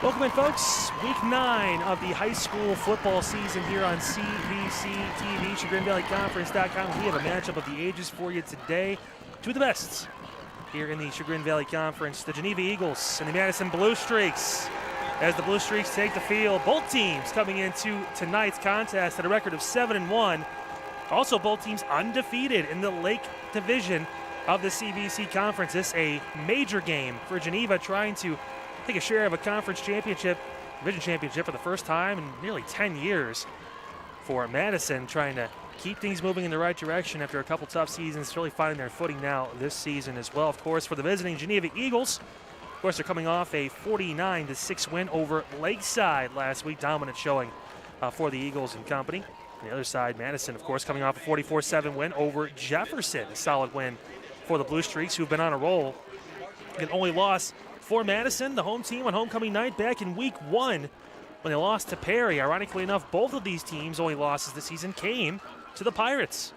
Welcome in, folks. Week 9 of the high school football season here on CVC TV, ChagrinValleyConference.com. We have a matchup of the ages for you today. Two of the best here in the Chagrin Valley Conference, the Geneva Eagles and the Madison Blue Streaks. As the Blue Streaks take the field, both teams coming into tonight's contest at a record of 7-1. Also, both teams undefeated in the Lake Division of the CVC Conference. This is a major game for Geneva, trying to take a share of a conference championship, division championship for the first time in nearly 10 years. For Madison, trying to keep things moving in the right direction after a couple tough seasons, really finding their footing now this season as well. Of course, for the visiting Geneva Eagles, of course, they're coming off a 49-6 win over Lakeside last week. Dominant showing for the Eagles and company. On the other side, Madison, of course, coming off a 44-7 win over Jefferson. A solid win for the Blue Streaks, who've been on a roll. The only loss for Madison, the home team on homecoming night back in week 1 when they lost to Perry. Ironically enough, both of these teams' only losses this season came to the Pirates.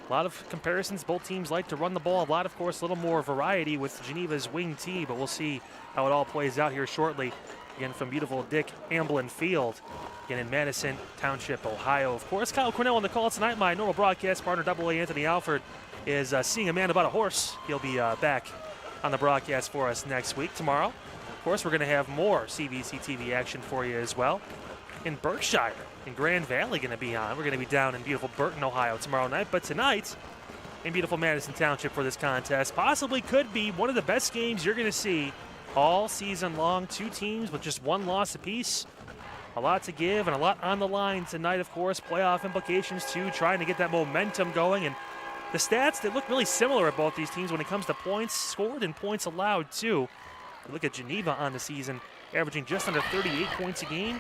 A lot of comparisons. Both teams like to run the ball a lot, of course, a little more variety with Geneva's wing T, but we'll see how it all plays out here shortly. Again, from beautiful Dick Amblin Field, again in Madison Township, Ohio. Of course, Kyle Cornell on the call tonight. My normal broadcast partner, AA Anthony Alford, is seeing a man about a horse. He'll be back on the broadcast for us next week. Tomorrow, of course, we're going to have more CVC TV action for you as well. In Berkshire, in Grand Valley, going to be on. We're going to be down in beautiful Burton, Ohio tomorrow night. But tonight, in beautiful Madison Township for this contest, possibly could be one of the best games you're going to see all season long. Two teams with just one loss apiece. A lot to give and a lot on the line tonight, of course. Playoff implications, too, trying to get that momentum going. And the stats, they look really similar at both these teams when it comes to points scored and points allowed, too. You look at Geneva on the season, averaging just under 38 points a game.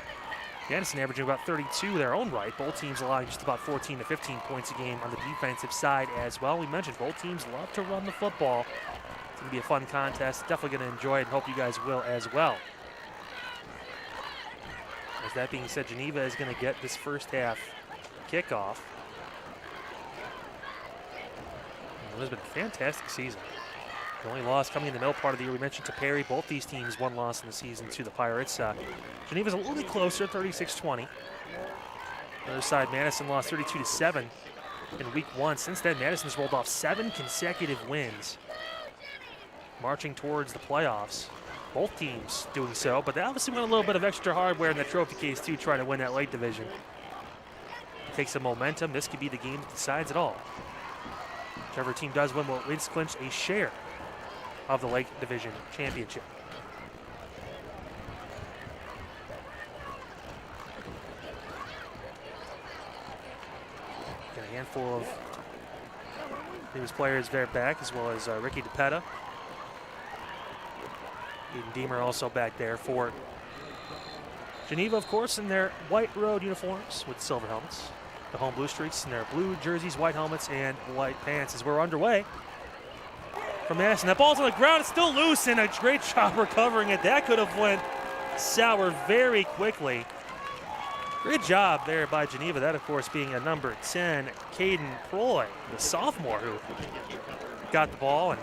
Madison averaging about 32 their own right. Both teams allowing just about 14 to 15 points a game on the defensive side as well. We mentioned both teams love to run the football. It's going to be a fun contest. Definitely going to enjoy it and hope you guys will as well. As that being said, Geneva is going to get this first half kickoff. It has been a fantastic season. The only loss coming in the middle part of the year, we mentioned to Perry. Both these teams, one loss in the season to the Pirates. Geneva's a little bit closer, 36-20. On the other side, Madison lost 32-7 in week 1. Since then, Madison's rolled off 7 consecutive wins, marching towards the playoffs. Both teams doing so, but they obviously went a little bit of extra hardware in the trophy case, too, trying to win that Lake Division. Take some momentum. This could be the game that decides it all. Whichever team does win will at least clinch a share of the Lake Division Championship. Got a handful of these players there back, as well as Ricky DePetta. Eden Deemer also back there for Geneva, of course, in their white road uniforms with silver helmets. The home Blue Streaks in their blue jerseys, white helmets, and white pants. As we're underway from Madison. That ball's on the ground. It's still loose, and a great job recovering it. That could have went sour very quickly. Great job there by Geneva. That, of course, being a number 10, Caden Proy, the sophomore, who got the ball and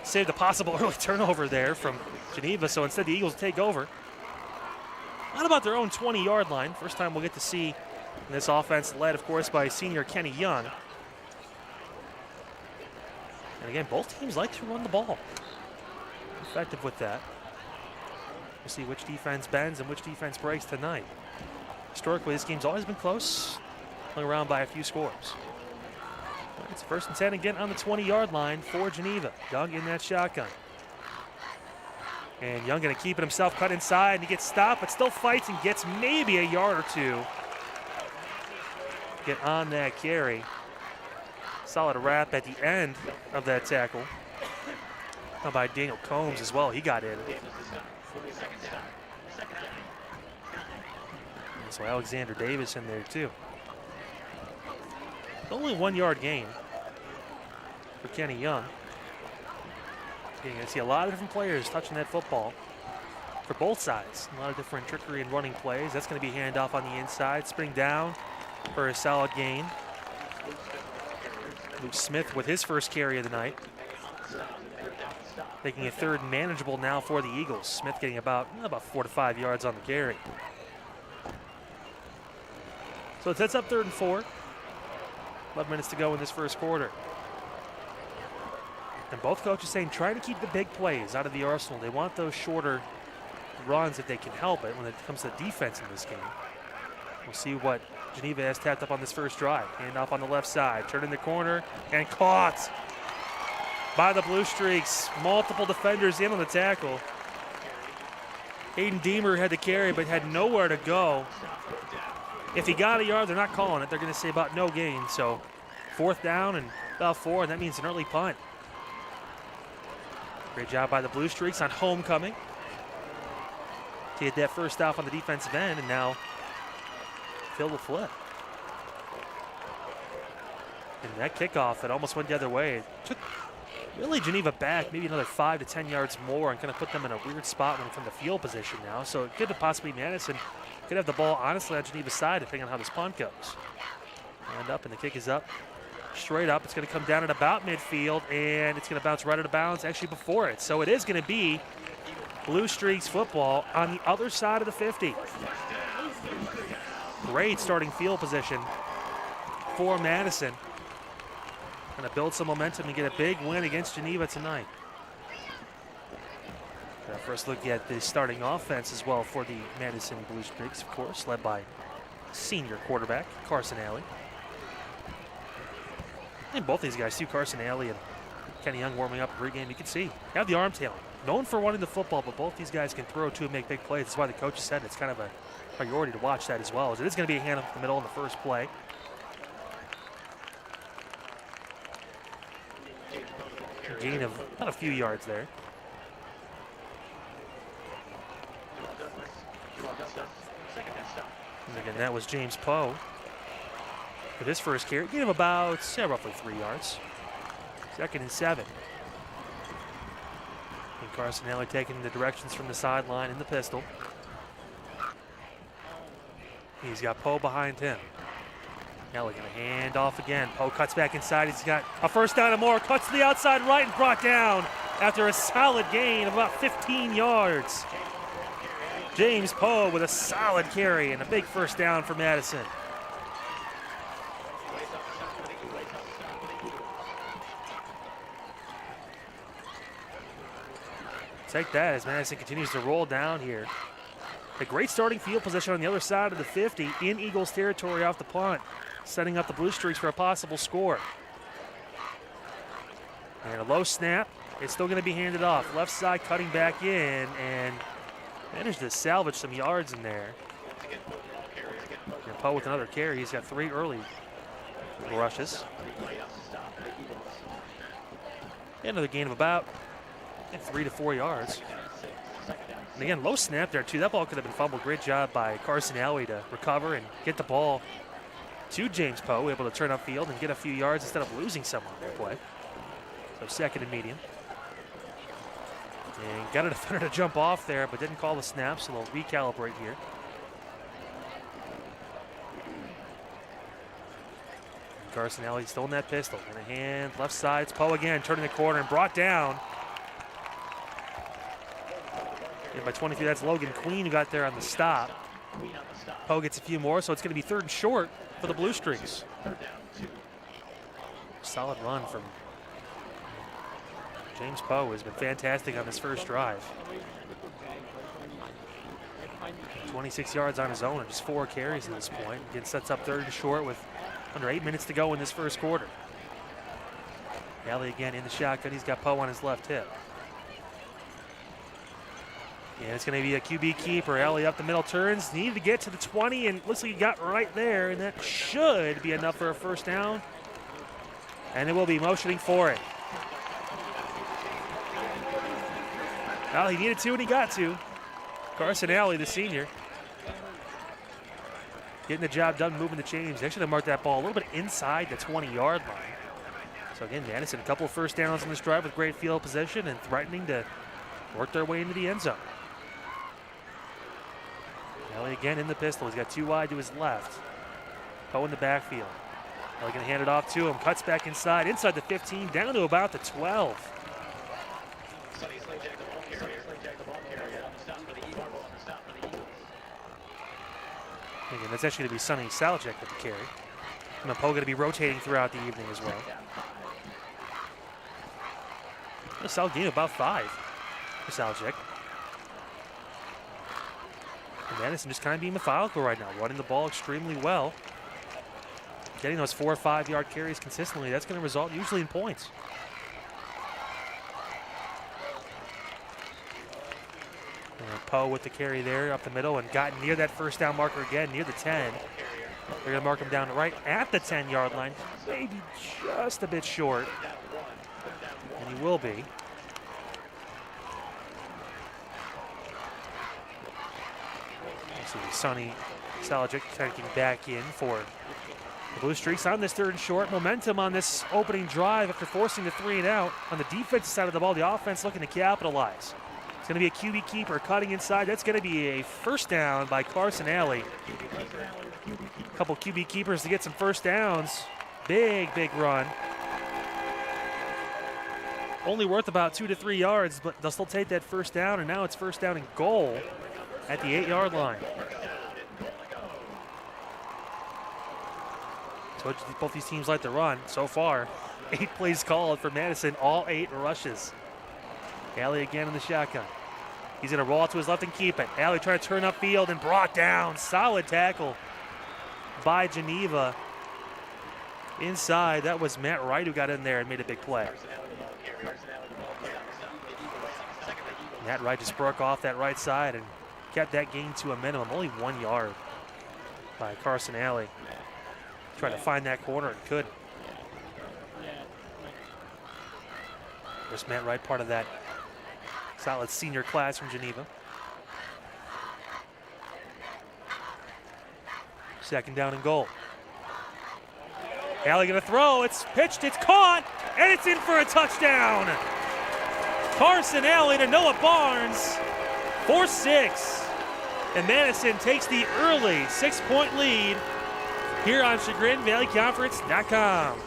saved a possible early turnover there from Geneva. So instead, the Eagles take over. Not about their own 20-yard line. First time we'll get to see this offense, led, of course, by senior Kenny Young. And again, both teams like to run the ball. Effective with that. We'll see which defense bends and which defense breaks tonight. Historically, this game's always been close, hung around by a few scores. It's 1st and 10 again on the 20-yard line for Geneva. Young in that shotgun. And Young going to keep it himself, cut inside, and he gets stopped, but still fights and gets maybe a yard or two. Get on that carry. Solid wrap at the end of that tackle. How by Daniel Combs as well. He got in. And so Alexander Davis in there too. Only 1 yard gain for Kenny Young. You're going to see a lot of different players touching that football for both sides. A lot of different trickery and running plays. That's going to be handoff on the inside. Spring down for a solid gain. Luke Smith with his first carry of the night. Making it third and manageable now for the Eagles. Smith getting about 4 to 5 yards on the carry. So it sets up 3rd and 4. 11 minutes to go in this first quarter. And both coaches saying try to keep the big plays out of the arsenal. They want those shorter runs if they can help it when it comes to defense in this game. We'll see what Geneva has tapped up on this first drive. Hand off on the left side, turn in the corner, and caught by the Blue Streaks. Multiple defenders in on the tackle. Hayden Deemer had the carry but had nowhere to go. If he got a yard, they're not calling it. They're going to say about no gain. So 4th down and about 4, and that means an early punt. Great job by the Blue Streaks on homecoming to get that first off on the defensive end, and now Phil will flip. And that kickoff, it almost went the other way. It took really Geneva back maybe another 5 to 10 yards more and kind of put them in a weird spot from the field position now. So it could have possibly Madison could have the ball honestly on Geneva's side depending on how this punt goes. Hand up, and the kick is up. Straight up, it's going to come down at about midfield, and it's going to bounce right out of bounds actually before it. So it is going to be Blue Streaks football on the other side of the 50. Great starting field position for Madison. Going to build some momentum and get a big win against Geneva tonight. First look at the starting offense as well for the Madison Blue Streaks, of course, led by senior quarterback Carson Alley. And both these guys, too, Carson Alley and Kenny Young warming up pregame. You can see, they have the arm talent. Known for wanting the football, but both these guys can throw too and make big plays. That's why the coach said it's kind of a priority to watch that as well. As it is going to be a hand up the middle in the first play. A gain of about a few yards there. And again, that was James Poe with his first carry. Gain of about roughly 3 yards. 2nd and 7. And Carson Alley taking the directions from the sideline in the pistol. He's got Poe behind him. Alley going to hand off again. Poe cuts back inside. He's got a first down and more. Cuts to the outside right and brought down after a solid gain of about 15 yards. James Poe with a solid carry and a big first down for Madison. Take that as Madison continues to roll down here. A great starting field position on the other side of the 50 in Eagles territory off the punt, setting up the Blue Streaks for a possible score. And a low snap. It's still going to be handed off. Left side cutting back in and managed to salvage some yards in there. And Poe with another carry. He's got 3 early rushes. Another gain of about 3 to 4 yards. And again, low snap there too. That ball could have been fumbled. Great job by Carson Alley to recover and get the ball to James Poe, able to turn upfield and get a few yards instead of losing someone on that play. So 2nd and medium. And got a defender to jump off there, but didn't call the snap, so they'll recalibrate here. Carson Alley still in that pistol. In a hand, left side, it's Poe again, turning the corner and brought down. And by 23, that's Logan Queen who got there on the stop. Poe gets a few more, so it's going to be 3rd and short for the Blue Streaks. Solid run from James Poe. Has been fantastic on this first drive. 26 yards on his own and just 4 carries at this point. Again, sets up 3rd and short with under 8 minutes to go in this first quarter. Alley again in the shotgun. He's got Poe on his left hip. And it's going to be a QB keeper. Alley up the middle, turns, needed to get to the 20, and looks like he got right there, and that should be enough for a first down. And it will be motioning for it. Well, he needed to, and he got to. Carson Alley, the senior, getting the job done, moving the chains. They should have marked that ball a little bit inside the 20-yard line. So again, Madison, a couple of first downs on this drive with great field position and threatening to work their way into the end zone. Alley again in the pistol. He's got 2 wide to his left. Poe in the backfield. Alley going to hand it off to him. Cuts back inside the 15, down to about the 12. Again, that's actually going to be Sonny Salajek with the carry. And Poe going to be rotating throughout the evening as well. A solid game, about 5 for Salajek. And Madison just kind of being methodical right now, running the ball extremely well. Getting those 4 or 5 yard carries consistently, that's going to result usually in points. And Poe with the carry there up the middle and got near that first down marker again, near the 10. They're going to mark him down right at the 10-yard line, maybe just a bit short. And he will be. You see Sonny Salajek checking back in for the Blue Streaks on this 3rd and short. Momentum on this opening drive after forcing the 3 and out. On the defensive side of the ball, the offense looking to capitalize. It's going to be a QB keeper cutting inside. That's going to be a first down by Carson Alley. A couple QB keepers to get some first downs. Big run. Only worth about 2 to 3 yards, but they'll still take that first down, and now it's first down and goal at the 8-yard line. So both these teams like to run so far. 8 plays called for Madison, all 8 rushes. Alley again in the shotgun. He's going to roll out to his left and keep it. Alley trying to turn upfield and brought down. Solid tackle by Geneva. Inside, that was Matt Wright who got in there and made a big play. Matt Wright just broke off that right side and kept that gain to a minimum. Only 1 yard by Carson Alley. Trying to find that corner and couldn't. There's Matt Wright, part of that solid senior class from Geneva. 2nd down and goal. Alley gonna throw, it's pitched, it's caught, and it's in for a touchdown. Carson Alley to Noah Barnes, 4-6. And Madison takes the early 6-point lead here on ChagrinValleyConference.com.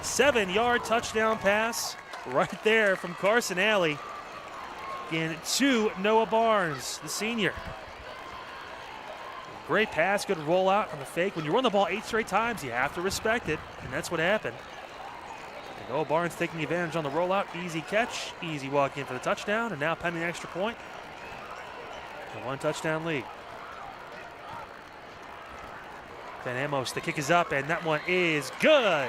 7-yard touchdown pass right there from Carson Alley and to Noah Barnes, the senior. Great pass, good rollout on the fake. When you run the ball 8 straight times, you have to respect it, and that's what happened. And Noah Barnes taking advantage on the rollout. Easy catch, easy walk in for the touchdown, and now pending an extra point. A 1-touchdown lead. Van Amos, the kick is up, and that one is good.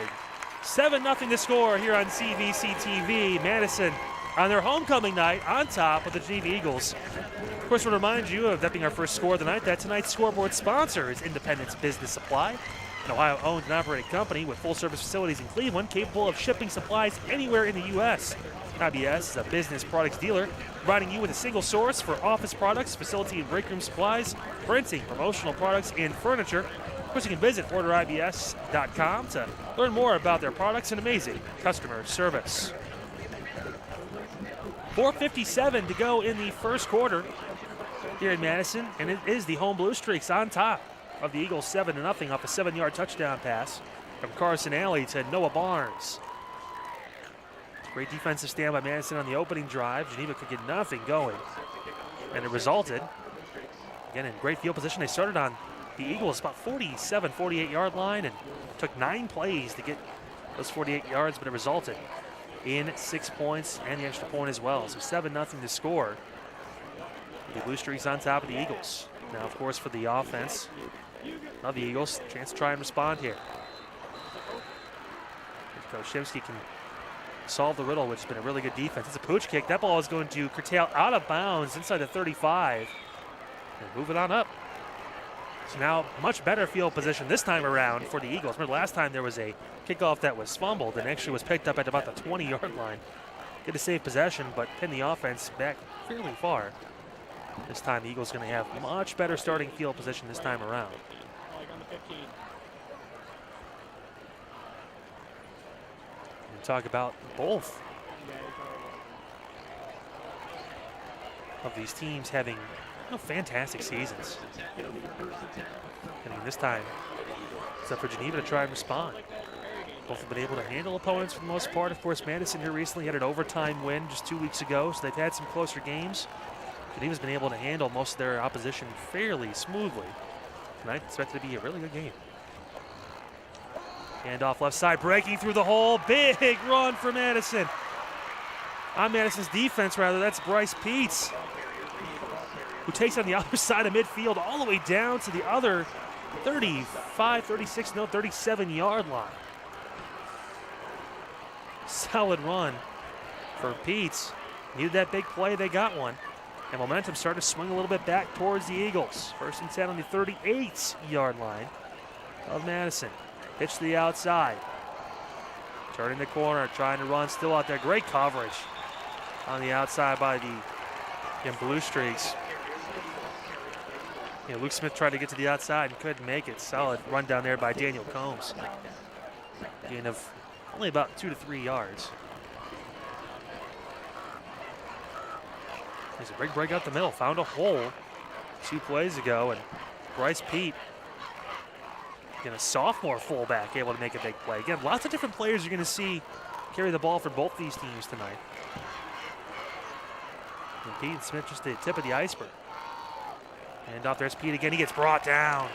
7-0 to score here on CVC TV. Madison on their homecoming night on top of the Geneva Eagles. Of course, we'll remind you of that being our first score of the night. That tonight's scoreboard sponsor is Independence Business Supply, an Ohio-owned and operated company with full-service facilities in Cleveland, capable of shipping supplies anywhere in the U.S. IBS is a business products dealer, providing you with a single source for office products, facility and break room supplies, printing, promotional products, and furniture. Of course, you can visit orderibs.com to learn more about their products and amazing customer service. 4:57 to go in the first quarter here in Madison, and it is the home Blue Streaks on top of the Eagles 7-0 off a 7-yard touchdown pass from Carson Alley to Noah Barnes. Great defensive stand by Madison on the opening drive. Geneva could get nothing going, and it resulted, again, in great field position. They started on the Eagles about 47, 48-yard line and took 9 plays to get those 48 yards, but it resulted in 6 points and the extra point as well. So 7-0 to score. The Blue Streaks on top of the Eagles. Now, of course, for the offense of the Eagles, chance to try and respond here. If Coach Shimsky can solve the riddle, which has been a really good defense. It's a pooch kick. That ball is going to curtail out of bounds inside the 35 and move it on up. So now much better field position this time around for the Eagles. Remember last time there was a kickoff that was fumbled and actually was picked up at about the 20-yard line. Get a safe possession, but pin the offense back fairly far. This time the Eagles going to have much better starting field position this time around. And talk about both of these teams having fantastic seasons. I mean, this time it's up for Geneva to try and respond. Both have been able to handle opponents for the most part. Of course, Madison here recently had an overtime win just 2 weeks ago, so they've had some closer games. Geneva's been able to handle most of their opposition fairly smoothly. Tonight, expected to be a really good game. Hand off left side, breaking through the hole. Big run for Madison. On Madison's defense, rather, that's Bryce Peets, who takes on the other side of midfield all the way down to the other 35, 36, no, 37-yard line. Solid run for Peets. Needed that big play, they got one. And momentum started to swing a little bit back towards the Eagles. 1st and 10 on the 38-yard line of Madison. Pitch to the outside. Turning the corner, trying to run, still out there. Great coverage on the outside by the Blue Streaks. Luke Smith tried to get to the outside and couldn't make it. Solid run down there by Daniel Combs. Gain of only about 2 to 3 yards. There's a big break out the middle. Found a hole 2 plays ago, and Bryce Peet, again, a sophomore fullback, able to make a big play. Again, lots of different players you're going to see carry the ball for both these teams tonight. And Peet and Smith just the tip of the iceberg. And off there's Peet again. He gets brought down.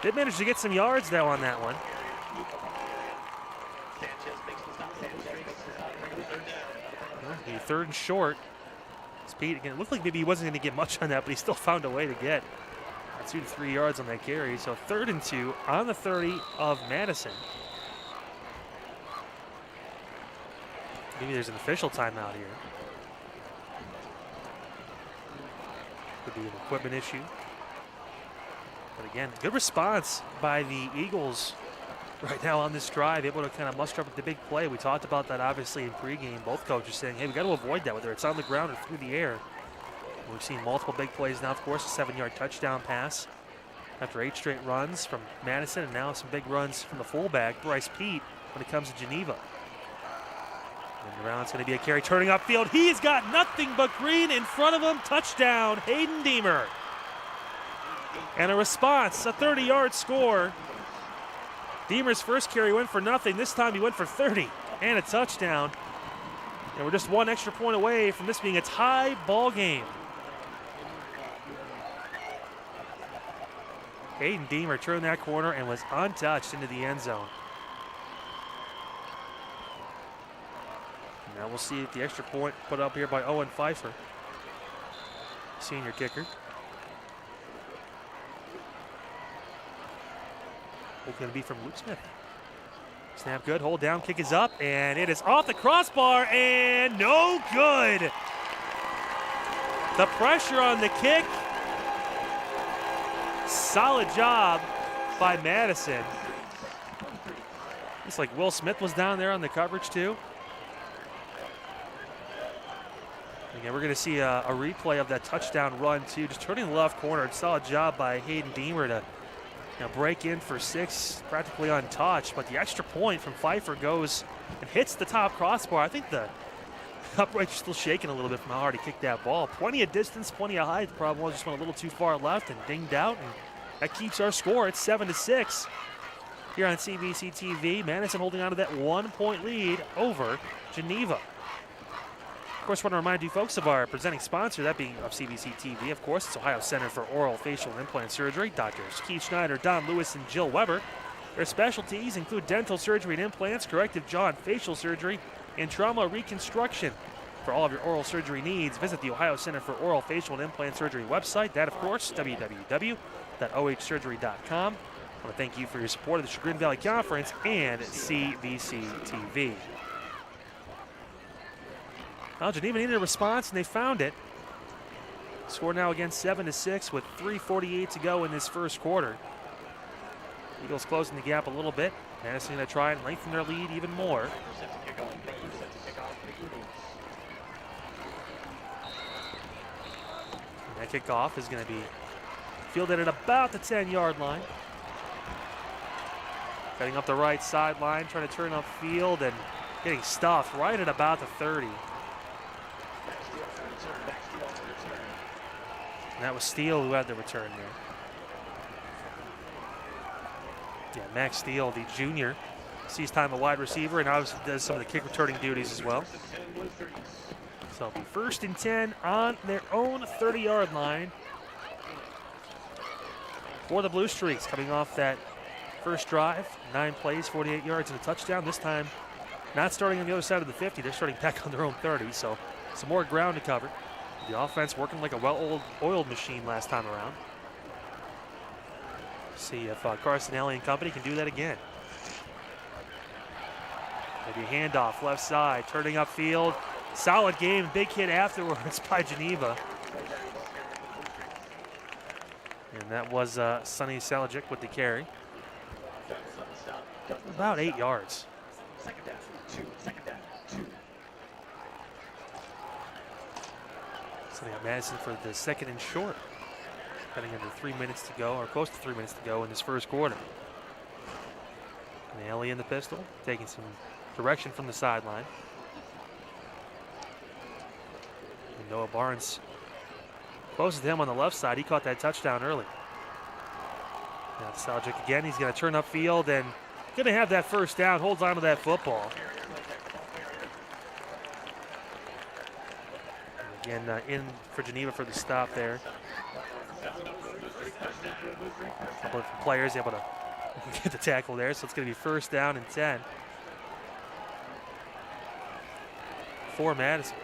Did manage to get some yards, though, on that one. Well, 3rd and short. Peet, again, it looked like maybe he wasn't going to get much on that, but he still found a way to get 2 to 3 yards on that carry. So 3rd and 2 on the 30 of Madison. Maybe there's an official timeout here. Could be an equipment issue. But again, good response by the Eagles right now on this drive, able to kind of muster up the big play. We talked about that obviously in pregame. Both coaches saying, hey, we got to avoid that, whether it's on the ground or through the air. And we've seen multiple big plays now, of course, a 7-yard touchdown pass after 8 straight runs from Madison, and now some big runs from the fullback, Bryce Peet, when it comes to Geneva. And around it's going to be a carry turning upfield. He's got nothing but green in front of him. Touchdown, Hayden Deemer. And a response, a 30-yard score. Deemer's first carry went for nothing. This time he went for 30 and a touchdown. And we're just 1 extra point away from this being a tie ball game. Hayden Deemer turned that corner and was untouched into the end zone. Now we'll see the extra point put up here by Owen Pfeiffer, senior kicker. It's going to be from Luke Smith. Snap good, hold down, kick is up, and it is off the crossbar and no good. The pressure on the kick. Solid job by Madison. Looks like Will Smith was down there on the coverage too. Again, we're going to see a replay of that touchdown run too. Just turning the left corner. Solid job by Hayden Deemer to break in for 6, practically untouched, but the extra point from Pfeiffer goes and hits the top crossbar. I think the upright's still shaking a little bit from how hard he kicked that ball. Plenty of distance, plenty of height. The problem was just went a little too far left and dinged out, and that keeps our score at 7-6 here on CVC TV. Madison holding on to that 1-point lead over Geneva. Of course, I want to remind you folks of our presenting sponsor, that being of CVC TV. Of course, it's Ohio Center for Oral, Facial, and Implant Surgery. Doctors Keith Schneider, Don Lewis, and Jill Weber. Their specialties include dental surgery and implants, corrective jaw and facial surgery, and trauma reconstruction. For all of your oral surgery needs, visit the Ohio Center for Oral, Facial, and Implant Surgery website. That, of course, www.ohsurgery.com. I want to thank you for your support of the Chagrin Valley Conference and CVC TV. Well, Geneva needed a response, and they found it. Score now again 7-6 with 3:48 to go in this first quarter. Eagles closing the gap a little bit. Madison going to try and lengthen their lead even more. And that kickoff is going to be fielded at about the 10-yard line. Cutting up the right sideline, trying to turn upfield and getting stuffed right at about the 30. And that was Steele who had the return there. Yeah, Max Steele, the junior sees time a wide receiver and obviously does some of the kick returning duties as well. So it'll be 1st and 10 on their own 30-yard line for the Blue Streaks, coming off that first drive. 9 plays, 48 yards and a touchdown. This time not starting on the other side of the 50. They're starting back on their own 30, so some more ground to cover. The offense working like a well-oiled machine last time around. See if Carson Alley and company can do that again. Maybe a handoff, left side, turning upfield. Solid game, big hit afterwards by Geneva. And that was Sonny Salajic with the carry. About 8 yards. So they got Madison for the 2nd and short. Cutting under 3 minutes to go, or close to 3 minutes to go in this first quarter. And Alley in the pistol, taking some direction from the sideline. And Noah Barnes closes to him on the left side. He caught that touchdown early. Now Salajic again, he's going to turn upfield and going to have that first down, holds on to that football. And again, in for Geneva for the stop there. A couple of players able to get the tackle there, so it's going to be 1st down and 10 for Madison.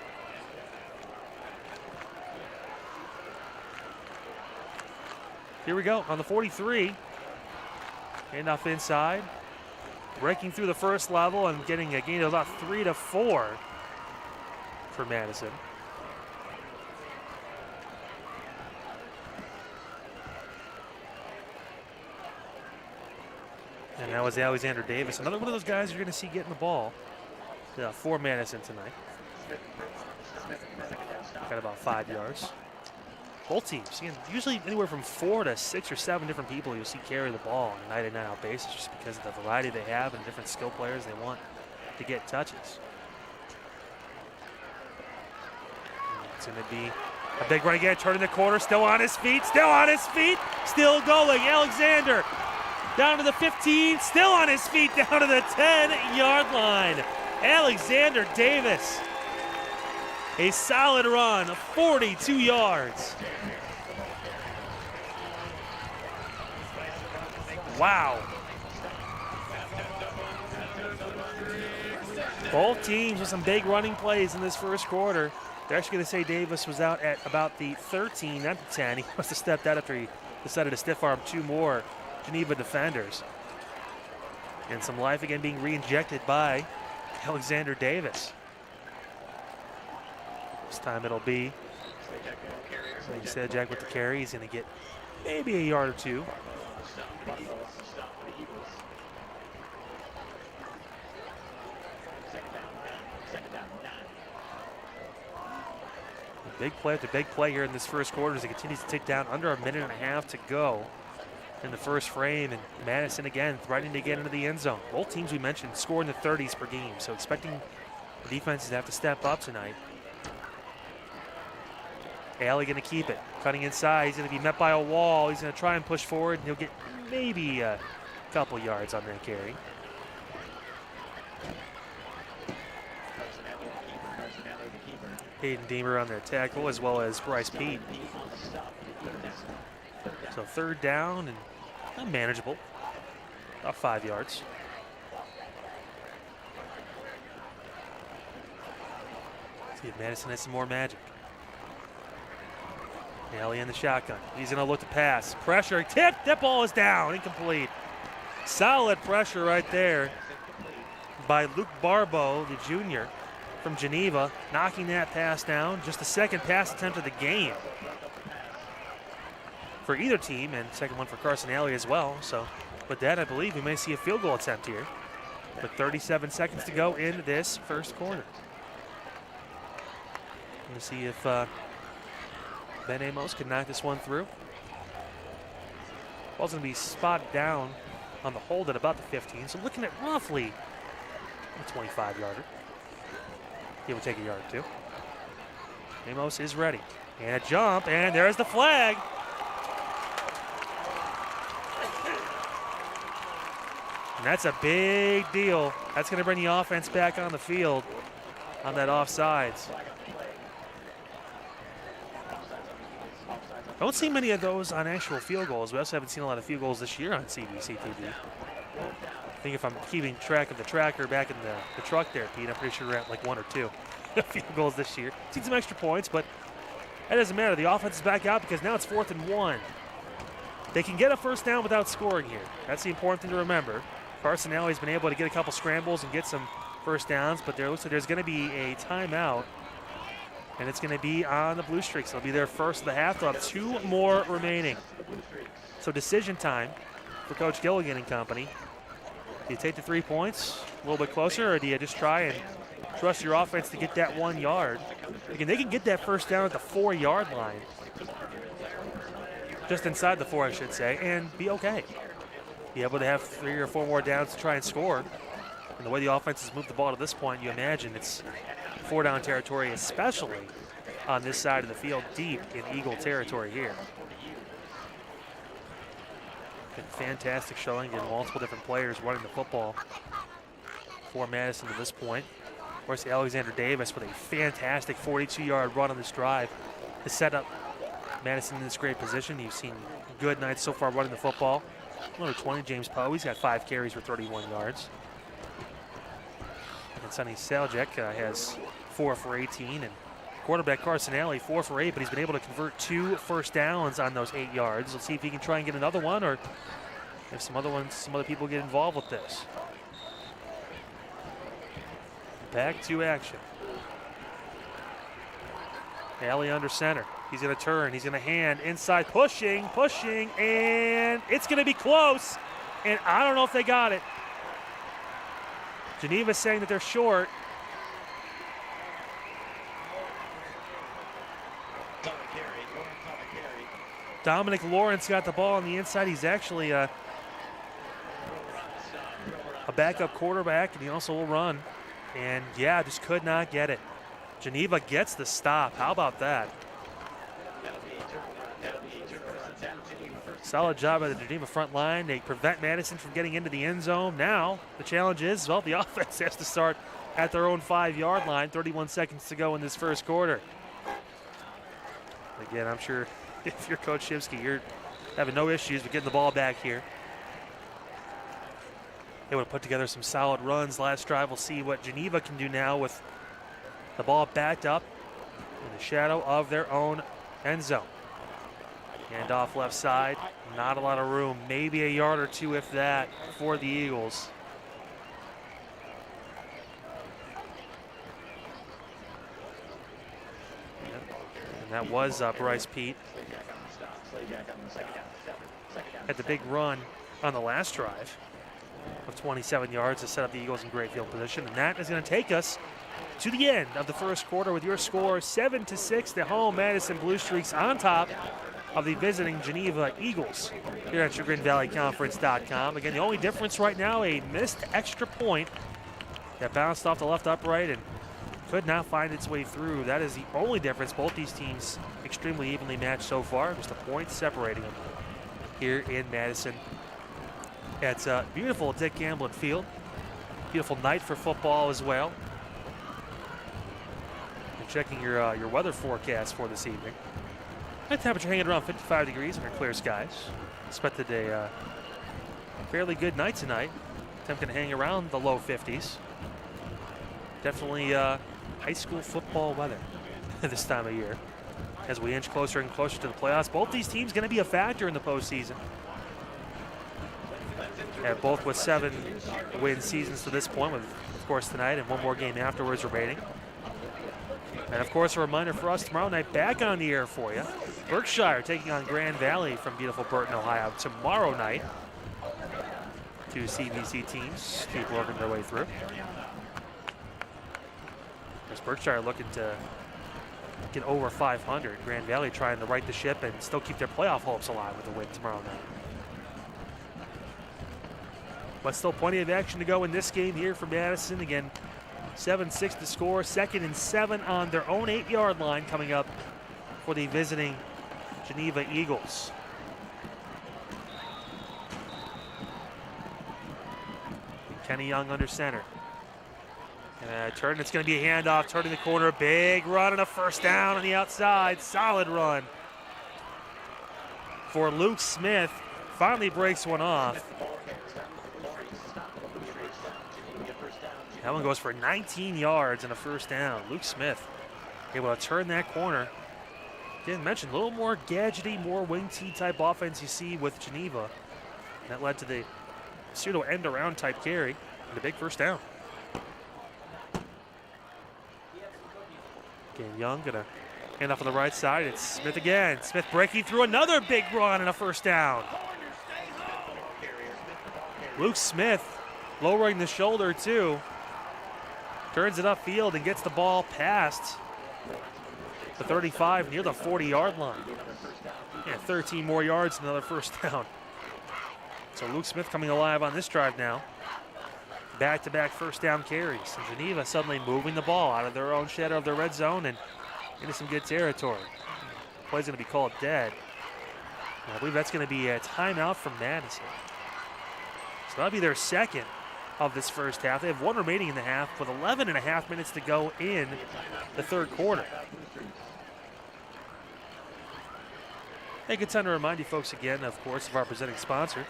Here we go on the 43. Handoff inside. Breaking through the first level and getting a gain of about 3 to 4 for Madison. And that was Alexander Davis, another one of those guys you're going to see getting the ball for Madison tonight. Got about 5 yards. Both teams, usually anywhere from 4 to 6 or 7 different people you'll see carry the ball on a night in, night out basis, just because of the variety they have and different skill players they want to get touches. And it's going to be a big run again, turning the corner, still on his feet, still going. Alexander down to the 15, still on his feet, down to the 10-yard line. Alexander Davis. A solid run, 42 yards. Wow. Both teams with some big running plays in this first quarter. They're actually going to say Davis was out at about the 13, not the 10. He must have stepped out after he decided to stiff arm 2 more Geneva defenders. And some life again being re-injected by Alexander Davis. This time it'll be, like you said, Jack with the carry. He's going to get maybe a yard or 2. Big play after big play here in this first quarter as it continues to tick down. Under a minute and a half to go in the first frame, and Madison again threatening to get into the end zone. Both teams we mentioned score in the 30s per game, so expecting the defenses to have to step up tonight. Alley going to keep it, cutting inside. He's going to be met by a wall. He's going to try and push forward, and he'll get maybe a couple yards on that carry. Hayden Deemer on their tackle, as well as Bryce Pete. So 3rd down and manageable, about 5 yards. See if Madison has some more magic. Alley in the shotgun. He's going to look to pass. Pressure, tip, that ball is down, incomplete. Solid pressure right there by Luke Barbeau, the junior from Geneva, knocking that pass down. Just the 2nd pass attempt of the game for either team, and 2nd one for Carson Alley as well. So with that, I believe we may see a field goal attempt here with 37 seconds to go in this first quarter. We'll see if Ben Amos can knock this one through. Ball's going to be spotted down on the hold at about the 15, so looking at roughly a 25-yarder. He will take a yard or 2. Amos is ready. And a jump, and there's the flag. And that's a big deal. That's going to bring the offense back on the field on that offsides. Don't see many of those on actual field goals. We also haven't seen a lot of field goals this year on CVC TV. I think if I'm keeping track of the tracker back in the truck there, Pete, I'm pretty sure we're at like 1 or 2 field goals this year. Seen some extra points, but that doesn't matter. The offense is back out because now it's 4th and 1. They can get a first down without scoring here. That's the important thing to remember. Carson Alley's been able to get a couple scrambles and get some first downs, but there looks like there's going to be a timeout, and it's going to be on the Blue Streaks. It'll be their first of the half. They'll have 2 more remaining. So decision time for Coach Gilligan and company. Do you take the 3 points a little bit closer, or do you just try and trust your offense to get that 1 yard? Again, they can get that first down at the 4-yard line, just inside the 4, I should say, and be okay. Be able to have 3 or 4 more downs to try and score. And the way the offense has moved the ball to this point, you imagine it's 4-down territory, especially on this side of the field, deep in Eagle territory here. Been fantastic showing in multiple different players running the football for Madison to this point. Of course, Alexander Davis with a fantastic 42-yard run on this drive to set up Madison in this great position. You've seen good nights so far running the football. Number 20, James Poe, he's got 5 carries for 31 yards. And Sonny Saljek has 4 for 18. And quarterback Carson Alley, 4 for 8, but he's been able to convert 2 first downs on those 8 yards. Let's see if he can try and get another one, or if some other people get involved with this. Back to action. Alley under center. He's going to turn. He's going to hand inside, pushing, and it's going to be close. And I don't know if they got it. Geneva's saying that they're short. Dominic Lawrence got the ball on the inside. He's actually a backup quarterback, and he also will run. And yeah, just could not get it. Geneva gets the stop. How about that? Solid job by the Geneva front line. They prevent Madison from getting into the end zone. Now the challenge is, well, the offense has to start at their own 5-yard line. 31 seconds to go in this first quarter. Again, I'm sure if you're Coach Shimsky, you're having no issues with getting the ball back here. They would have put together some solid runs last drive. We'll see what Geneva can do now with the ball backed up in the shadow of their own end zone. Hand off left side. Not a lot of room. Maybe a yard or 2, if that, for the Eagles. And that was Bryce Pete. Had the big run on the last drive of 27 yards to set up the Eagles in great field position. And that is going to take us to the end of the first quarter with your score 7-6. The home Madison Blue Streaks on top of the visiting Geneva Eagles here at ChagrinValleyConference.com. Again, the only difference right now, a missed extra point that bounced off the left upright and could not find its way through. That is the only difference. Both these teams extremely evenly matched so far. Just a point separating them here in Madison. It's a beautiful Dick Gamblin Field. Beautiful night for football as well. And checking your weather forecast for this evening. High temperature hanging around 55 degrees under clear skies. Expected a fairly good night tonight. Attempting to hang around the low 50s. Definitely high school football weather this time of year as we inch closer and closer to the playoffs. Both these teams going to be a factor in the postseason. Both with 7-win seasons to this point, with, of course, tonight and one more game afterwards remaining. And, of course, a reminder for us tomorrow night, back on the air for you. Berkshire taking on Grand Valley from beautiful Burton, Ohio tomorrow night. 2 CVC teams keep working their way through. As Berkshire looking to get over 500. Grand Valley trying to right the ship and still keep their playoff hopes alive with a win tomorrow night. But still plenty of action to go in this game here for Madison. Again, 7-6 to score. 2nd and 7 on their own 8-yard line coming up for the visiting Geneva Eagles. Kenny Young under center. Turn, it's going to be a handoff, turning the corner, big run and a first down on the outside. Solid run for Luke Smith. Finally breaks one off. That one goes for 19 yards and a first down. Luke Smith able to turn that corner. Didn't mention a little more gadgety, more wing T type offense you see with Geneva. That led to the pseudo end around type carry and a big first down. Again, Young gonna hand off on the right side. It's Smith again. Smith breaking through another big run and a first down. Luke Smith lowering the shoulder too. Turns it upfield and gets the ball past the 35 near the 40-yard line. Yeah, 13 more yards and another first down. So Luke Smith coming alive on this drive now. Back-to-back first down carries. And Geneva suddenly moving the ball out of their own shadow of their red zone and into some good territory. Play's going to be called dead. And I believe that's going to be a timeout from Madison. So that'll be their second of this first half. They have one remaining in the half with 11 and a half minutes to go in the third quarter. Hey, good time to remind you folks again, of course, of our presenting sponsor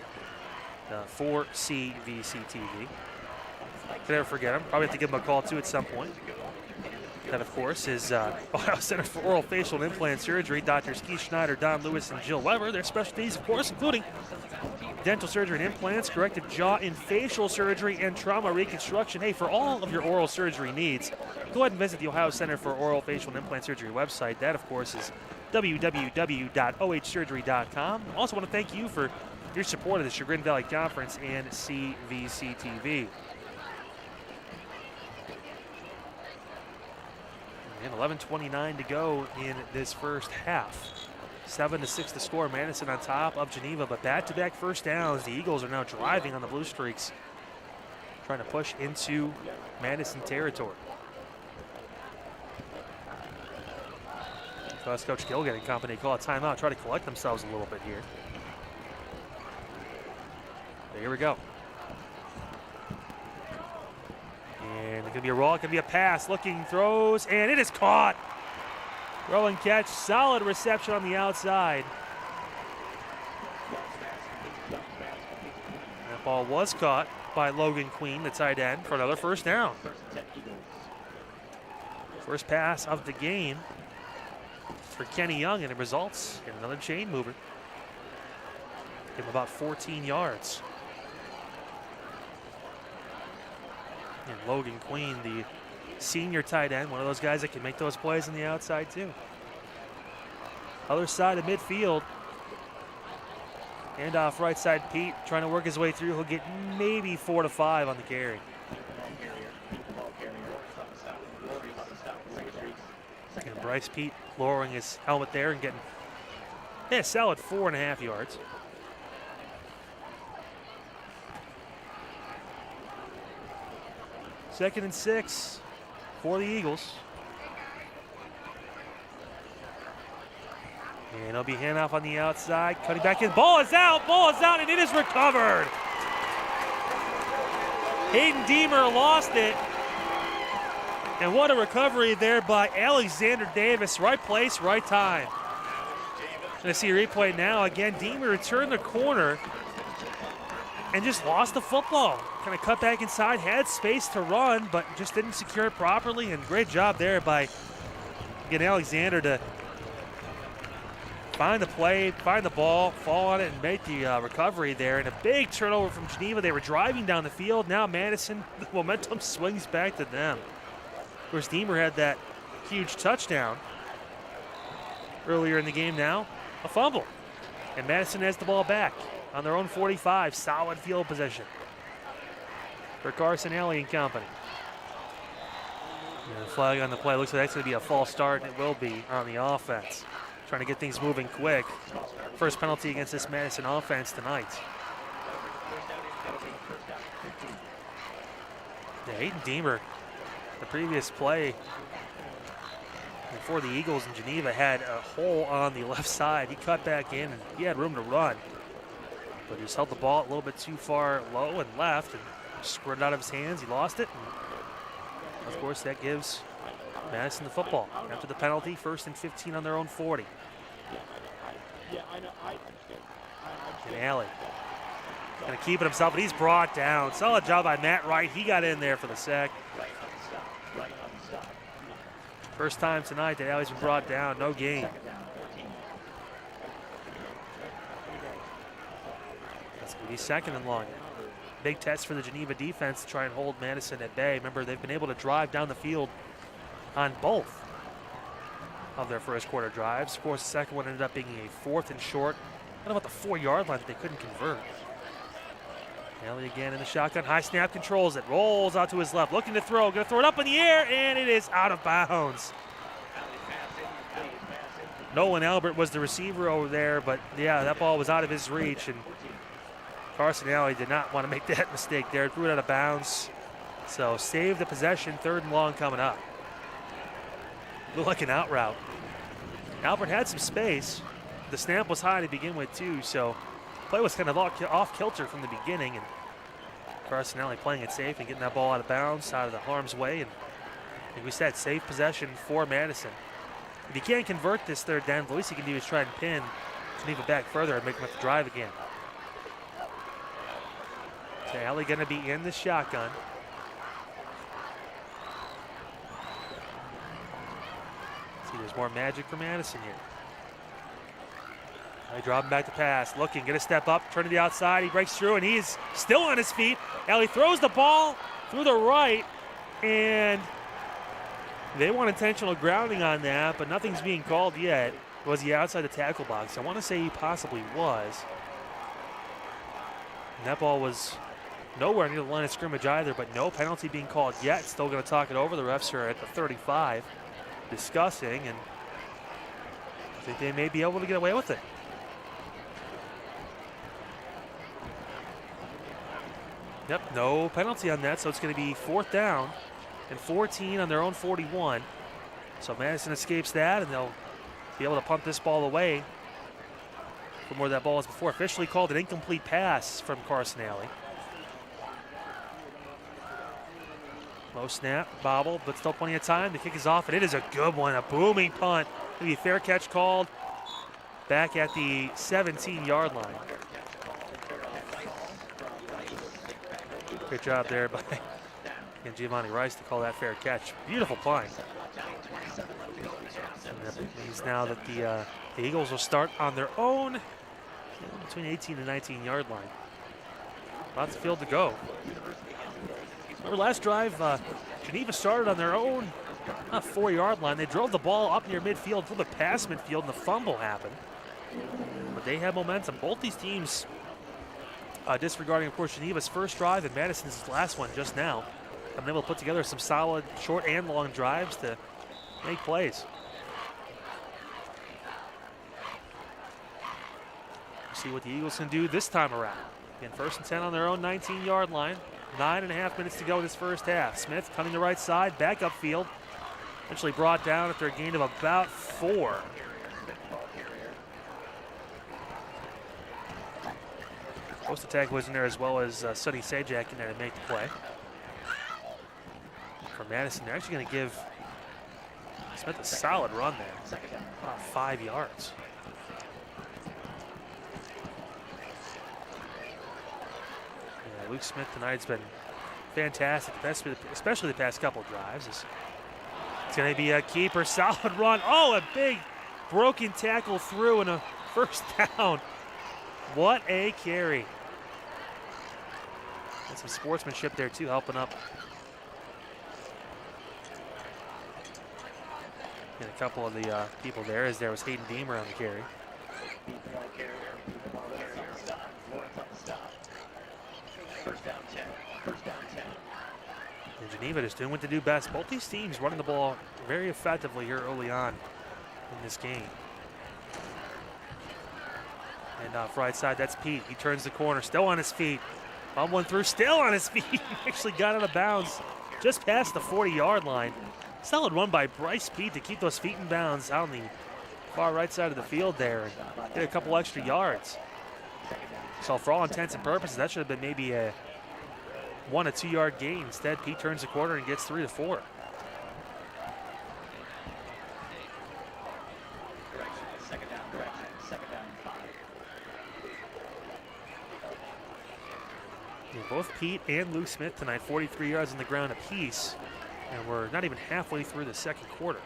for CVC TV. Could never forget them. Probably have to give them a call too at some point. That, of course, is Ohio Center for Oral Facial and Implant Surgery. Drs. Keith Schneider, Don Lewis, and Jill Weber. Their specialties, of course, including dental surgery and implants, corrective jaw and facial surgery, and trauma reconstruction. Hey, for all of your oral surgery needs, go ahead and visit the Ohio Center for Oral Facial and Implant Surgery website. That, of course, is www.ohsurgery.com. Also want to thank you for your support of the Chagrin Valley Conference and CVC TV. And 11:29 to go in this first half. 7-6 to score. Madison on top of Geneva, but back-to-back first downs. The Eagles are now driving on the Blue Streaks, trying to push into Madison territory. So that's Coach Gilgan and company call a timeout, try to collect themselves a little bit here. But here we go. And it's going to be a roll, it's going to be a pass, looking, throws, and it is caught. Throw and catch, solid reception on the outside. That ball was caught by Logan Queen, the tight end, for another first down. First pass of the game for Kenny Young, and it results in another chain mover. Give him about 14 yards. And Logan Queen, the senior tight end, one of those guys that can make those plays on the outside too. Other side of midfield. Hand off right side, Pete trying to work his way through. He'll get maybe 4 to 5 on the carry. And Bryce Pete lowering his helmet there and getting a solid 4.5 yards. Second and 6 for the Eagles. And it'll be handoff on the outside, cutting back in. Ball is out, and it is recovered. Hayden Deemer lost it. And what a recovery there by Alexander Davis. Right place, right time. Going to see a replay now. Again, Deemer returned the corner and just lost the football. Kind of cut back inside, had space to run, but just didn't secure it properly. And great job there by, again, Alexander to find the play, find the ball, fall on it, and make the recovery there. And a big turnover from Geneva. They were driving down the field. Now Madison, the momentum swings back to them. Of course, Deemer had that huge touchdown earlier in the game. Now a fumble. And Madison has the ball back on their own 45. Solid field position for Carson Alley and company. And the flag on the play. Looks like that's going to be a false start, and it will be on the offense. Trying to get things moving quick. First penalty against this Madison offense tonight. Yeah, Hayden Deemer, the previous play before the Eagles in Geneva, had a hole on the left side. He cut back in, and he had room to run. But he just held the ball a little bit too far low and left, and squirted out of his hands. He lost it. And of course, that gives Madison the football. After the penalty, 1st and 15 on their own 40. And Alley going to keep it himself, but he's brought down. Solid job by Matt Wright. He got in there for the sack. First time tonight that Alley's been brought down. No gain. That's going to be 2nd and long. Big test for the Geneva defense to try and hold Madison at bay. Remember, they've been able to drive down the field on both of their first quarter drives. Of course, the second one ended up being a 4th and short. What about the 4-yard line that they couldn't convert? Alley again in the shotgun. High snap, controls it. Rolls out to his left. Looking to throw. Going to throw it up in the air, and it is out of bounds. Nolan Albert was the receiver over there, but yeah, that ball was out of his reach, and Carson Alley did not want to make that mistake there. Threw it out of bounds. So save the possession. 3rd and long coming up. Looked like an out route. Albert had some space. The snap was high to begin with, too, so play was kind of off kilter from the beginning, and Carson Alley playing it safe and getting that ball out of bounds, out of the harm's way, and like we said, safe possession for Madison. If you can't convert this 3rd down, the least you can do is try and pin Geneva back further and make them have to drive again. So Alley going to be in the shotgun. See, there's more magic for Madison here. They drop him back to pass, looking, going to step up, turn to the outside. He breaks through, and he's still on his feet. Alley throws the ball through the right, and they want intentional grounding on that, but nothing's being called yet. Was he outside the tackle box? I want to say he possibly was. And that ball was nowhere near the line of scrimmage either, but no penalty being called yet. Still going to talk it over. The refs are at the 35 discussing, and I think they may be able to get away with it. Yep, no penalty on that, so it's going to be 4th down and 14 on their own 41. So Madison escapes that, and they'll be able to punt this ball away from where that ball was before. Officially called an incomplete pass from Carson Alley. Low snap, bobble, but still plenty of time. The kick is off, and it is a good one, a booming punt. Maybe a fair catch called back at the 17-yard line. Good job there by Giovanni Rice to call that fair catch. Beautiful play. And that means now that the Eagles will start on their own between 18 and 19-yard line. Lots of field to go. Remember last drive, Geneva started on their own 4-yard line. They drove the ball up near midfield, a little bit past midfield, and the fumble happened. But they have momentum. Both these teams disregarding, of course, Geneva's first drive and Madison's last one just now. I'm able to put together some solid short and long drives to make plays. We'll see what the Eagles can do this time around. Again, 1st and 10 on their own 19-yard line. 9.5 minutes to go in this first half. Smith coming the right side, back upfield. Eventually brought down after a gain of about 4. Post attack was in there as well as Sonny Sajak in there to make the play. For Madison, they're actually going to give Smith a solid run there, about 5 yards. Yeah, Luke Smith tonight's been fantastic, especially the past couple of drives. It's going to be a keeper, solid run. Oh, a big broken tackle through and a 1st down. What a carry. And some sportsmanship there too, helping up. And a couple of the people there, as there was Hayden Deemer on the carry. And Geneva just doing what they do best. Both these teams running the ball very effectively here early on in this game. And off right side, that's Pete. He turns the corner, still on his feet. Bomb one through, still on his feet. Actually got out of bounds just past the 40-yard line. Solid run by Bryce Pete to keep those feet in bounds out on the far right side of the field there and get a couple extra yards. So for all intents and purposes, that should have been maybe a 1 a 2-yard gain. Instead, Pete turns the corner and gets 3 to 4. Both Pete and Luke Smith tonight, 43 yards on the ground apiece, and we're not even halfway through the second quarter.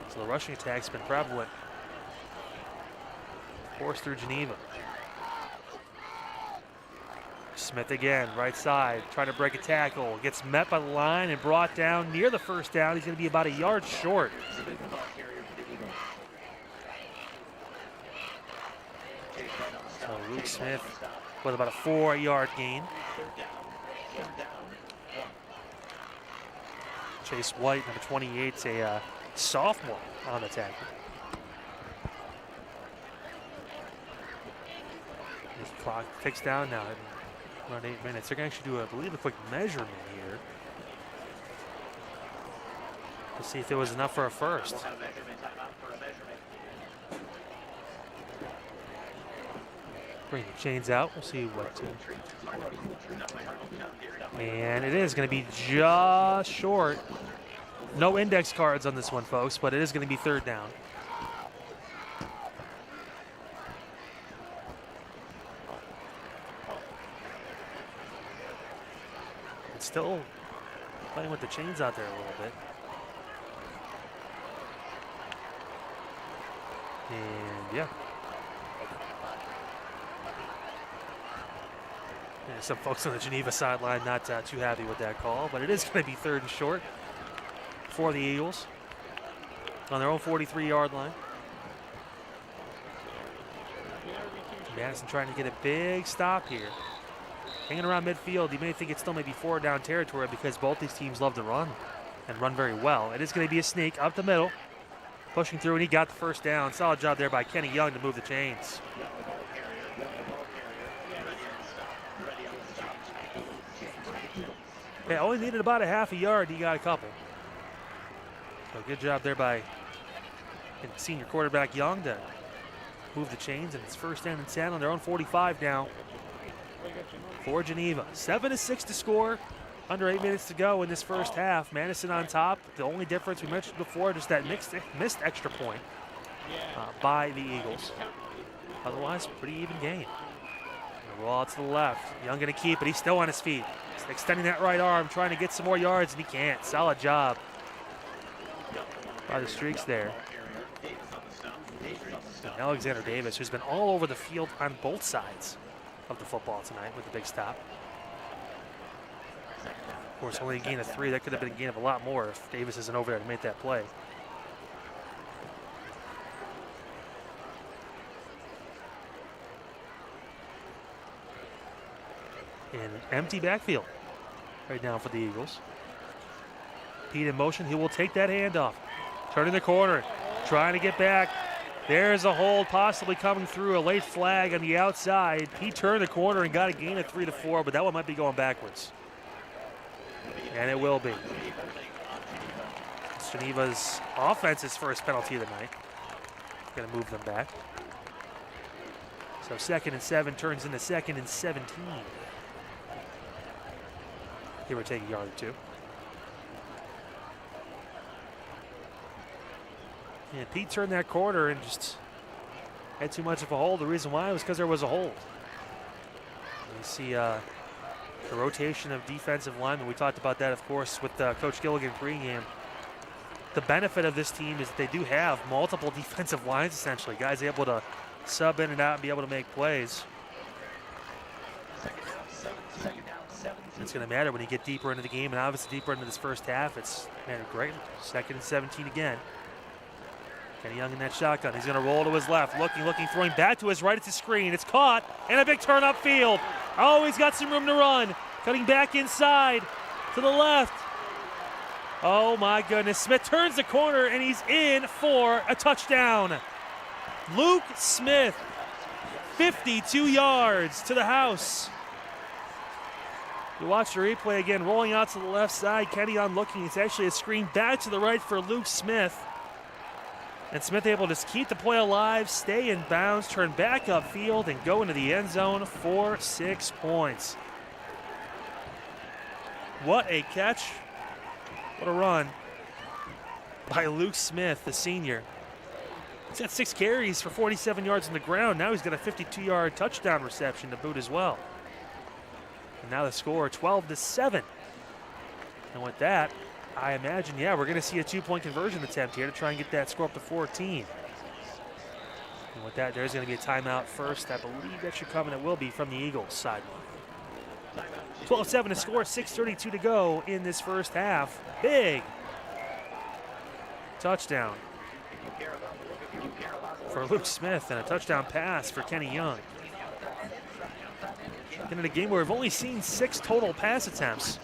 So the rushing attack's been prevalent. Forced through Geneva. Smith again, right side, trying to break a tackle. Gets met by the line and brought down near the first down. He's going to be about a yard short. So Luke Smith with about a 4-yard gain. Chase White, number 28, is a sophomore on the tackle. This clock ticks down now at around 8 minutes. They're going to actually do, I believe, a quick measurement here to see if there was enough for a first. Bring the chains out. We'll see what. And it is going to be just short. No index cards on this one, folks, but it is going to be 3rd down. It's still playing with the chains out there a little bit. And yeah. Some folks on the Geneva sideline not too happy with that call, but it is going to be 3rd and short for the Eagles on their own 43-yard line. Madison trying to get a big stop here. Hanging around midfield, you may think it's still maybe 4-down territory because both these teams love to run and run very well. It is going to be a sneak up the middle, pushing through, and he got the first down. Solid job there by Kenny Young to move the chains. Yeah, only needed about a half a yard. He got a couple. So good job there by senior quarterback Young to move the chains, and it's 1st down and 10 on their own 45 now for Geneva. 7-6 to score. Under 8 minutes to go in this first half. Madison on top. The only difference we mentioned before, just that missed extra point by the Eagles. Otherwise, pretty even game. Roll out to the left. Young going to keep it. He's still on his feet. He's extending that right arm, trying to get some more yards, and he can't. Solid job by the Streaks there. And Alexander Davis, who's been all over the field on both sides of the football tonight with the big stop. Of course, only a gain of 3. That could have been a gain of a lot more if Davis isn't over there to make that play. An empty backfield right now for the Eagles. Pete in motion. He will take that handoff. Turning the corner. Trying to get back. There's a hold possibly coming through. A late flag on the outside. Pete turned the corner and got a gain of 3 to 4, but that one might be going backwards. And it will be. It's Geneva's offense's first penalty of the night. Going to move them back. So 2nd and 7 turns into 2nd and 17. Give or take a yard or 2. And Pete turned that corner and just had too much of a hold. The reason why was because there was a hold. You see the rotation of defensive linemen. We talked about that, of course, with Coach Gilligan pregame. The benefit of this team is that they do have multiple defensive lines, essentially. Guys able to sub in and out and be able to make plays. It's going to matter when you get deeper into the game, and obviously deeper into this first half. It's mattered greatly. 2nd and 17 again. Kenny Young in that shotgun. He's going to roll to his left. Looking, throwing back to his right. It's a screen. It's caught, and a big turn upfield. Oh, he's got some room to run. Cutting back inside to the left. Oh, my goodness. Smith turns the corner, and he's in for a touchdown. Luke Smith, 52 yards to the house. You watch the replay again, rolling out to the left side. Kenny Young looking. It's actually a screen back to the right for Luke Smith. And Smith able to just keep the play alive, stay in bounds, turn back upfield, and go into the end zone for 6 points. What a catch. What a run by Luke Smith, the senior. He's got 6 carries for 47 yards on the ground. Now he's got a 52-yard touchdown reception to boot as well. And now the score, 12-7. And with that, I imagine, yeah, we're going to see a 2-point conversion attempt here to try and get that score up to 14. And with that, there's going to be a timeout first. I believe that should come, and it will be from the Eagles side. 12-7 to score, 6:32 to go in this first half. Big touchdown for Luke Smith and a touchdown pass for Kenny Young. In a game where we've only seen 6 total pass attempts.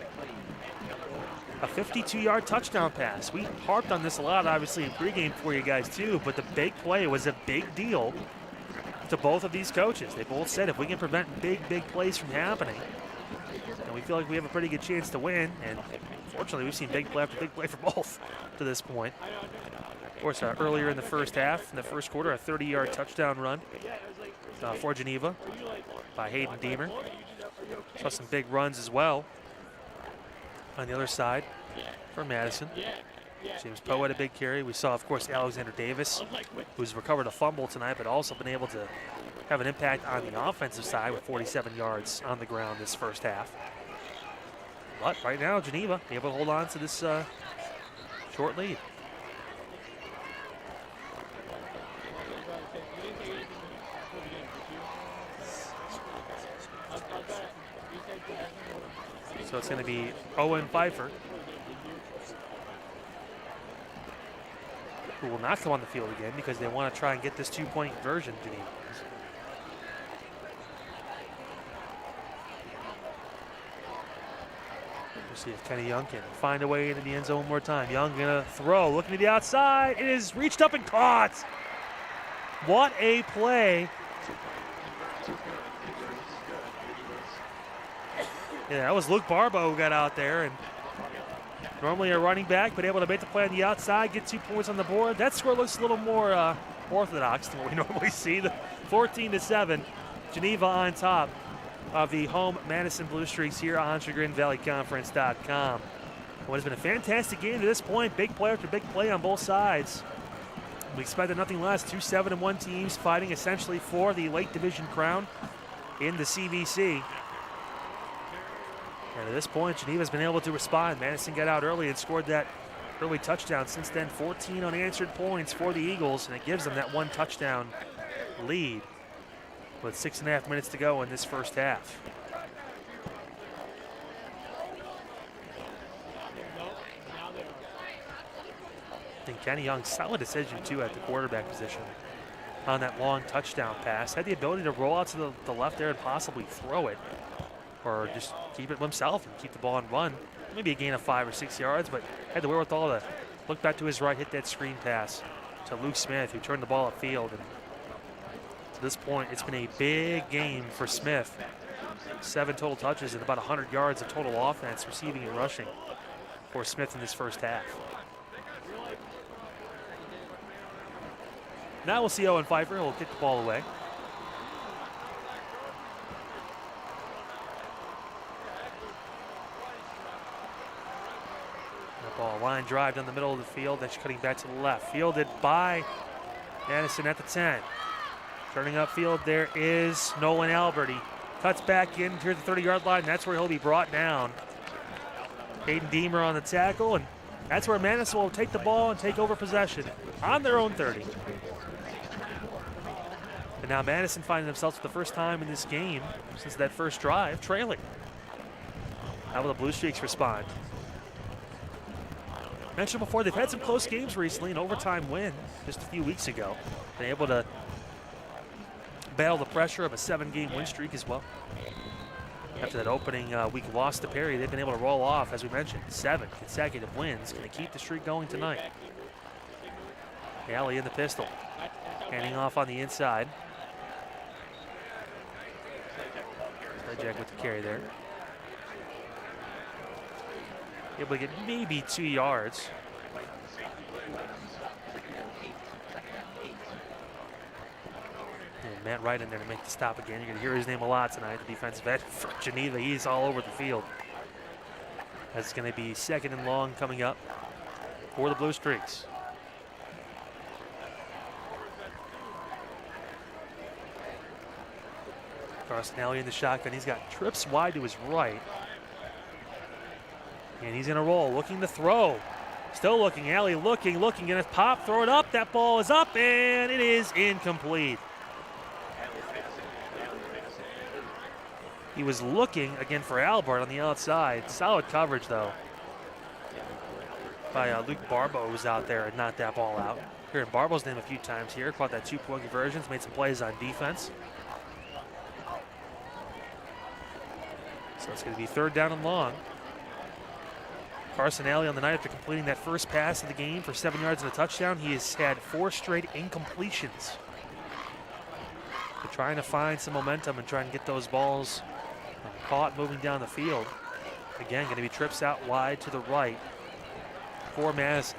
A 52-yard touchdown pass. We harped on this a lot, obviously, in pregame for you guys too, but the big play was a big deal to both of these coaches. They both said if we can prevent big plays from happening, then we feel like we have a pretty good chance to win. And fortunately, we've seen big play after big play for both to this point. Of course, earlier in the first half, in the first quarter, a 30-yard touchdown run for Geneva by Hayden Deemer. Saw some big runs as well on the other side for Madison. James Poe had a big carry. We saw, of course, Alexander Davis, who's recovered a fumble tonight, but also been able to have an impact on the offensive side with 47 yards on the ground this first half. But right now, Geneva able to hold on to this short lead. So it's going to be Owen Pfeiffer, who will not come on the field again because they want to try and get this 2-point conversion, Geneva. We'll see if Kenny Young can find a way into the end zone one more time. Young going to throw, looking to the outside. It is reached up and caught. What a play. Yeah, that was Luke Barbo who got out there, and normally a running back, but able to make the play on the outside, get 2 points on the board. That score looks a little more orthodox than what we normally see. The 14-7, Geneva on top of the home Madison Blue Streaks here on ChagrinValleyConference.com. What has been a fantastic game to this point, big play after big play on both sides. We expected nothing less. 2 7-1 teams fighting essentially for the Lake Division crown in the CVC. And at this point, Geneva's been able to respond. Madison got out early and scored that early touchdown. Since then, 14 unanswered points for the Eagles, and it gives them that 1 touchdown lead with 6.5 minutes to go in this first half. And Kenny Young, solid decision too at the quarterback position on that long touchdown pass. Had the ability to roll out to the left there and possibly throw it, or just keep it himself and keep the ball and run. Maybe a gain of 5 or 6 yards, but had the wherewithal to look back to his right, hit that screen pass to Luke Smith, who turned the ball upfield. And to this point, it's been a big game for Smith. 7 total touches and about 100 yards of total offense, receiving and rushing for Smith in this first half. Now we'll see Owen Pfeiffer. He'll kick the ball away. Ball line drive down the middle of the field, then she's cutting back to the left. Fielded by Madison at the 10. Turning upfield, there is Nolan Albert. He cuts back in to the 30-yard line. That's where he'll be brought down. Hayden Deemer on the tackle, and that's where Madison will take the ball and take over possession on their own 30. And now Madison finding themselves for the first time in this game since that first drive, trailing. How will the Blue Streaks respond? Mentioned before, they've had some close games recently, an overtime win just a few weeks ago. Been able to battle the pressure of a 7-game win streak as well. After that opening week loss to Perry, they've been able to roll off, as we mentioned, 7 consecutive wins. Going to keep the streak going tonight. Alley in the pistol, handing off on the inside. Jack with the carry there. Able to get maybe 2 yards. And Matt Wright in there to make the stop again. You're going to hear his name a lot tonight, the defensive end for Geneva. He's all over the field. That's going to be 2nd and long coming up for the Blue Streaks. Carson in the shotgun. He's got trips wide to his right. And he's going to roll, looking to throw. Still looking, Alley looking, going to pop, throw it up. That ball is up, and it is incomplete. He was looking again for Albert on the outside. Solid coverage, though, by Luke Barbo, who's out there and knocked that ball out. Hearing Barbo's name a few times here. Caught that 2-point conversions, made some plays on defense. So it's going to be 3rd down and long. Carson Alley on the night after completing that first pass of the game for 7 yards and a touchdown. He has had 4 straight incompletions. They're trying to find some momentum and trying to get those balls caught moving down the field. Again, going to be trips out wide to the right for Madison.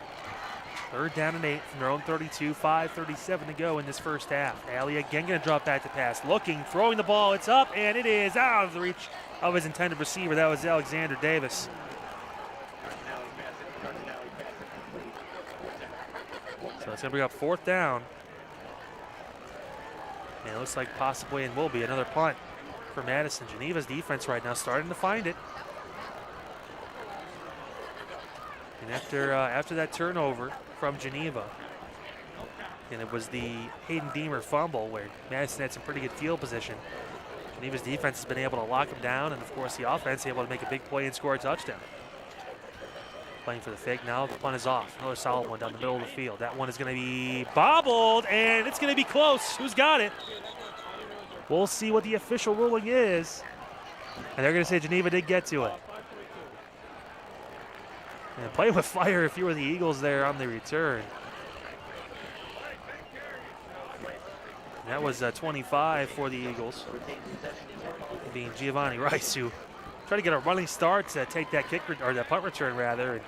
3rd down and 8 from their own 32, 5:37 to go in this first half. Alley again going to drop back to pass. Looking, throwing the ball, it's up, and it is out of the reach of his intended receiver. That was Alexander Davis. So it's going to bring up 4th down. And it looks like possibly and will be another punt for Madison. Geneva's defense right now starting to find it. And after that turnover from Geneva, and it was the Hayden Deemer fumble where Madison had some pretty good field position. Geneva's defense has been able to lock him down, and of course the offense able to make a big play and score a touchdown. Playing for the fake now, the punt is off. Another solid one down the middle of the field. That one is going to be bobbled, and it's going to be close. Who's got it? We'll see what the official ruling is. And they're going to say Geneva did get to it. And playing with fire if you were the Eagles there on the return. And that was 25 for the Eagles. Being Giovanni Rice, who tried to get a running start to take that that punt return rather, and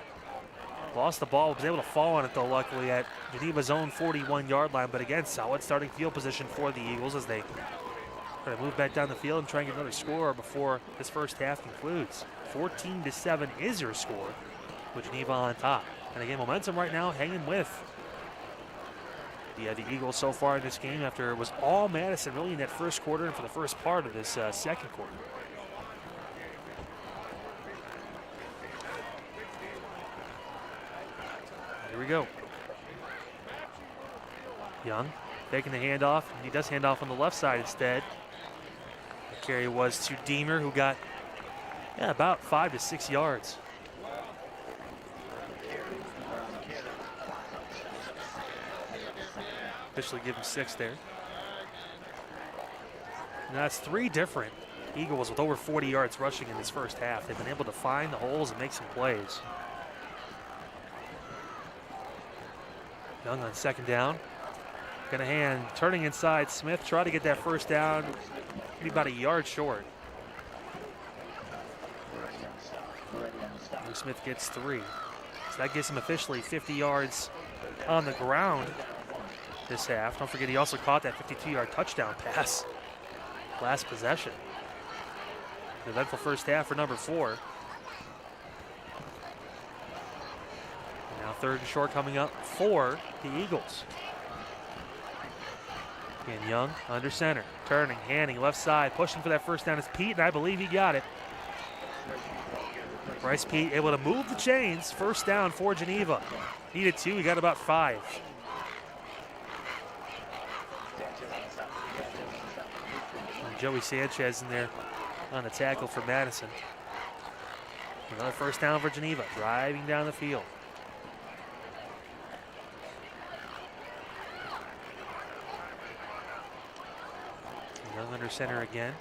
lost the ball. Was able to fall on it though, luckily at Geneva's own 41-yard line. But again, solid starting field position for the Eagles as they try to move back down the field and try and get another score before this first half concludes. 14-7 is your score, with Geneva on top. And again, momentum right now hanging with the Eagles so far in this game after it was all Madison really in that first quarter and for the first part of this second quarter. Here we go. Young taking the handoff, and he does hand off on the left side instead. The carry was to Deemer, who got about 5 to 6 yards. Officially give him 6 there. And that's 3 different Eagles with over 40 yards rushing in this first half. They've been able to find the holes and make some plays. Young on 2nd down. Gonna hand, turning inside. Smith try to get that first down. Maybe about a yard short. Smith gets 3. So that gives him officially 50 yards on the ground this half. Don't forget he also caught that 52-yard touchdown pass last possession. An eventful first half for number 4. And now 3rd and short coming up for the Eagles. And Young under center, turning, handing, left side, pushing for that first down is Pete, and I believe he got it. Bryce Pete able to move the chains. First down for Geneva. Needed 2, he got about 5. And Joey Sanchez in there on the tackle for Madison. Another first down for Geneva, driving down the field. Young under center again.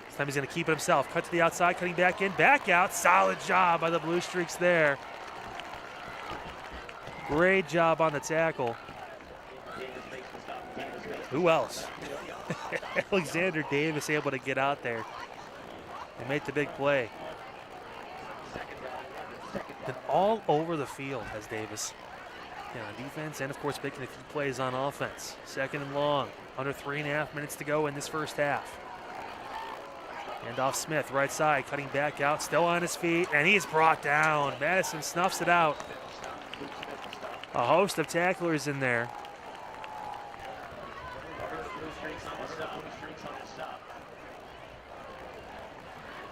This time he's going to keep it himself. Cut to the outside, cutting back in, back out. Solid job by the Blue Streaks there. Great job on the tackle. Who else? Alexander Davis able to get out there and make the big play. And all over the field has Davis. On defense and, of course, making a few plays on offense. 2nd and long. Under 3.5 minutes to go in this first half. And off Smith, right side, cutting back out, still on his feet, and he's brought down. Madison snuffs it out. A host of tacklers in there.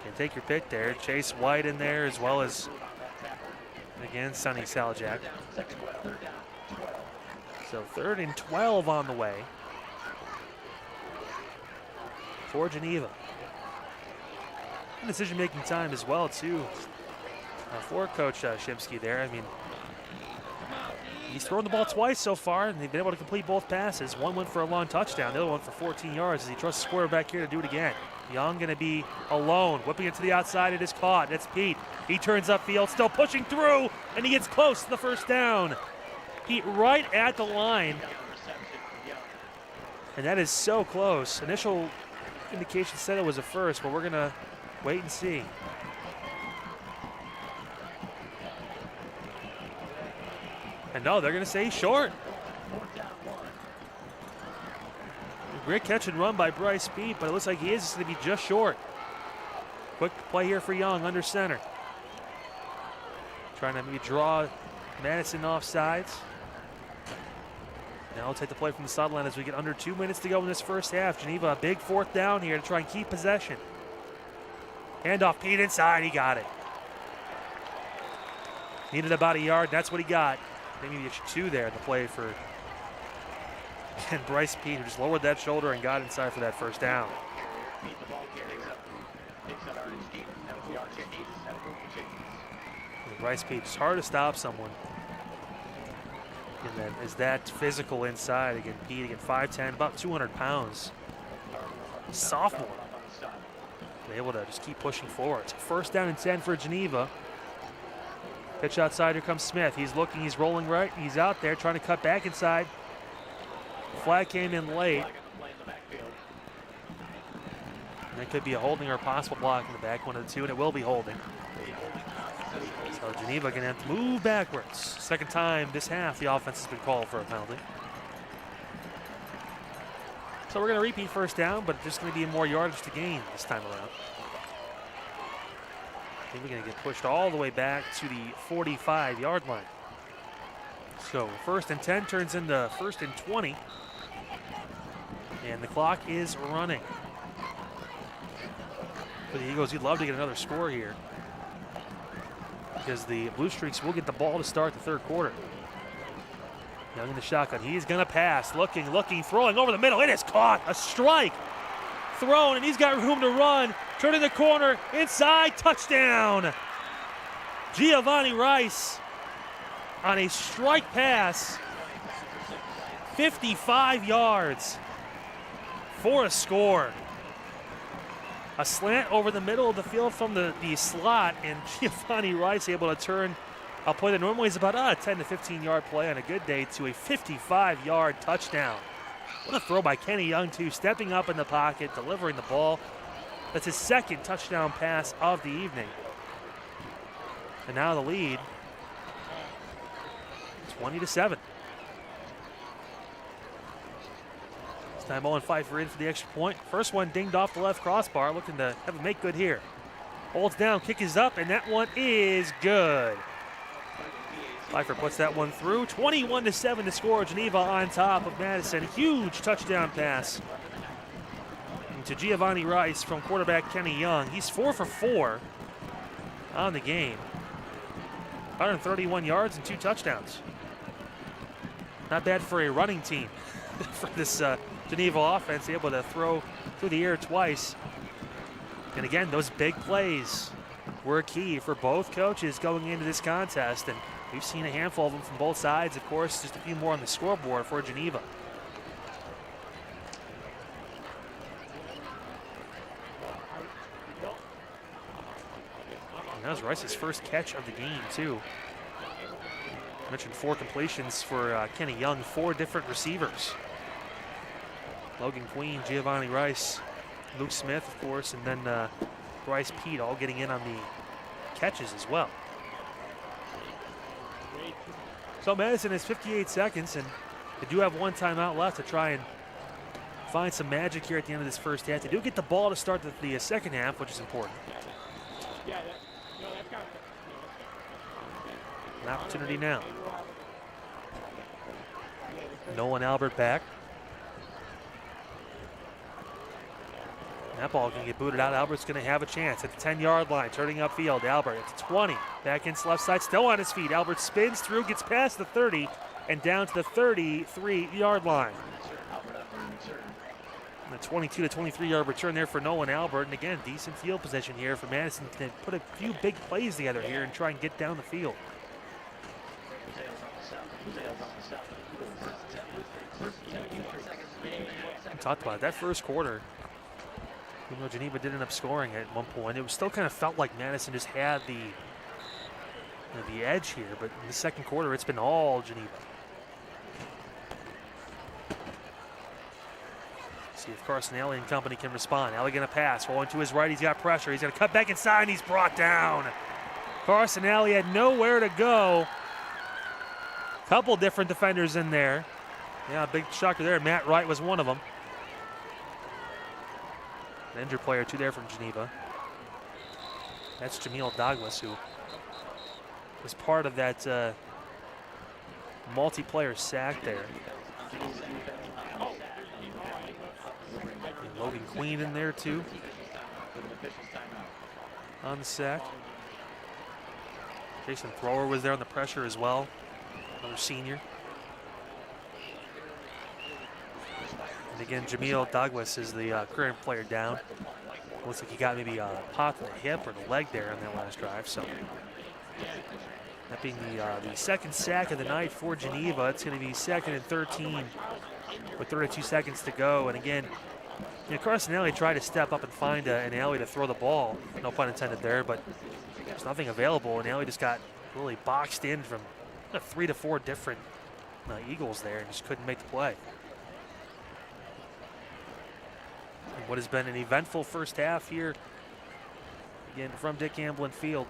Can take your pick there. Chase White in there, as well as, again, Sonny Saljak. So 3rd and 12 on the way for Geneva. Decision-making time as well, too, for Coach Shimsky there. I mean, he's thrown the ball twice so far, and they've been able to complete both passes. One went for a long touchdown, the other one for 14 yards as he trusts the quarterback here to do it again. Young going to be alone, whipping it to the outside. It is caught. That's Pete. He turns upfield, still pushing through, and he gets close to the first down. Pete right at the line, and that is so close. Initial indication said it was a first, but we're going to wait and see. And no, they're going to say short. Great catch and run by Bryce Pete, but it looks like he is going to be just short. Quick play here for Young under center. Trying to maybe draw Madison off sides. Now we'll take the play from the sideline as we get under 2 minutes to go in this first half. Geneva, a big 4th down here to try and keep possession. Handoff, Pete inside, he got it. Needed about a yard, that's what he got. Maybe you should 2 there in the play for Bryce Pete, who just lowered that shoulder and got inside for that first down. And Bryce Pete, it's hard to stop someone. And then is that physical inside. Again, Pete, again, 5'10", about 200 pounds. Sophomore. Able to just keep pushing forward. It's 1st down and 10 for Geneva. Pitch outside, here comes Smith. He's looking, he's rolling right. He's out there trying to cut back inside. Flag came in late. And that could be a holding or a possible block in the back, one of the two, and it will be holding. So Geneva going to have to move backwards. 2nd time this half the offense has been called for a penalty. So we're going to repeat 1st down, but just going to be more yardage to gain this time around. I think we're going to get pushed all the way back to the 45-yard line. So 1st and 10 turns into 1st and 20. And the clock is running. For the Eagles, you'd love to get another score here, because the Blue Streaks will get the ball to start the 3rd quarter. Young in the shotgun. He's going to pass. Looking, throwing over the middle. It is caught. A strike. Thrown, and he's got room to run. Turning the corner. Inside. Touchdown. Giovanni Rice on a strike pass. 55 yards for a score. A slant over the middle of the field from the slot, and Giovanni Rice able to turn a play that normally is about a 10 to 15-yard play on a good day to a 55-yard touchdown. What a throw by Kenny Young, too, stepping up in the pocket, delivering the ball. That's his 2nd touchdown pass of the evening. And now the lead, 20-7. This time Owen Pfeiffer in for the extra point. First one dinged off the left crossbar, looking to have a make good here. Holds down, kick is up, and that one is good. Pfeiffer puts that one through. 21-7 to score. Geneva on top of Madison. Huge touchdown pass to Giovanni Rice from quarterback Kenny Young. He's 4 for 4 on the game. 131 yards and 2 touchdowns. Not bad for a running team for this Geneva offense, able to throw through the air twice. And again, those big plays were key for both coaches going into this contest. And we've seen a handful of them from both sides. Of course, just a few more on the scoreboard for Geneva. And that was Rice's first catch of the game, too. I mentioned 4 completions for Kenny Young, 4 different receivers. Logan Queen, Giovanni Rice, Luke Smith, of course, and then Bryce Pete all getting in on the catches as well. So Madison has 58 seconds, and they do have 1 timeout left to try and find some magic here at the end of this first half. They do get the ball to start the second half, which is important. An opportunity now. Nolan Albert back. That ball can get booted out. Albert's going to have a chance at the 10-yard line, turning upfield. Albert at the 20, back into left side, still on his feet. Albert spins through, gets past the 30, and down to the 33-yard line. And a 22 to 23-yard return there for Nolan Albert. And again, decent field position here for Madison to put a few big plays together here and try and get down the field. We talked about it. That first quarter, even though Geneva did end up scoring at one point, it was still kind of felt like Madison just had the edge here. But in the second quarter, it's been all Geneva. See if Carson Alley and company can respond. Alley going to pass, rolling to his right. He's got pressure. He's going to cut back inside, and he's brought down. Carson Alley had nowhere to go. Couple different defenders in there. Yeah, big shocker there. Matt Wright was one of them. An injured player, two there from Geneva. That's Jameel Douglas, who was part of that multiplayer sack there. And Logan Queen in there too on the sack. Jason Thrower was there on the pressure as well, another senior. And again, Jameel Douglas is the current player down. Looks like he got maybe a pop in the hip or the leg there on that last drive. So that being the second sack of the night for Geneva. It's going to be 2nd and 13 with 32 seconds to go. And again, Carson Alley tried to step up and find an alley to throw the ball. No pun intended there, but there's nothing available. And Alley just got really boxed in from 3 to 4 different Eagles there and just couldn't make the play. What has been an eventful first half here, again, from Dick Amblin Field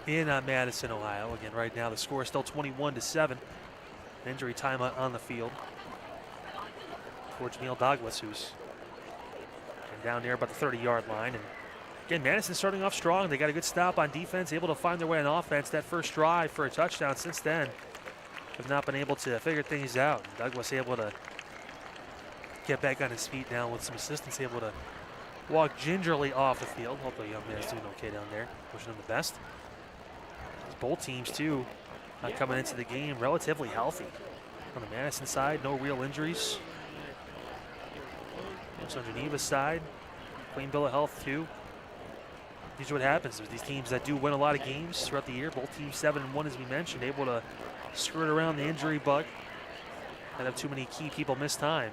in Madison, Ohio. Again, right now the score is still 21-7. Injury time on the field for Jameel Douglas, who's down there about the 30-yard line. And again, Madison starting off strong. They got a good stop on defense, able to find their way on offense. That first drive for a touchdown. Since then, have not been able to figure things out. And Douglas able to get back on his feet now with some assistance, able to walk gingerly off the field. Hopefully young man's doing okay down there. Wishing him the best. Both teams too coming into the game relatively healthy. On the Madison side, no real injuries. Also on Geneva's side, clean bill of health too. These are what happens with these teams that do win a lot of games throughout the year. Both teams 7-1 as we mentioned, able to skirt around the injury bug. Not have too many key people miss time.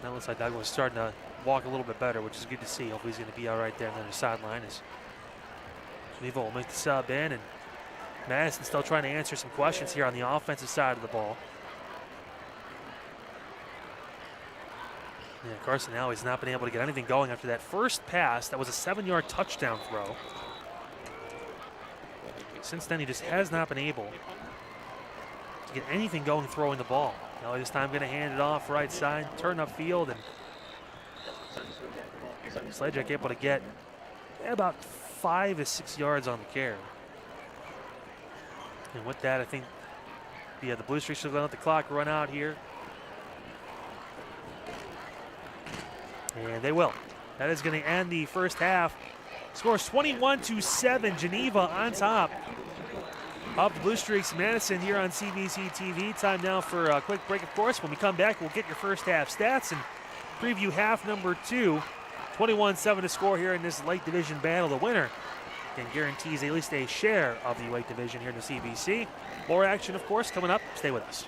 Now looks like Douglas is starting to walk a little bit better, which is good to see. Hopefully he's going to be all right there on the other sideline. As Geneva will make the sub in, and Madison still trying to answer some questions here on the offensive side of the ball. Yeah, Carson Alley's not been able to get anything going after that first pass. That was a 7-yard touchdown throw. Since then, he just has not been able to get anything going throwing the ball. Now this time going to hand it off right side, turn up field, and Sledgeck able to get about 5 to 6 yards on the carry. And with that, I think the Blue Streaks are going to let the clock run out here. And they will. That is going to end the first half. Scores 21-7, Geneva on top of the Blue Streaks. Madison here on CVC TV. Time now for a quick break, of course. When we come back, we'll get your first half stats and preview half number 2. 21-7 to score here in this Lake Division battle. The winner and guarantees at least a share of the Lake Division here in the CVC. More action, of course, coming up. Stay with us.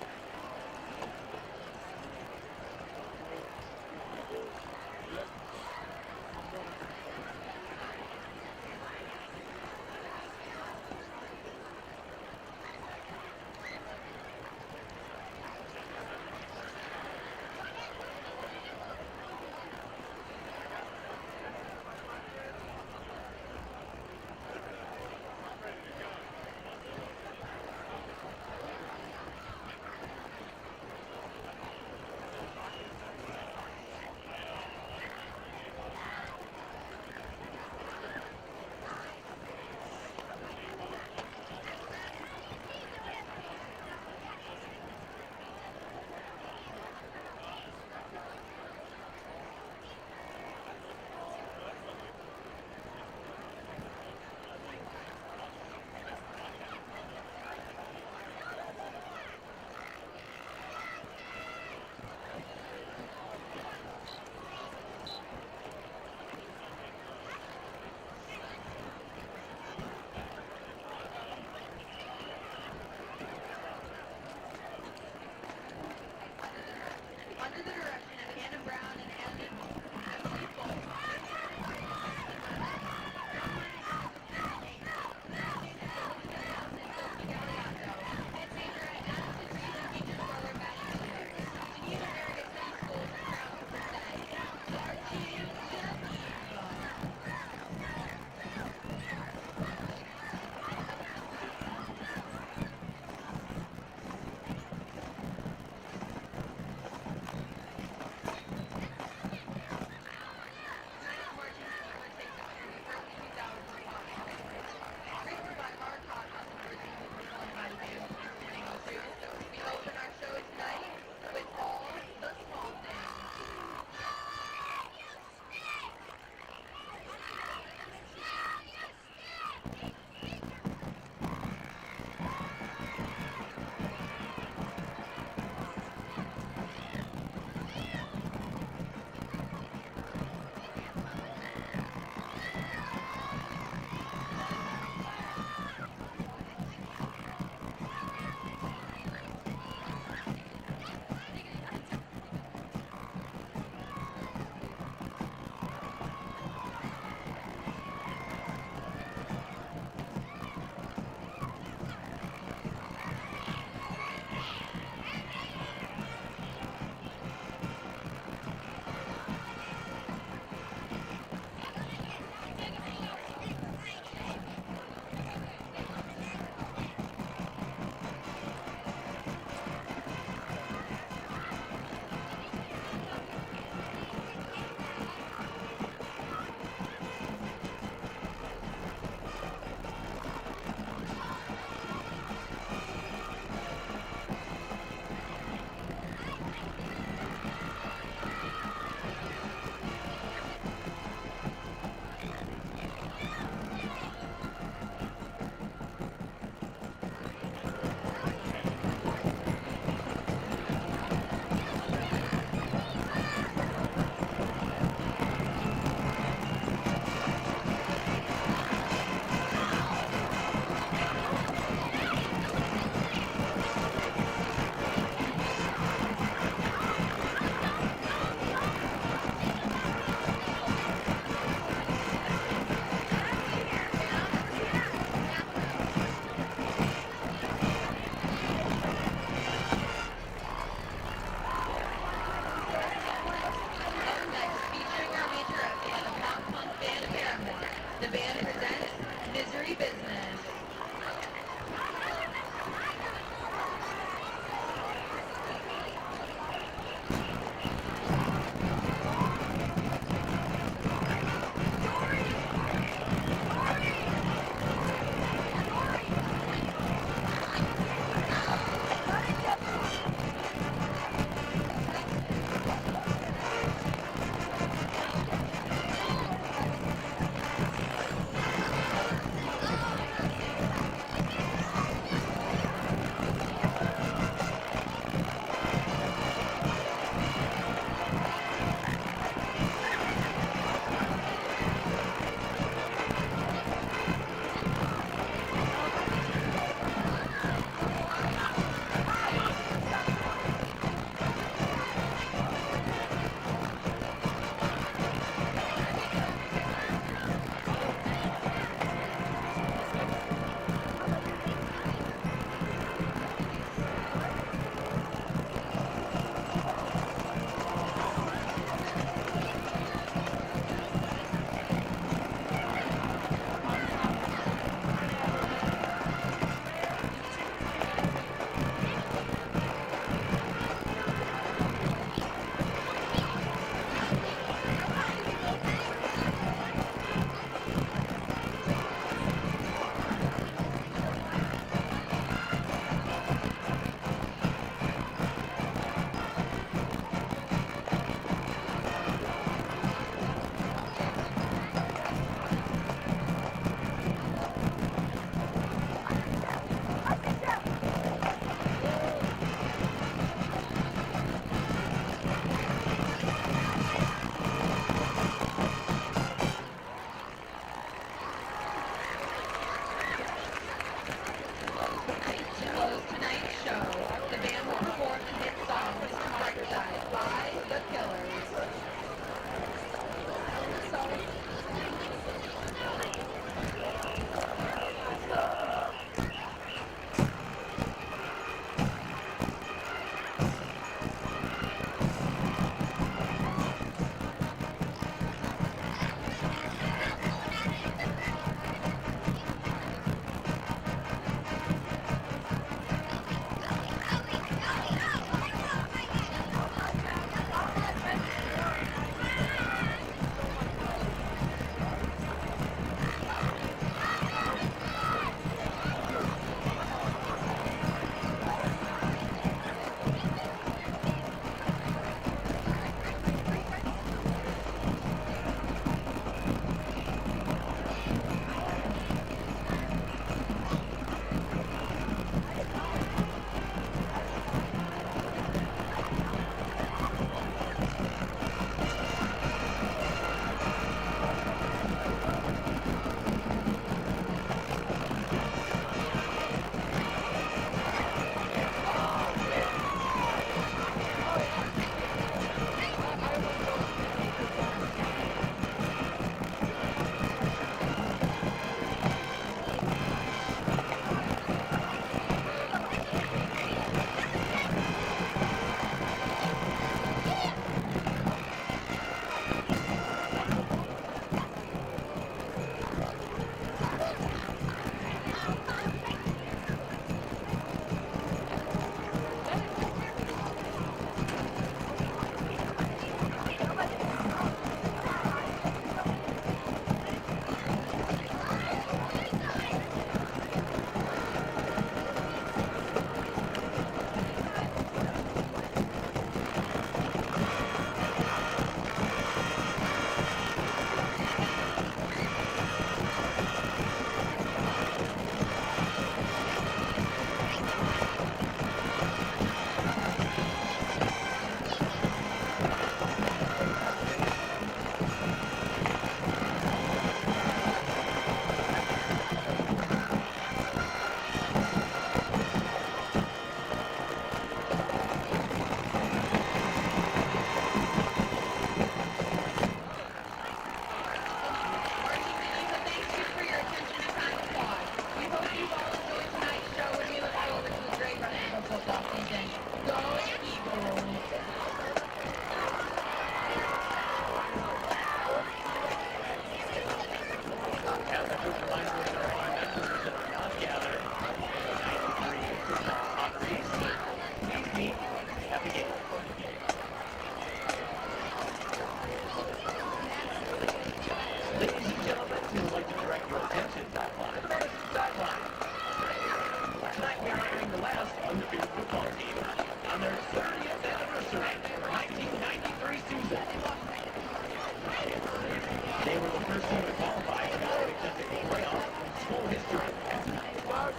team to qualify for the Big playoff in school history.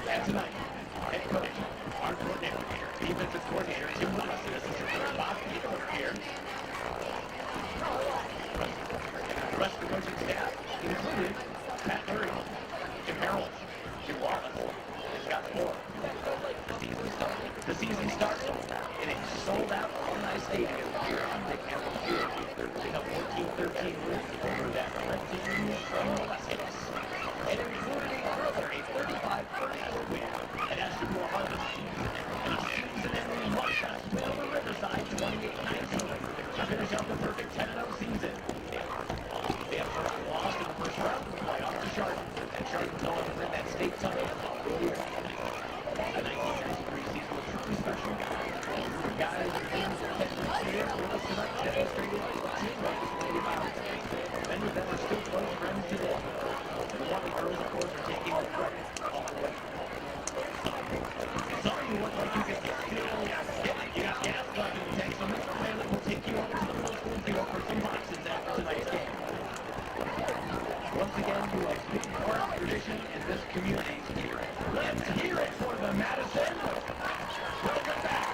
And tonight, head coach, our coordinator, defensive coordinator, Tim Madison, assistant coach Bob Kickoff here. The rest of the coaching staff included Pat Murray, Jim Harold, Jim Wallace, and Scott Moore. The season starts in a sold-out organized stadium here on Big Apple Field. We have 14-13 wins over that red team from the West Coast. And it included a 35-34 win at Ashtabula Harvest. And a season-ending must-pass win over Riverside 28-19 to finish out the perfect 10-0 season. They have lost in the first round of the playoffs to Chagrin, and Chagrin no longer win that state title. The 1993 season was truly special. The guys and teams that kept here with us tonight demonstrated teamwork is really about. Many of them are still close friends today. And the Water girls, of course, are taking the credit all the way. Some of you look like you can you got gas left in the tank, so Mr. Bailey will take you over to the middle school field for some boxes after tonight's game. Once again, you have been part of tradition in this community. Let's hear it for the Madison. Welcome back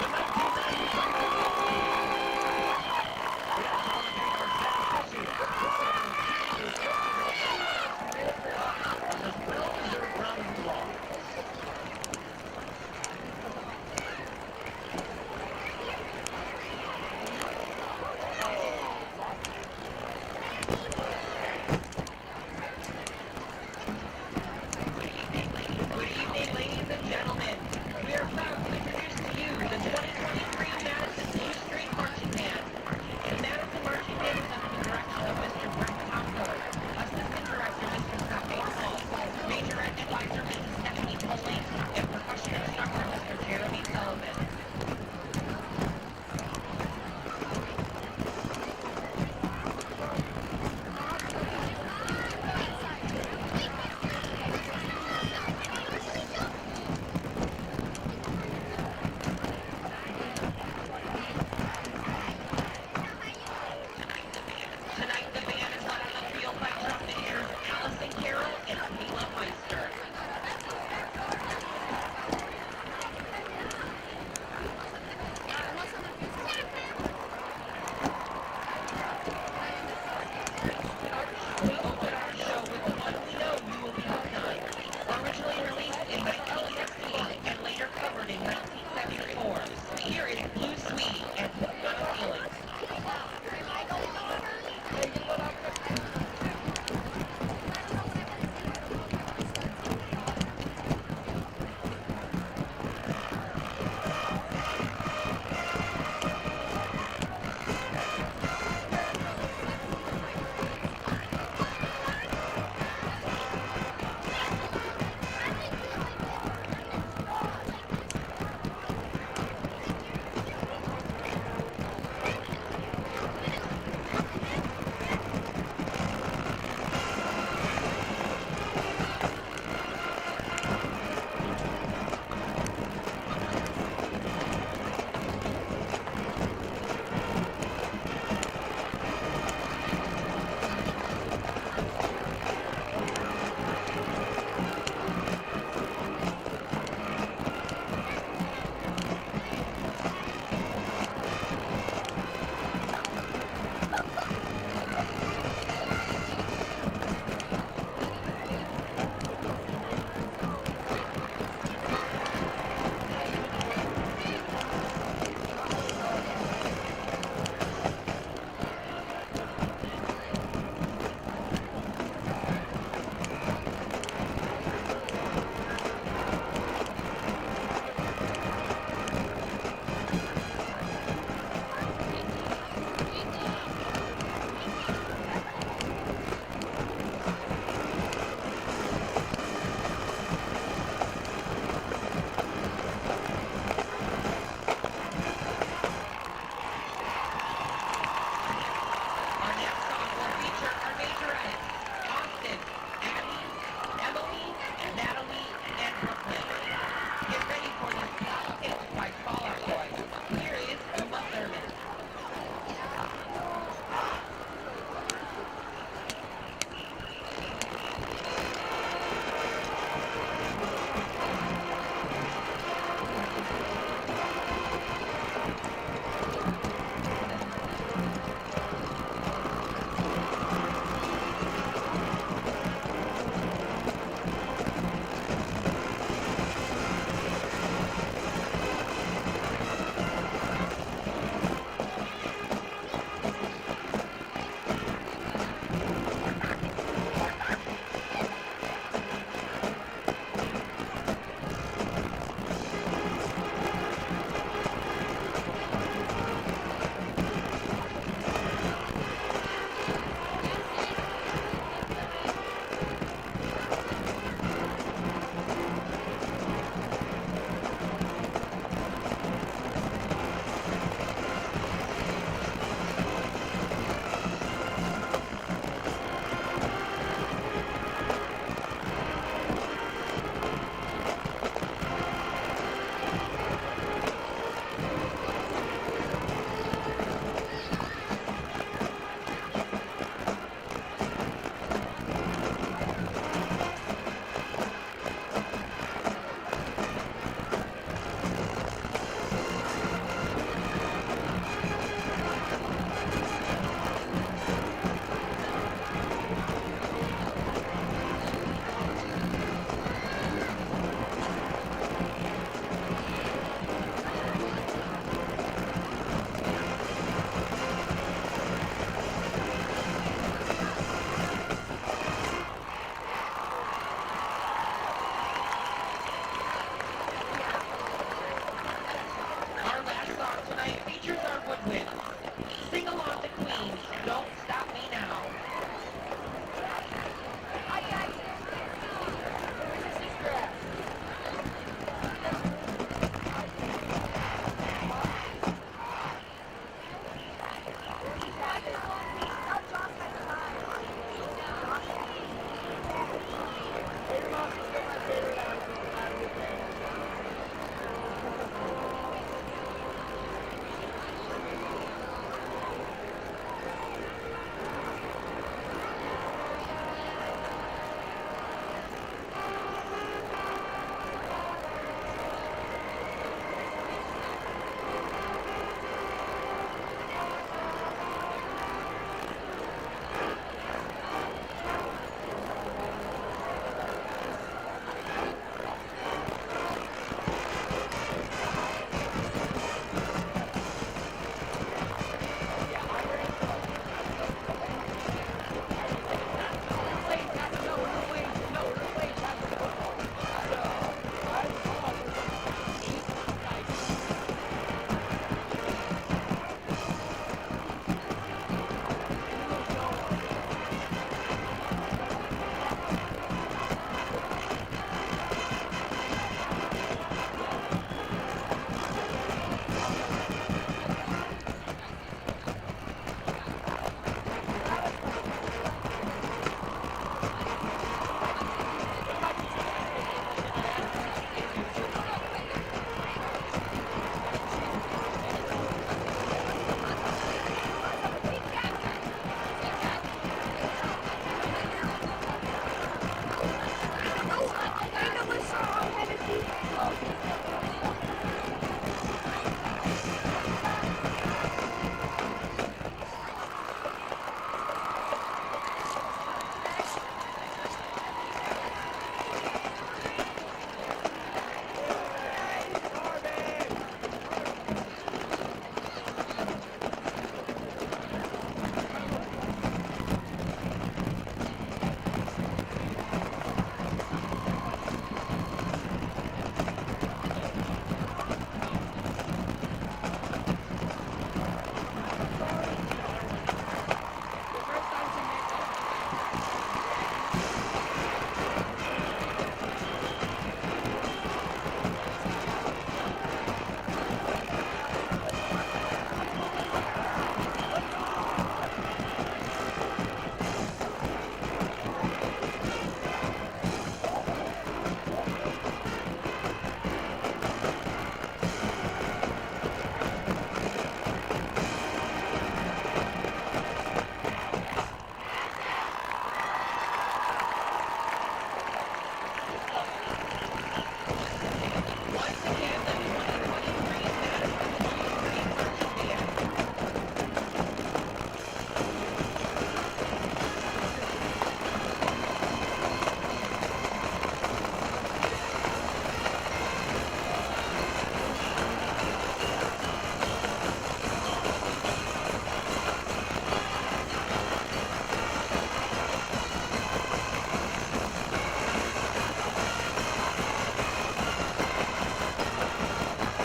to 1993. Sing along to Queen. Don't stop me now.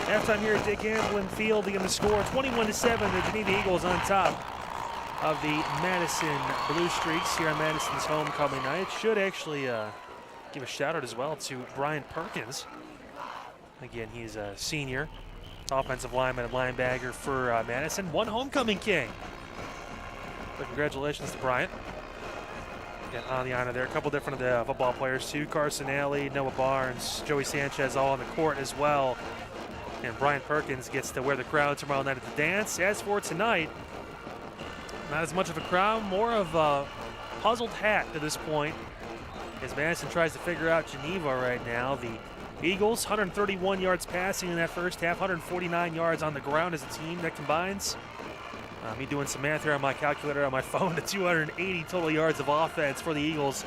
Halftime here at Dick Anslin Field. Again, the score 21-7. The Geneva Eagles on top of the Madison Blue Streaks here on Madison's homecoming night. Should actually give a shout out as well to Brian Perkins. Again, he's a senior, offensive lineman and linebacker for Madison. One homecoming king. So congratulations to Brian. Again, on the honor there. A couple different football players too. Carson Alley, Noah Barnes, Joey Sanchez all on the court as well. And Brian Perkins gets to wear the crown tomorrow night at the dance. As for tonight, not as much of a crown, more of a puzzled hat to this point, as Madison tries to figure out Geneva right now. The Eagles, 131 yards passing in that first half, 149 yards on the ground as a team that combines. Me doing some math here on my calculator on my phone to 280 total yards of offense for the Eagles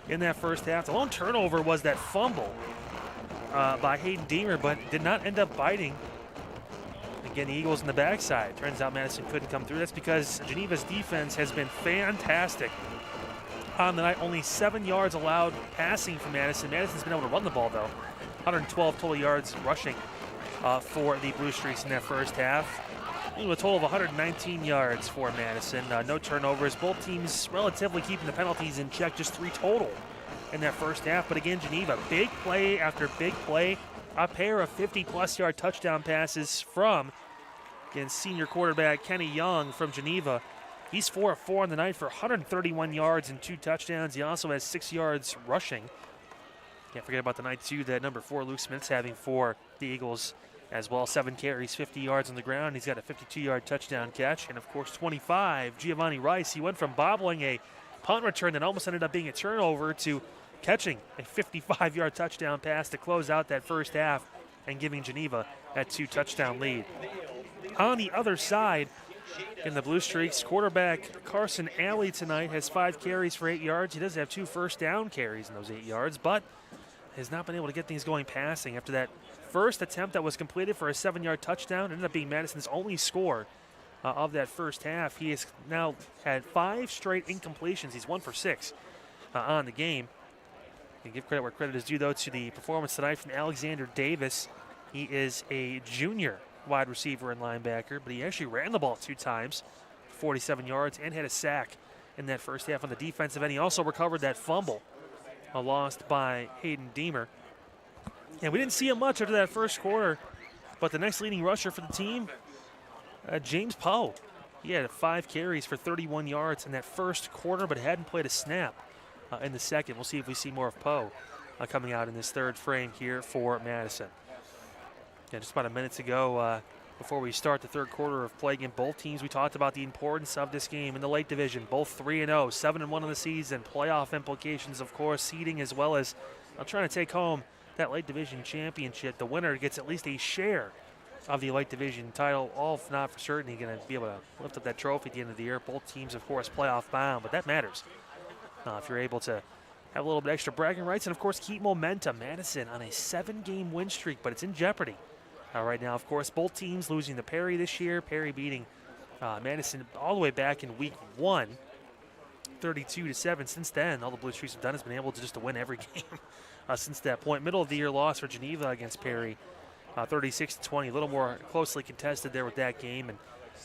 in that first half. The lone turnover was that fumble by Hayden Deemer, but did not end up biting. Again, the Eagles in the backside. Turns out Madison couldn't come through. That's because Geneva's defense has been fantastic on the night. Only 7 yards allowed passing from Madison. Madison's been able to run the ball, though. 112 total yards rushing for the Blue Streaks in that first half. A total of 119 yards for Madison. No turnovers. Both teams relatively keeping the penalties in check, just 3 total in that first half. But again, Geneva, big play after big play. A pair of 50-plus yard touchdown passes from, again, senior quarterback Kenny Young from Geneva. He's 4 of 4 on the night for 131 yards and 2 touchdowns. He also has 6 yards rushing. Can't forget about the night, too, that number 4, Luke Smith's having for the Eagles as well. 7 carries, 50 yards on the ground. He's got a 52-yard touchdown catch. And, of course, 25, Giovanni Rice. He went from bobbling a punt return that almost ended up being a turnover to catching a 55-yard touchdown pass to close out that first half and giving Geneva that 2-touchdown lead. On the other side, in the Blue Streaks, quarterback Carson Alley tonight has 5 carries for 8 yards. He does have 2 first down carries in those 8 yards, but has not been able to get things going passing after that first attempt that was completed for a 7-yard touchdown. It ended up being Madison's only score of that first half. He has now had 5 straight incompletions. He's 1 for 6 on the game. And give credit where credit is due, though, to the performance tonight from Alexander Davis. He is a junior wide receiver and linebacker, but he actually ran the ball 2 times, 47 yards, and had a sack in that first half on the defensive end. He also recovered that fumble lost by Hayden Deemer. And we didn't see him much after that first quarter, but the next leading rusher for the team, James Poe. He had 5 carries for 31 yards in that first quarter, but hadn't played a snap in the second. We'll see if we see more of Poe coming out in this third frame here for Madison. Yeah, just about a minute ago, before we start the third quarter of play against both teams, we talked about the importance of this game in the late division. Both 3-0, 7-1 in the season. Playoff implications, of course, seeding, as well as trying to take home that late division championship. The winner gets at least a share of the late division title, all if not for certain going to be able to lift up that trophy at the end of the year. Both teams, of course, playoff bound, but that matters if you're able to have a little bit extra bragging rights and, of course, keep momentum. Madison on a 7-game win streak, but it's in jeopardy right now. Of course, both teams losing to Perry this year. Perry beating Madison all the way back in week 1, 32-7. Since then, all the Blue Streaks have done has been able to just to win every game since that point. Middle of the year loss for Geneva against Perry, 36-20. A little more closely contested there with that game, and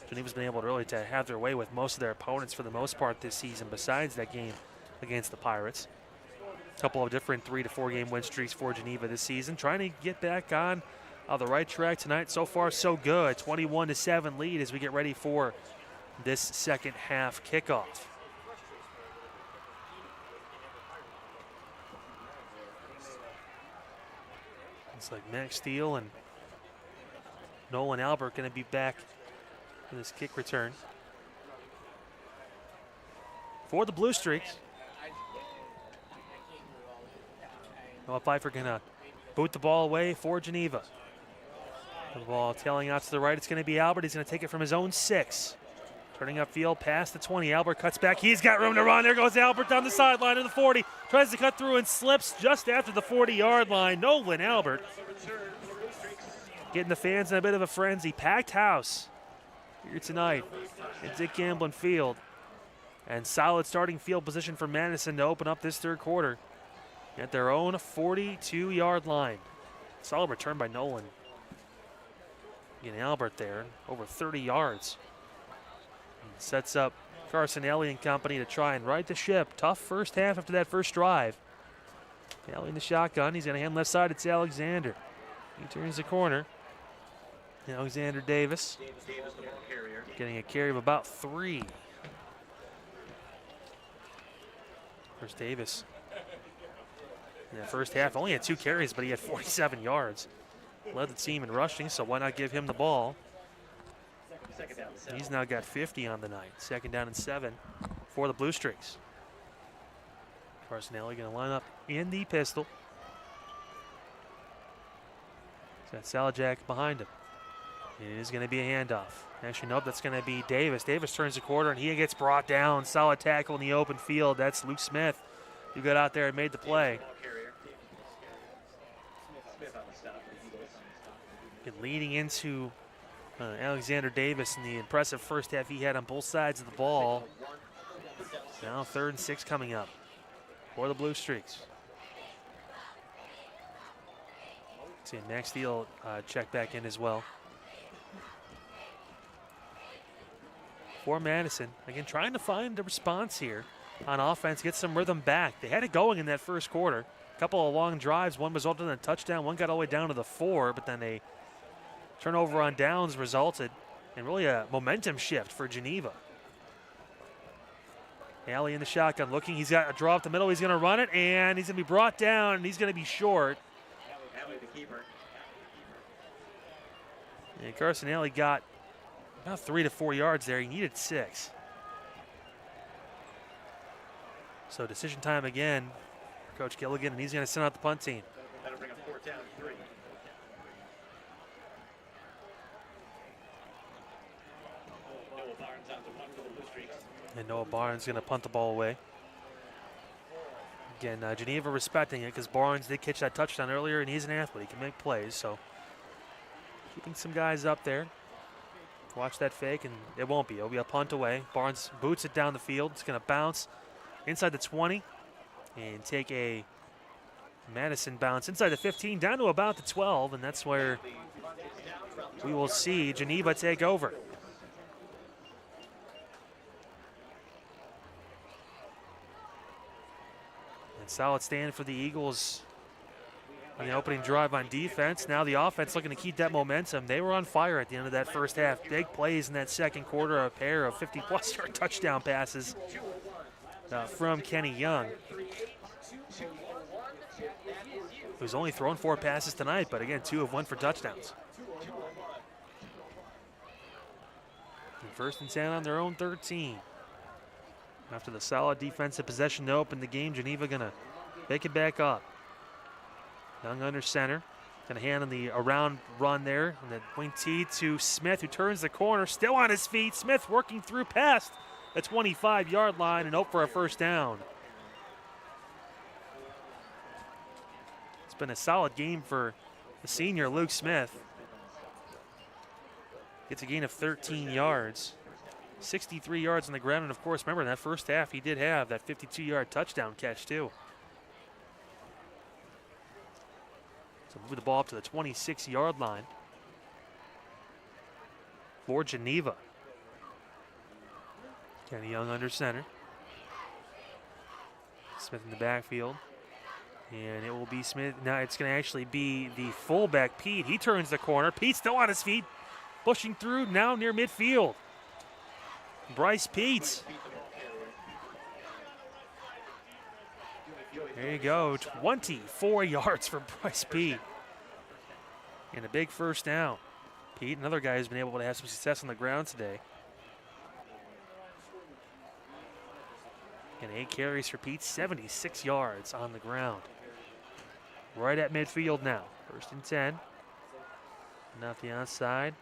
Geneva's been able to really to have their way with most of their opponents for the most part this season, besides that game against the Pirates. A couple of different 3 to 4 game win streaks for Geneva this season, trying to get back on the right track tonight. So far, so good. 21-7 lead as we get ready for this second half kickoff. It's like Max Steele and Nolan Albert going to be back for this kick return for the Blue Streaks. Noah Pfeiffer going to boot the ball away for Geneva. The ball tailing out to the right. It's going to be Albert. He's going to take it from his own 6. Turning upfield past the 20. Albert cuts back. He's got room to run. There goes Albert down the sideline to the 40. Tries to cut through and slips just after the 40-yard line. Nolan Albert getting the fans in a bit of a frenzy. Packed house here tonight at Dick Gamblin Field. And solid starting field position for Madison to open up this third quarter at their own 42-yard line. Solid return by Nolan. Getting Albert there, over 30 yards. And sets up Carson Alley and company to try and right the ship. Tough first half after that first drive. Alley in the shotgun. He's going to hand left side. It's Alexander. He turns the corner. Alexander Davis getting a carry of about 3. There's Davis. In the first half, only had 2 carries, but he had 47 yards. Led the team in rushing, so why not give him the ball? He's now got 50 on the night. 2nd down and 7 for the Blue Streaks. Carson Alley going to line up in the pistol. He's got Salajak behind him. It is going to be a handoff. Actually, nope, that's going to be Davis. Davis turns the corner, and he gets brought down. Solid tackle in the open field. That's Luke Smith, who got out there and made the play. Leading into Alexander Davis in the impressive first half he had on both sides of the ball. Now 3rd and 6 coming up for the Blue Streaks. See Max Steele check back in as well. for Madison. Again, trying to find a response here on offense, get some rhythm back. They had it going in that first quarter. A couple of long drives. One resulted in a touchdown. One got all the way down to the 4, but then a turnover on downs resulted in really a momentum shift for Geneva. Alley in the shotgun looking. He's got a draw up the middle. He's going to run it, and he's going to be brought down, and he's going to be short. Alley, the keeper. And Carson Alley got about 3 to 4 yards there. He needed 6. So decision time again for Coach Gilligan, and he's going to send out the punt team. That'll bring up 4th down, 3. Noah Barnes on the punt for the Blue Streaks. And Noah Barnes going to punt the ball away. Again, Geneva respecting it because Barnes did catch that touchdown earlier, and he's an athlete. He can make plays, so keeping some guys up there. Watch that fake, and it won't be. It'll be a punt away. Barnes boots it down the field. It's going to bounce inside the 20 and take a Madison bounce inside the 15 down to about the 12, and that's where we will see Geneva take over. And solid stand for the Eagles on the opening drive on defense. Now the offense looking to keep that momentum. They were on fire at the end of that first half. Big plays in that second quarter, a pair of 50-plus yard touchdown passes from Kenny Young, who's only thrown 4 passes tonight, but again, 2 have went for touchdowns. And 1st and 10 on their own 13. After the solid defensive possession to open the game, Geneva gonna pick it back up. Young under center. Gonna hand on the around run there. And the wing T to Smith, who turns the corner, still on his feet. Smith working through past the 25-yard line and hope for a 1st down. It's been a solid game for the senior Luke Smith. Gets a gain of 13 yards. 63 yards on the ground, and of course, remember in that first half, he did have that 52-yard touchdown catch too. So move the ball up to the 26-yard line for Geneva. Kenny Young under center. Smith in the backfield. And it will be Smith. Now it's going to actually be the fullback, Pete. He turns the corner. Pete still on his feet, pushing through now near midfield. Bryce Pete. There you go, 24 yards for Bryce Pete. And a big 1st down. Pete, another guy who's been able to have some success on the ground today. And 8 carries for Pete, 76 yards on the ground. Right at midfield now. 1st and 10. And off the outside.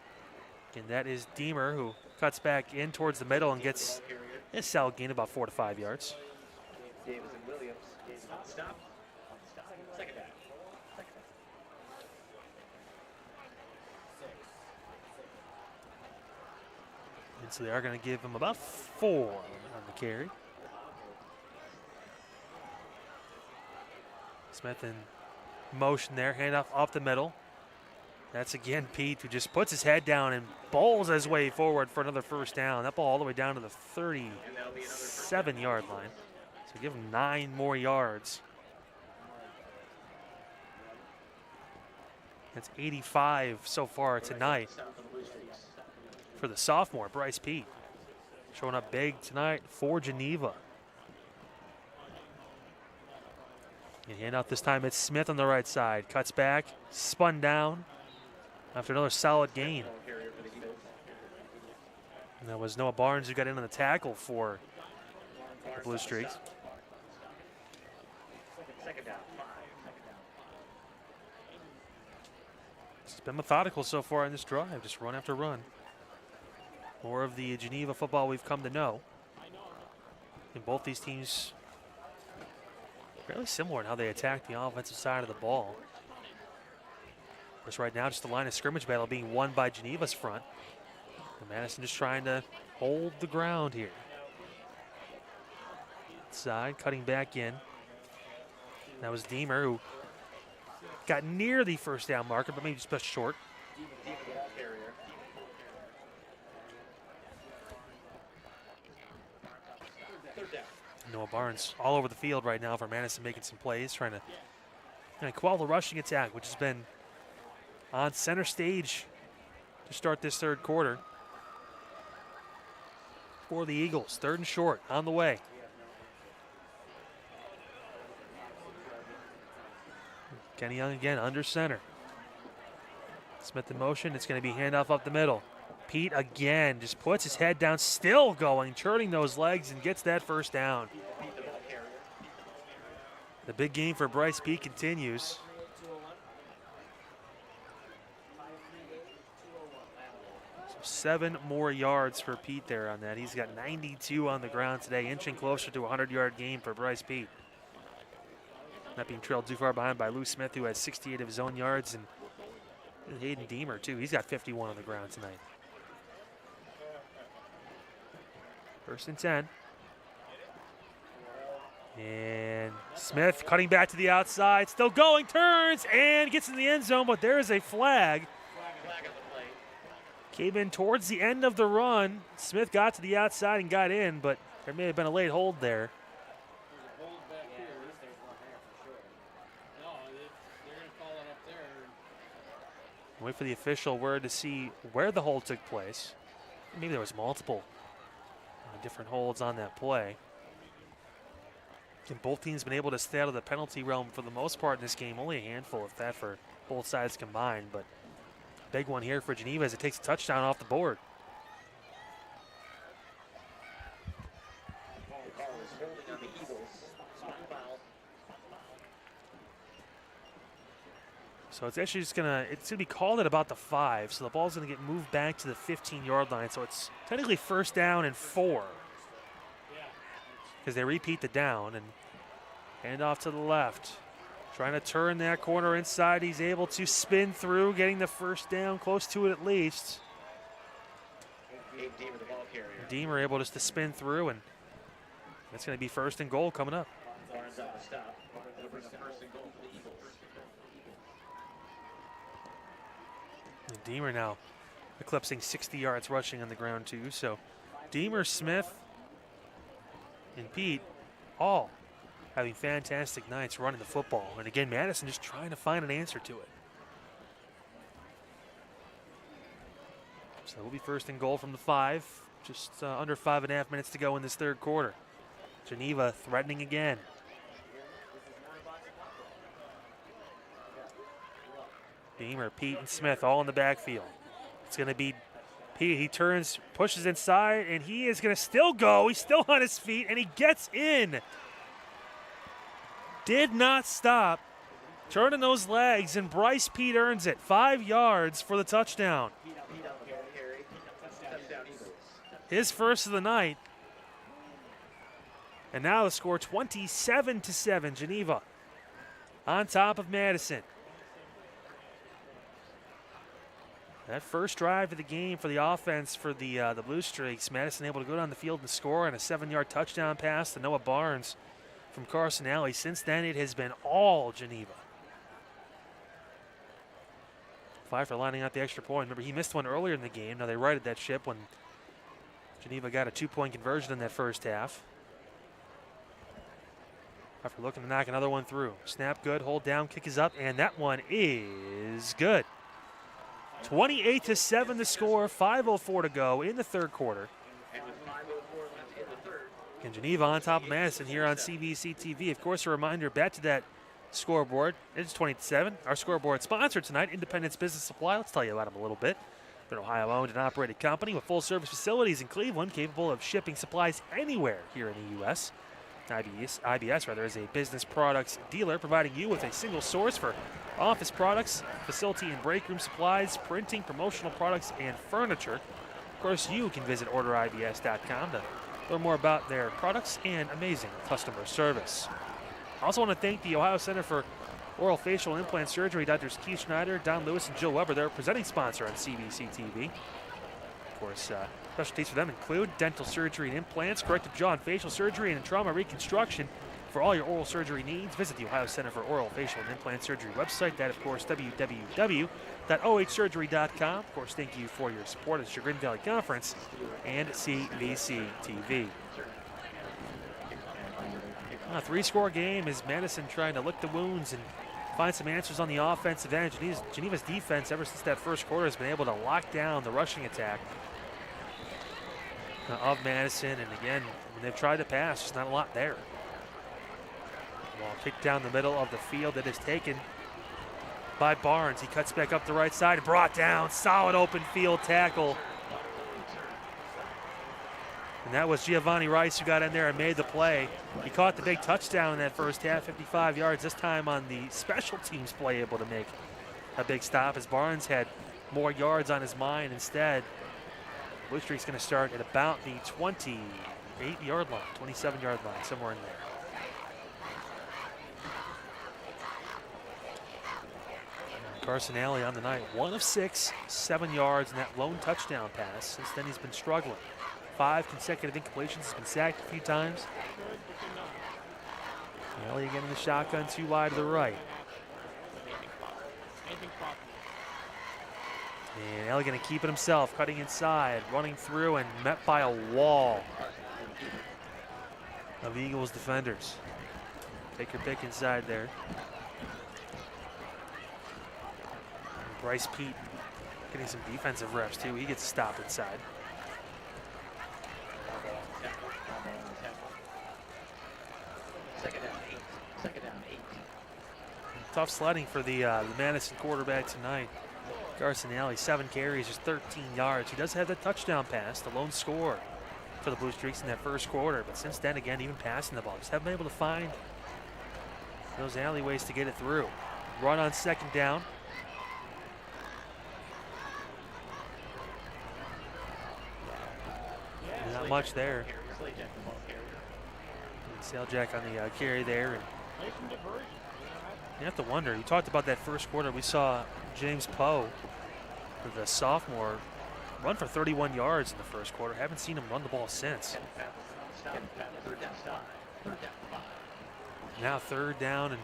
And that is Deemer, who cuts back in towards the middle and gets a solid gain about 4 to 5 yards. Davis and Williams. Stop. 2nd down. And so they are going to give him about 4 on the carry. Smith in motion there, handoff up the middle. That's again Pete, who just puts his head down and bowls his way forward for another 1st down. That ball all the way down to the 37-yard line. So give him 9 more yards. That's 85 so far tonight for the sophomore, Bryce Pete. Showing up big tonight for Geneva. And hand out this time, it's Smith on the right side. Cuts back, spun down after another solid gain. And that was Noah Barnes who got in on the tackle for the Blue Streaks. 2nd down. It's been methodical so far in this drive, just run after run. More of the Geneva football we've come to know. And both these teams fairly similar in how they attack the offensive side of the ball. Of course, right now, just the line of scrimmage battle being won by Geneva's front. And Madison just trying to hold the ground here. Side, cutting back in. That was Deemer, who got near the 1st down marker, but maybe just short. Noah Barnes all over the field right now for Madison, making some plays, trying to quell the rushing attack, which has been on center stage to start this third quarter for the Eagles. 3rd and short on the way. Kenny Young again under center. Smith in motion. It's going to be handoff up the middle. Pete again just puts his head down, still going, turning those legs, and gets that first down. The big game for Bryce Pete continues. So 7 more yards for Pete there on that. He's got 92 on the ground today, inching closer to a 100-yard game for Bryce Pete. Not being trailed too far behind by Lou Smith, who has 68 of his own yards, and Hayden Deemer, too. He's got 51 on the ground tonight. 1st and 10. And Smith cutting back to the outside, still going, turns, and gets in the end zone, but there is a flag. Came in towards the end of the run. Smith got to the outside and got in, but there may have been a late hold there. Wait for the official word to see where the hold took place. Maybe there was multiple different holds on that play. And both teams been able to stay out of the penalty realm for the most part in this game. Only a handful, if that, for both sides combined. But big one here for Geneva as it takes a touchdown off the board. So it's actually just gonna be called at about the 5. So the ball's gonna get moved back to the 15-yard line. So it's technically 1st down and 4. Because they repeat the down and hand off to the left. Trying to turn that corner inside. He's able to spin through, getting the first down, close to it at least. Deemer able just to spin through, and that's going to be 1st and goal coming up. And Deemer now eclipsing 60 yards rushing on the ground too. So Deemer, Smith, and Pete all having fantastic nights running the football. And again, Madison just trying to find an answer to it. So it will be 1st and goal from the 5. Just under 5.5 minutes to go in this third quarter. Geneva threatening again. Deemer, Pete, and Smith all in the backfield. It's going to be Pete. He turns, pushes inside, and he is going to still go. He's still on his feet, and he gets in. Did not stop. Turning those legs, and Bryce Pete earns it. 5 yards for the touchdown. His first of the night. And now the score 27-7. Geneva on top of Madison. That first drive of the game for the offense for the Blue Streaks. Madison able to go down the field and score on a 7-yard touchdown pass to Noah Barnes from Carson Alley. Since then, it has been all Geneva. Pfeiffer lining out the extra point. Remember, he missed one earlier in the game. Now they righted that ship when Geneva got a 2-point conversion in that first half. Pfeiffer looking to knock another one through. Snap good, hold down, kick is up, and that one is good. 28-7 the score, 5:04 to go in the third quarter. And Geneva on top of Madison here on CVC TV. Of course, a reminder, back to that scoreboard. It's 20-7. Our scoreboard sponsor tonight, Independence Business Supply. Let's tell you about them a little bit. They're an Ohio-owned and operated company with full-service facilities in Cleveland, capable of shipping supplies anywhere here in the U.S. IBS is a business products dealer, providing you with a single source for office products, facility and break room supplies, printing, promotional products, and furniture. Of course, you can visit orderibs.com to learn more about their products and amazing customer service. I also want to thank the Ohio Center for Oral Facial Implant Surgery, Drs. Keith Schneider, Don Lewis, and Jill Weber. They're a presenting sponsor on CVC TV. Of course, specialties for them include dental surgery and implants, corrective jaw and facial surgery, and trauma reconstruction. For all your oral surgery needs, visit the Ohio Center for Oral Facial and Implant Surgery website. That, of course, www.ohsurgery.com. Of course, thank you for your support of the Chagrin Valley Conference and CVC TV. A three-score game is Madison trying to lick the wounds and find some answers on the offensive end. Geneva's defense, ever since that first quarter, has been able to lock down the rushing attack of Madison. And again, when they've tried to pass, there's not a lot there. Ball kicked down the middle of the field. It is taken by Barnes. He cuts back up the right side and brought down. Solid open field tackle. And that was Giovanni Rice who got in there and made the play. He caught the big touchdown in that first half, 55 yards. This time on the special teams play, able to make a big stop as Barnes had more yards on his mind instead. Blue Streak's going to start at about the 28-yard line, 27-yard line, somewhere in there. Carson Alley on the night, 1 of 6, 7 yards, and that lone touchdown pass. Since then, he's been struggling. 5 consecutive incompletions. He's been sacked a few times. Alley again in the shotgun, too wide to the right. And Alley going to keep it himself, cutting inside, running through, and met by a wall of Eagles defenders. Take your pick inside there. And Bryce Pete getting some defensive reps too. He gets stopped inside. Second down, 8. Tough sledding for the Madison quarterback tonight. Carson Alley, 7 carries, just 13 yards. He does have that touchdown pass, the lone score for the Blue Streaks in that first quarter. But since then, again, even passing the ball, just haven't been able to find those alleyways to get it through. Run on second down. Not much there. Sailjack on the carry there. And you have to wonder, you talked about that first quarter. We saw James Poe, the sophomore, run for 31 yards in the first quarter. Haven't seen him run the ball since. Now third down and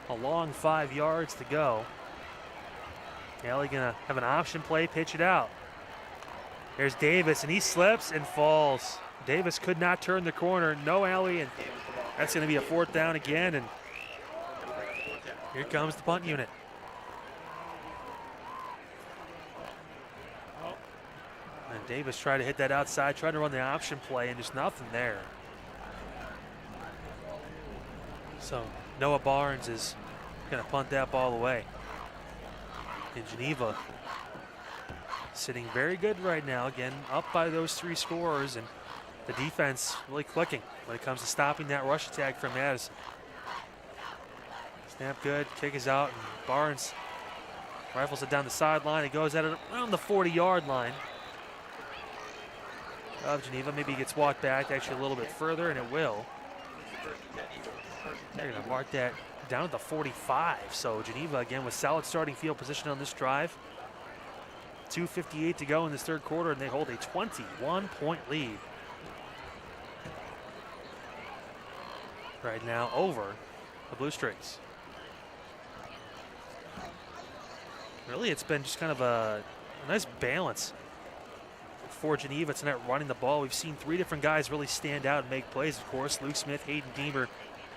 a long 5 yards to go. Alley gonna have an option play, pitch it out. There's Davis, and he slips and falls. Davis could not turn the corner. No Alley, and that's gonna be a 4th down again. And here comes the punt unit. And Davis tried to hit that outside, tried to run the option play, and just nothing there. So Noah Barnes is going to punt that ball away. And Geneva sitting very good right now. Again, up by those 3 scores, and the defense really clicking when it comes to stopping that rush attack from Madison. Snap good, kick is out, and Barnes rifles it down the sideline. It goes at it around the 40-yard line of Geneva. Maybe he gets walked back actually a little bit further, and it will. They're going to mark that down at the 45. So Geneva, again, with solid starting field position on this drive. 2:58 to go in this third quarter, and they hold a 21-point lead right now over the Blue Streaks. Really, it's been just kind of a nice balance for Geneva tonight running the ball. We've seen 3 different guys really stand out and make plays, of course. Luke Smith, Hayden Deemer,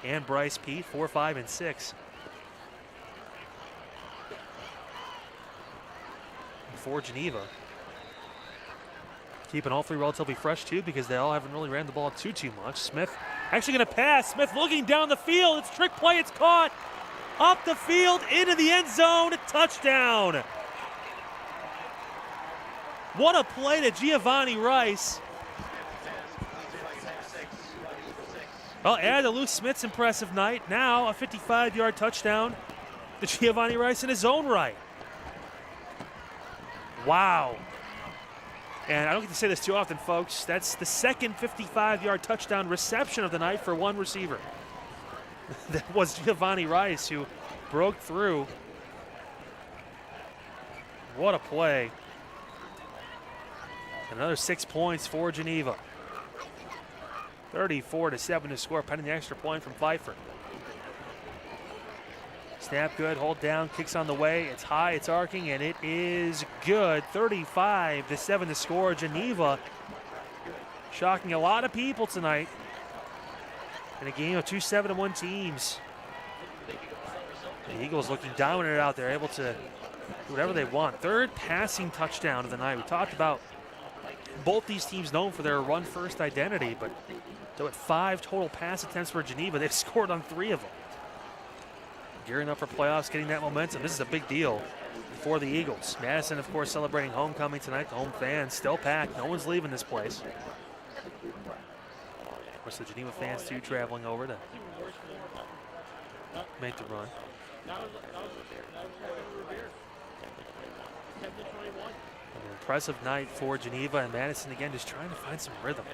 and Bryce Pete, 4, 5, and 6. For Geneva, keeping all 3 relatively fresh too, because they all haven't really ran the ball too much. Smith actually going to pass. Smith looking down the field. It's a trick play. It's caught up the field into the end zone. Touchdown. What a play to Giovanni Rice. Well, add to Luke Smith's impressive night. Now a 55-yard touchdown to Giovanni Rice in his own right. Wow. And I don't get to say this too often, folks. That's the second 55-yard touchdown reception of the night for one receiver. That was Giovanni Rice, who broke through. What a play. Another 6 points for Geneva. 34-7 to score, pending the extra point from Pfeiffer. Snap good, hold down, kicks on the way. It's high, it's arcing, and it is good. 35-7 to score. Geneva shocking a lot of people tonight in a game of two 7-1 teams. The Eagles looking dominant out there, able to do whatever they want. Third passing touchdown of the night. We talked about both these teams known for their run-first identity, but they're at 5 total pass attempts for Geneva. They've scored on 3 of them. Gearing up for playoffs, getting that momentum. This is a big deal for the Eagles. Madison, of course, celebrating homecoming tonight. The home fans still packed. No one's leaving this place. Of course, the Geneva fans, too, traveling over to make the run. An impressive night for Geneva, and Madison, again, just trying to find some rhythm.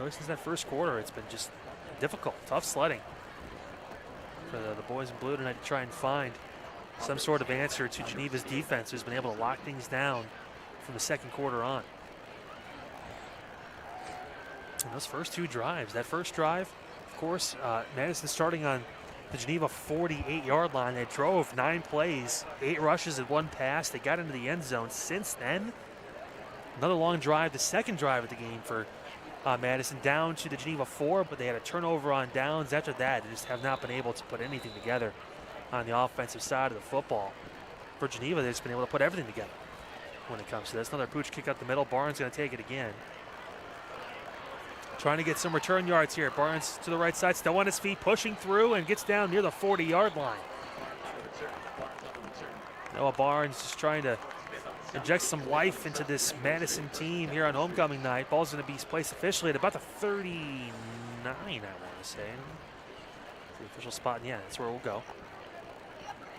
Ever since that first quarter, it's been just difficult, tough sledding for the boys in blue tonight to try and find some sort of answer to Geneva's defense, who's been able to lock things down from the second quarter on. And those first 2 drives, that first drive, of course, Madison starting on the Geneva 48-yard line. They drove 9 plays, 8 rushes and 1 pass. They got into the end zone. Since then, another long drive, the second drive of the game for Madison, down to the Geneva 4, but they had a turnover on downs. After that, they just have not been able to put anything together on the offensive side of the football. For Geneva, they've just been able to put everything together when it comes to this. Another pooch kick up the middle. Barnes going to take it again. Trying to get some return yards here. Barnes to the right side, still on his feet, pushing through, and gets down near the 40-yard line. Noah Barnes just trying to inject some life into this Madison team here on homecoming night. Ball's going to be placed officially at about the 39, I want to say. The official spot, yeah, that's where we'll go.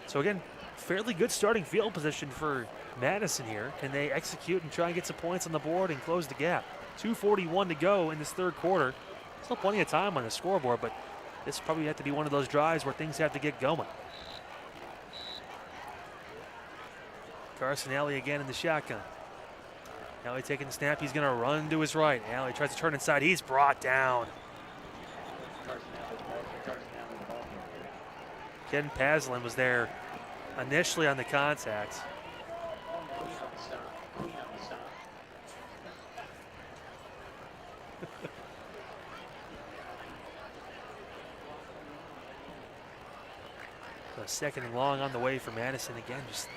So again, fairly good starting field position for Madison here. Can they execute and try and get some points on the board and close the gap? 2:41 to go in this third quarter. Still plenty of time on the scoreboard, but this probably have to be one of those drives where things have to get going. Carson Alley again in the shotgun. Alley taking the snap. He's going to run to his right. Alley tries to turn inside. He's brought down. Ken Paslin was there initially on the contact. A second and long on the way for Madison. Again, just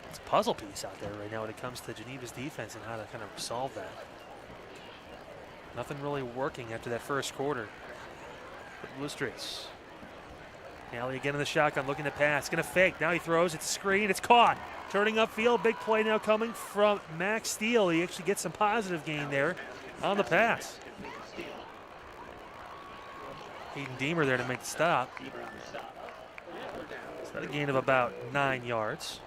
it's a puzzle piece out there right now when it comes to Geneva's defense and how to kind of solve that. Nothing really working after that first quarter for the Blue Streaks. Alley again in the shotgun, looking to pass. Going to fake. Now he throws. It's a screen. It's caught. Turning upfield. Big play now coming from Max Steele. He actually gets some positive gain there on the pass. Hayden Deemer there to make the stop. So a gain of about 9 yards.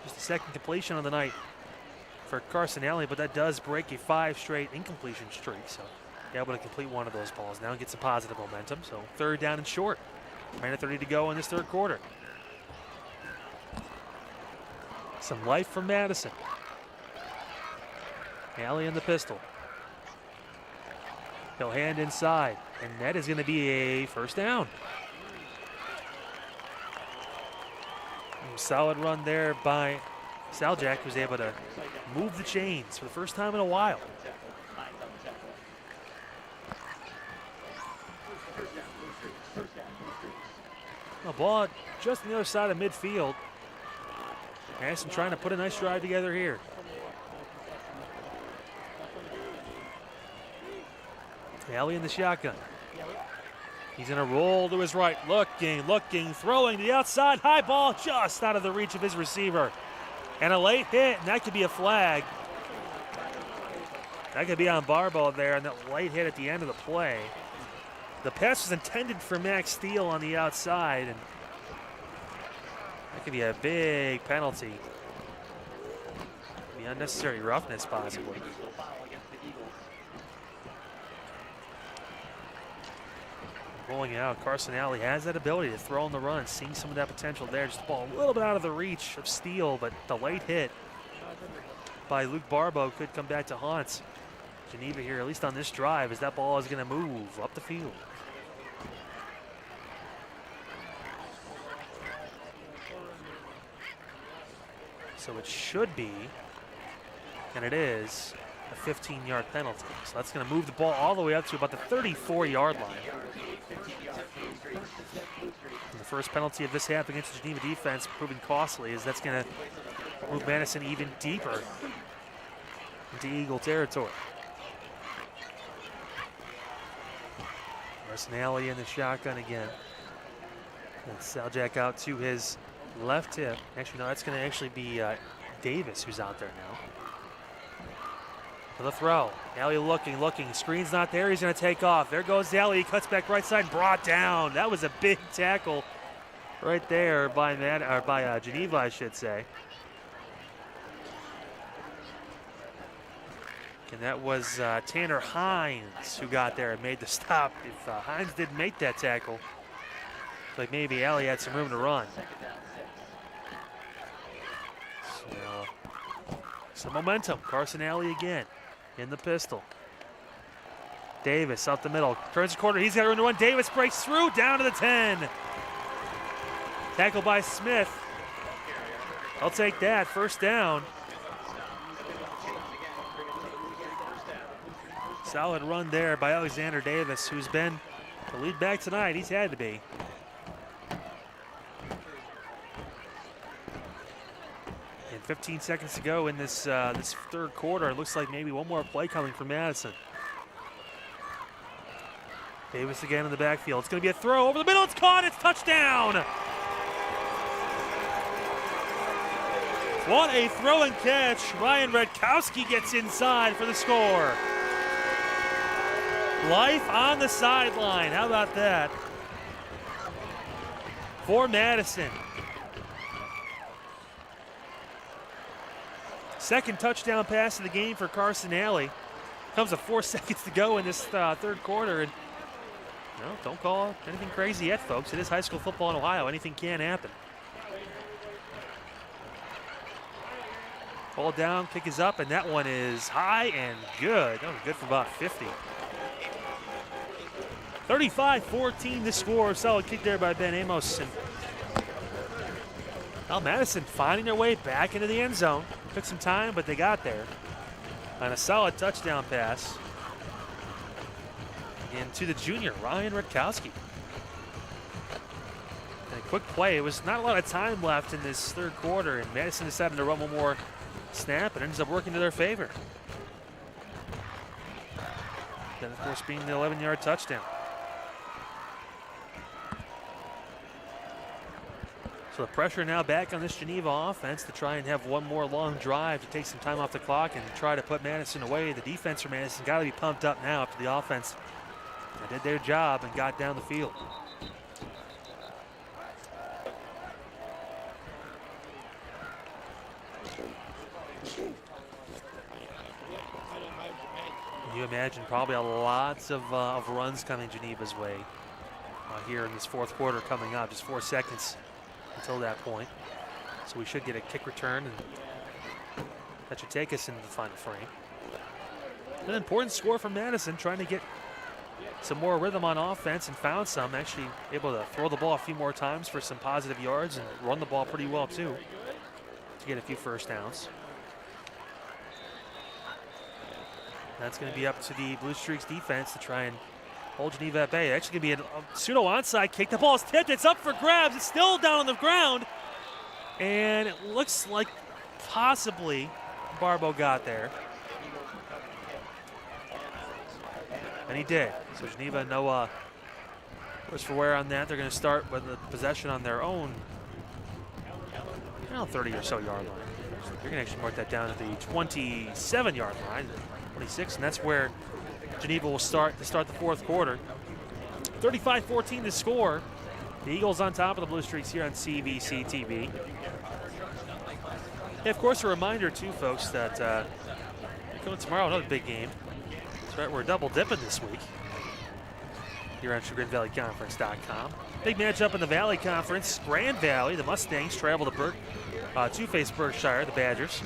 Just a second completion on the night for Carson Alley, but that does break a 5 straight incompletion streak. So able to complete one of those balls now and get some positive momentum. So third down and short. Minute 30 to go in this third quarter. Some life from Madison. Alley in the pistol. He'll hand inside, and that is going to be a first down. Solid run there by Saljak, who's able to move the chains for the first time in a while. A ball just on the other side of midfield. Madison trying to put a nice drive together here. Alley in the shotgun. He's going to roll to his right, looking, throwing to the outside. High ball just out of the reach of his receiver. And a late hit, and that could be a flag. That could be on Barbo there, and that late hit at the end of the play. The pass was intended for Max Steele on the outside, and that could be a big penalty. Be unnecessary roughness, possibly. Rolling out, Carson Alley has that ability to throw on the run, seeing some of that potential there. Just the ball a little bit out of the reach of Steele, but the late hit by Luke Barbo could come back to haunt Geneva here, at least on this drive, as that ball is going to move up the field. So it should be, and it is, a 15-yard penalty. So that's going to move the ball all the way up to about the 34-yard line. And the first penalty of this half against the Geneva defense proving costly, as that's going to move Madison even deeper into Eagle territory. Arsenale in the shotgun again. And Saljak out to his left hip. Actually, no, that's going to actually be Davis who's out there now. For the throw. Alley looking. Screen's not there. He's going to take off. There goes Alley. He cuts back right side, brought down. That was a big tackle right there by Geneva, I should say. And that was Tanner Hines who got there and made the stop. If Hines didn't make that tackle, like maybe Alley had some room to run. So, some momentum. Carson Alley again in the pistol. Davis up the middle. Turns the corner. He's got room to run. Davis breaks through down to the 10. Tackle by Smith. I'll take that. First down. Solid run there by Alexander Davis, who's been the lead back tonight. He's had to be. And 15 seconds to go in this this third quarter. It looks like maybe one more play coming from Madison. Davis again in the backfield. It's going to be a throw over the middle. It's caught. It's touchdown. What a throw and catch. Ryan Redkowski gets inside for the score. Life on the sideline. How about that? For Madison. Second touchdown pass of the game for Carson Alley. Comes with 4 seconds to go in this third quarter. And no, don't call anything crazy yet, folks. It is high school football in Ohio. Anything can happen. Ball down, kick is up, and that one is high and good. That was good for about 50. 35-14 the score. Solid kick there by Ben Amos. And now Madison finding their way back into the end zone. Took some time, but they got there. On a solid touchdown pass. And to the junior, Ryan Redkowski. And a quick play. It was not a lot of time left in this third quarter, and Madison decided to run one more snap. It ends up working to their favor. Then, of course, being the 11-yard touchdown. So the pressure now back on this Geneva offense to try and have one more long drive to take some time off the clock and try to put Madison away. The defense for Madison got to be pumped up now after the offense did their job and got down the field. You imagine probably lots of runs coming Geneva's way here in this fourth quarter coming up. Just 4 seconds until that point. So we should get a kick return, and that should take us into the final frame. An important score for Madison, trying to get some more rhythm on offense, and found some. Actually able to throw the ball a few more times for some positive yards and run the ball pretty well too to get a few first downs. That's going to be up to the Blue Streaks defense to try and hold Geneva at bay. Actually going to be a pseudo onside kick. The ball is tipped. It's up for grabs. It's still down on the ground. And it looks like possibly Barbo got there. And he did. So Geneva, no worse for wear on that. They're going to start with the possession on their own 30 or so yard line. So they're going to actually mark that down at the 27-yard line. 26, and that's where Geneva will start to start the fourth quarter. 35-14 to score. The Eagles on top of the Blue Streaks here on CVC TV. Hey, of course, a reminder too, folks, that coming tomorrow, another big game. That's right, we're double dipping this week here on ChagrinValleyConference.com. Big matchup in the Valley Conference. Grand Valley, the Mustangs travel to face Berkshire, the Badgers,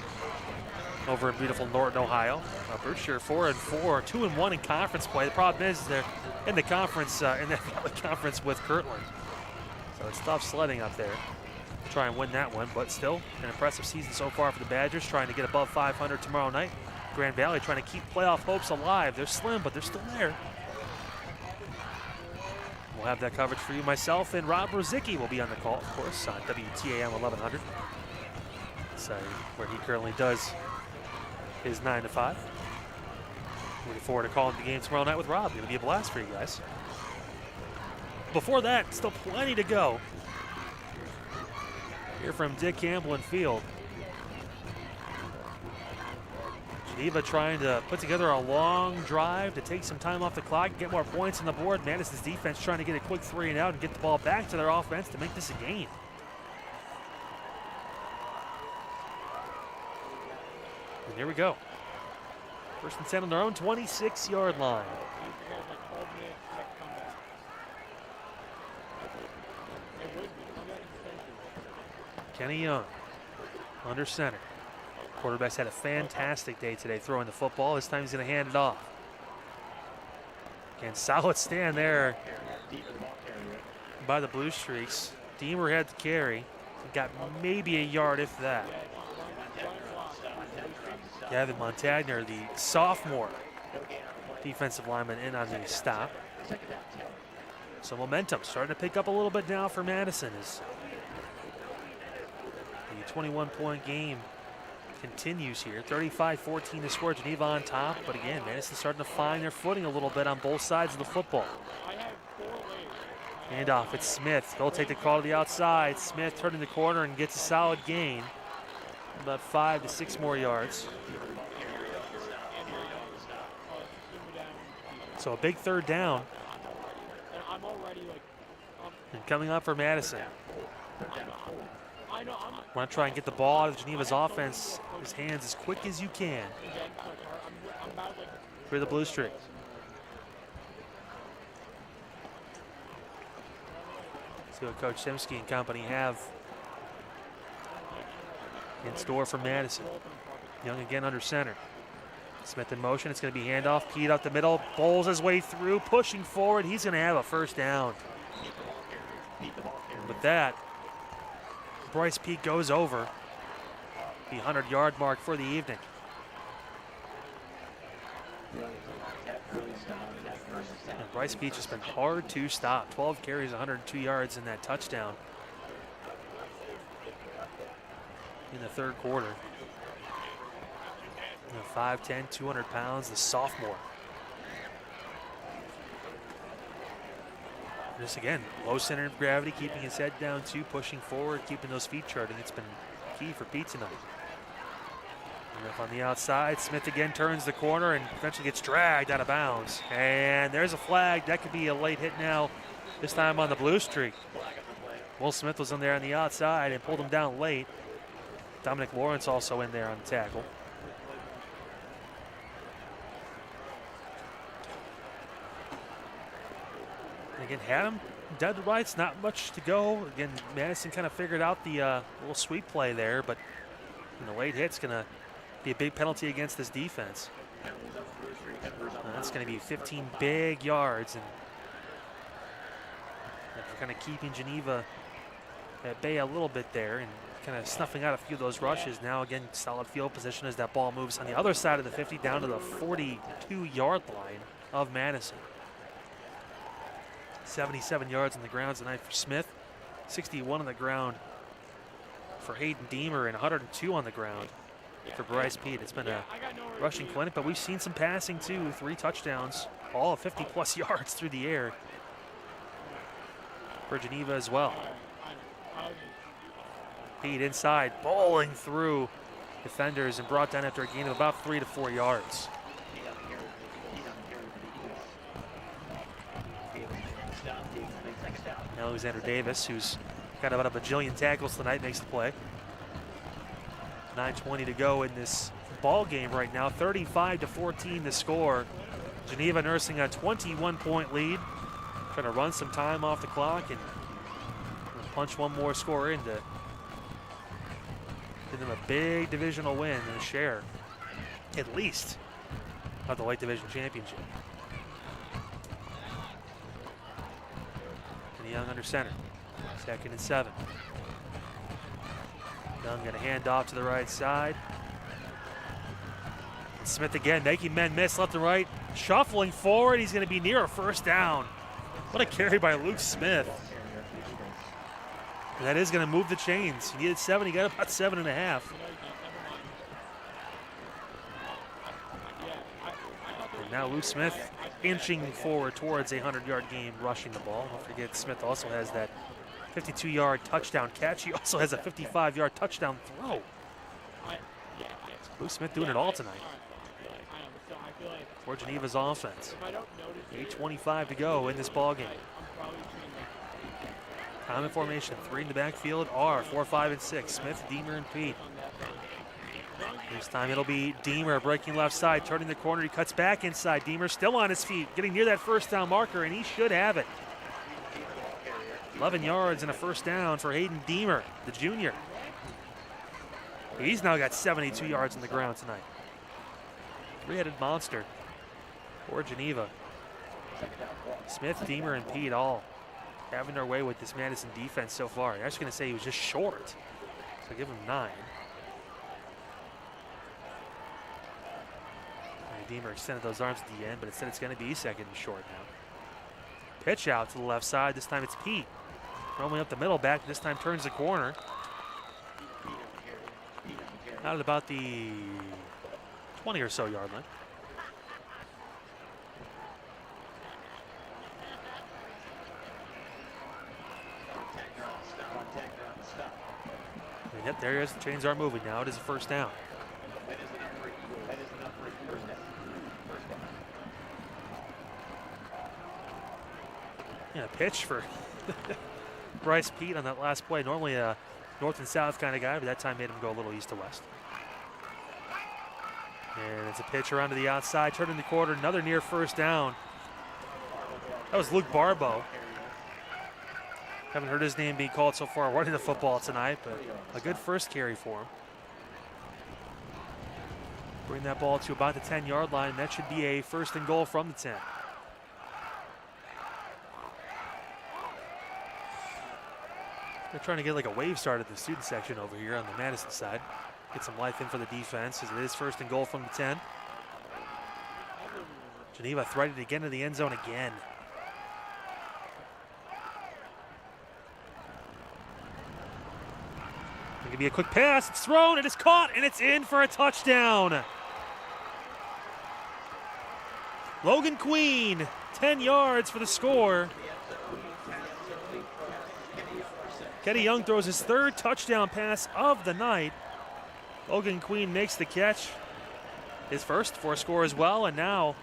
over in beautiful Norton, Ohio. Berkshire 4-4, 2-1 in conference play. The problem is they're in the conference, in the conference with Kirtland. So it's tough sledding up there to try and win that one, but still an impressive season so far for the Badgers, trying to get above 500 tomorrow night Grand Valley trying to keep playoff hopes alive. They're slim, but they're still there. We'll have that coverage for you. Myself and Rob Rosicki will be on the call, of course, on WTAM 1100. So where he currently does his 9 to 5. Looking forward to calling the game tomorrow night with Rob. Going to be a blast for you guys. Before that, still plenty to go. Here from Dick Campbell and Field. Geneva trying to put together a long drive to take some time off the clock and get more points on the board. Madison's defense trying to get a quick 3 and out and get the ball back to their offense to make this a game. And here we go. First and 10 on their own 26-yard line. Kenny Young under center. Quarterback's had a fantastic day today throwing the football. This time he's going to hand it off. Again, solid stand there by the Blue Streaks. Deemer had the carry. Got maybe a yard, if that. Gavin Montagner, the sophomore defensive lineman, in on the stop. So momentum starting to pick up a little bit now for Madison as the 21-point game continues here. 35-14 to score. Geneva on top, but again, Madison starting to find their footing a little bit on both sides of the football. Handoff, it's Smith. He'll take the call to the outside. Smith turning the corner and gets a solid gain. About 5 to 6 more yards. So a big third down. And coming up for Madison. Want to try and get the ball out of Geneva's offense, his hands as quick as you can. For the Blue Streaks. See what Coach Simsky and company have in store for Madison. Young again under center. Smith in motion. It's going to be handoff. Pete up the middle. Bowls his way through. Pushing forward. He's going to have a first down. And with that, Bryce Pete goes over the 100-yard mark for the evening. And Bryce Pete has been hard to stop. 12 carries, 102 yards in that touchdown in the third quarter. 5'10", 200 pounds, the sophomore. Just again, low center of gravity, keeping his head down too, pushing forward, keeping those feet charting. It's been key for Pete tonight. And up on the outside, Smith again turns the corner and eventually gets dragged out of bounds. And there's a flag. That could be a late hit now, this time on the Blue Streak. Will Smith was in there on the outside and pulled him down late. Dominic Lawrence also in there on the tackle. Again, had him dead to rights, not much to go. Again, Madison kind of figured out the little sweep play there, but the late hit's going to be a big penalty against this defense. That's going to be 15 big yards, and we're kind of keeping Geneva at bay a little bit there and kind of snuffing out a few of those rushes. Now, again, solid field position as that ball moves on the other side of the 50 down to the 42-yard line of Madison. 77 yards on the ground tonight for Smith, 61 on the ground for Hayden Deemer, and 102 on the ground for Bryce Pete. It's been a rushing clinic, but we've seen some passing too. 3 touchdowns, all of 50-plus yards through the air for Geneva as well. Pete inside, bowling through defenders and brought down after a gain of about 3 to 4 yards. Alexander Davis, who's got about a bajillion tackles tonight, makes the play. 9:20 to go in this ball game right now. 35-14 to score. Geneva nursing a 21-point lead. Trying to run some time off the clock and punch one more score in to give them a big divisional win and a share, at least, of the Light Division Championship. Young under center. 2nd and 7. Young going to hand off to the right side. Smith again, making men miss left and right. Shuffling forward, he's going to be near a first down. What a carry by Luke Smith. And that is going to move the chains. He needed 7, he got about 7.5. And now Luke Smith inching forward towards a 100-yard game rushing the ball. Don't forget, Smith also has that 52-yard touchdown catch. He also has a 55-yard touchdown throw. Luke Smith doing it all tonight for Geneva's offense. 8:25 to go in this ball game. Common formation, 3 in the backfield, R, 4, 5, and 6. Smith, Deemer, and Pete. This time it'll be Deemer breaking left side, turning the corner. He cuts back inside. Deemer still on his feet, getting near that first down marker, and he should have it. 11 yards and a first down for Hayden Deemer, the junior. He's now got 72 yards on the ground tonight. 3-headed monster for Geneva. Smith, Deemer, and Pete all having their way with this Madison defense so far. I was going to say he was just short, so give him 9. And Deemer extended those arms at the end, but instead it's going to be second and short now. Pitch out to the left side. This time it's Pete. Roaming up the middle back, this time turns the corner. Out at about the 20 or so yard line. And yep, there he is. The chains are moving now. It is a first down. Yeah, pitch for Bryce Pete on that last play. Normally a north and south kind of guy, but that time made him go a little east to west. And it's a pitch around to the outside, turning the corner, another near first down. That was Luke Barbeau. Haven't heard his name being called so far running the football tonight, but a good first carry for him. Bring that ball to about the 10-yard line, and that should be a first and goal from the 10. They're trying to get like a wave start at the student section over here on the Madison side. Get some life in for the defense as it is first and goal from the 10. Geneva threaded again to the end zone again. It could be a quick pass. It's thrown, it is caught, and it's in for a touchdown. Logan Queen, 10 yards for the score. Kenny Young throws his 3rd touchdown pass of the night. Logan Queen makes the catch. His first for a score as well, and now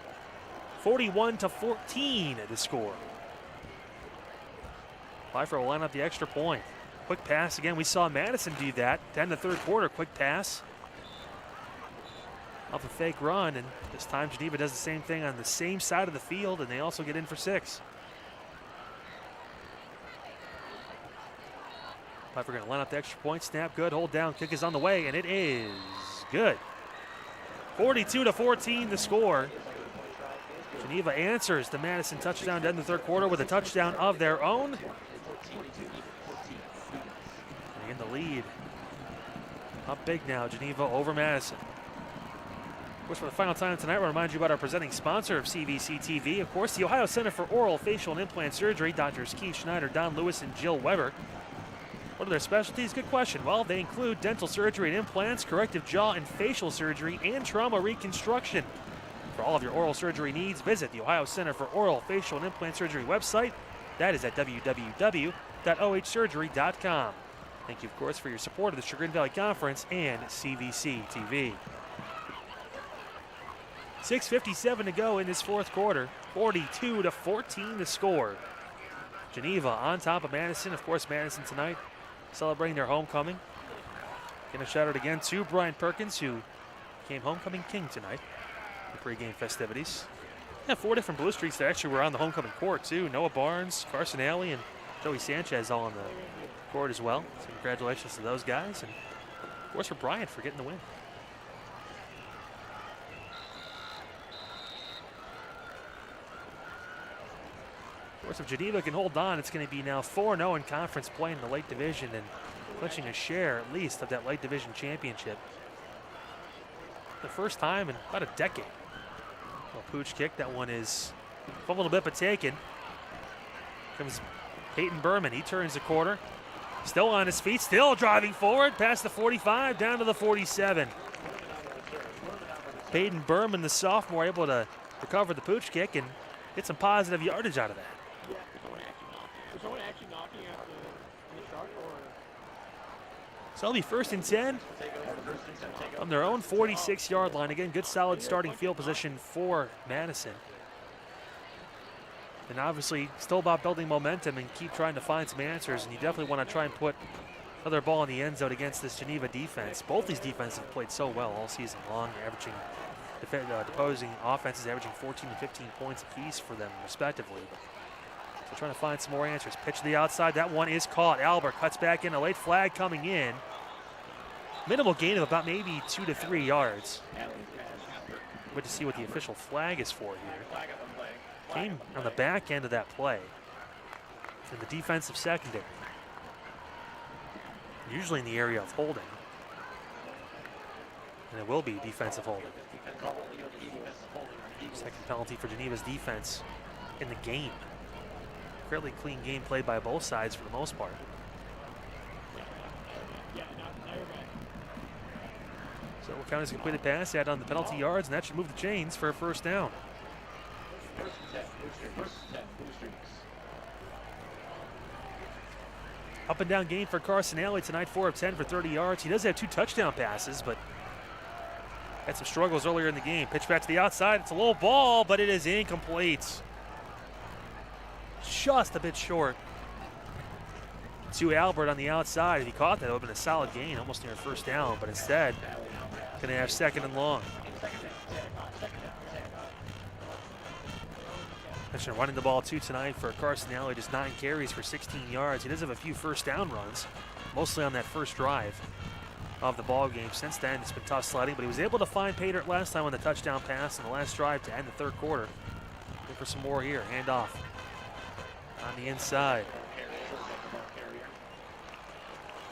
41-14 the score. Pfeiffer will line up the extra point. Quick pass again. We saw Madison do that. 10 the third quarter, quick pass. Off a fake run, and this time Geneva does the same thing on the same side of the field, and they also get in for 6. Pfeiffer going to line up the extra point. Snap good. Hold down. Kick is on the way, and it is good. 42-14 the score. Geneva answers the Madison touchdown to end the third quarter with a touchdown of their own. In the lead. Up big now. Geneva over Madison. Of course, for the final time tonight, we'll remind you about our presenting sponsor of CVC TV. Of course, the Ohio Center for Oral, Facial, and Implant Surgery. Doctors Keith Schneider, Don Lewis, and Jill Weber. What are their specialties? Good question. Well, they include dental surgery and implants, corrective jaw and facial surgery, and trauma reconstruction. For all of your oral surgery needs, visit the Ohio Center for Oral, Facial, and Implant Surgery website. That is at www.ohsurgery.com. Thank you, of course, for your support of the Chagrin Valley Conference and CVC TV. 6:57 to go in this fourth quarter. 42-14 the score. Geneva on top of Madison. Of course, Madison tonight celebrating their homecoming. Gonna shout out again to Brian Perkins, who became homecoming king tonight. The pregame festivities. Yeah, 4 different Blue Streaks that actually were on the homecoming court too. Noah Barnes, Carson Alley, and Joey Sanchez all on the court as well. So congratulations to those guys, and of course for Brian for getting the win. Of course, if Geneva can hold on, it's going to be now 4-0 in conference play in the Lake Division and clinching a share, at least, of that Lake Division championship. the first time in about a decade. A pooch kick. That one is a little bit, but taken. Comes Peyton Berman. He turns the corner. Still on his feet, still driving forward, past the 45, down to the 47. Peyton Berman, the sophomore, able to recover the pooch kick and get some positive yardage out of that. So it'll be 1st and 10 on their own 46-yard line. Again, good solid starting field position for Madison. And obviously still about building momentum and keep trying to find some answers. And you definitely want to try and put another ball in the end zone against this Geneva defense. Both these defenses have played so well all season long, averaging opposing offenses averaging 14 and 15 points apiece for them respectively. So trying to find some more answers. Pitch to the outside, that one is caught. Albert cuts back in, a late flag coming in. Minimal gain of about maybe 2 to 3 yards. Good to see what the official flag is for here. Came on the back end of that play in the defensive secondary. Usually in the area of holding. And it will be defensive holding. Second penalty for Geneva's defense in the game. Fairly clean game played by both sides for the most part. So we'll count as a completed pass, add on the penalty yards, and that should move the chains for a 1st down. Up and down game for Carson Alley tonight, 4 of 10 for 30 yards. He does have 2 touchdown passes, but had some struggles earlier in the game. Pitch back to the outside. It's a low ball, but it is incomplete. Just a bit short. To Albert on the outside. If he caught that, it would have been a solid gain, almost near a 1st down, but instead, going to have 2nd and long. Mentioned running the ball too tonight for Carson Alley, just 9 carries for 16 yards. He does have a few 1st down runs, mostly on that first drive of the ball game. Since then, it's been tough sledding, but he was able to find Pater last time on the touchdown pass in the last drive to end the 3rd quarter. Looking for some more here. Handoff on the inside.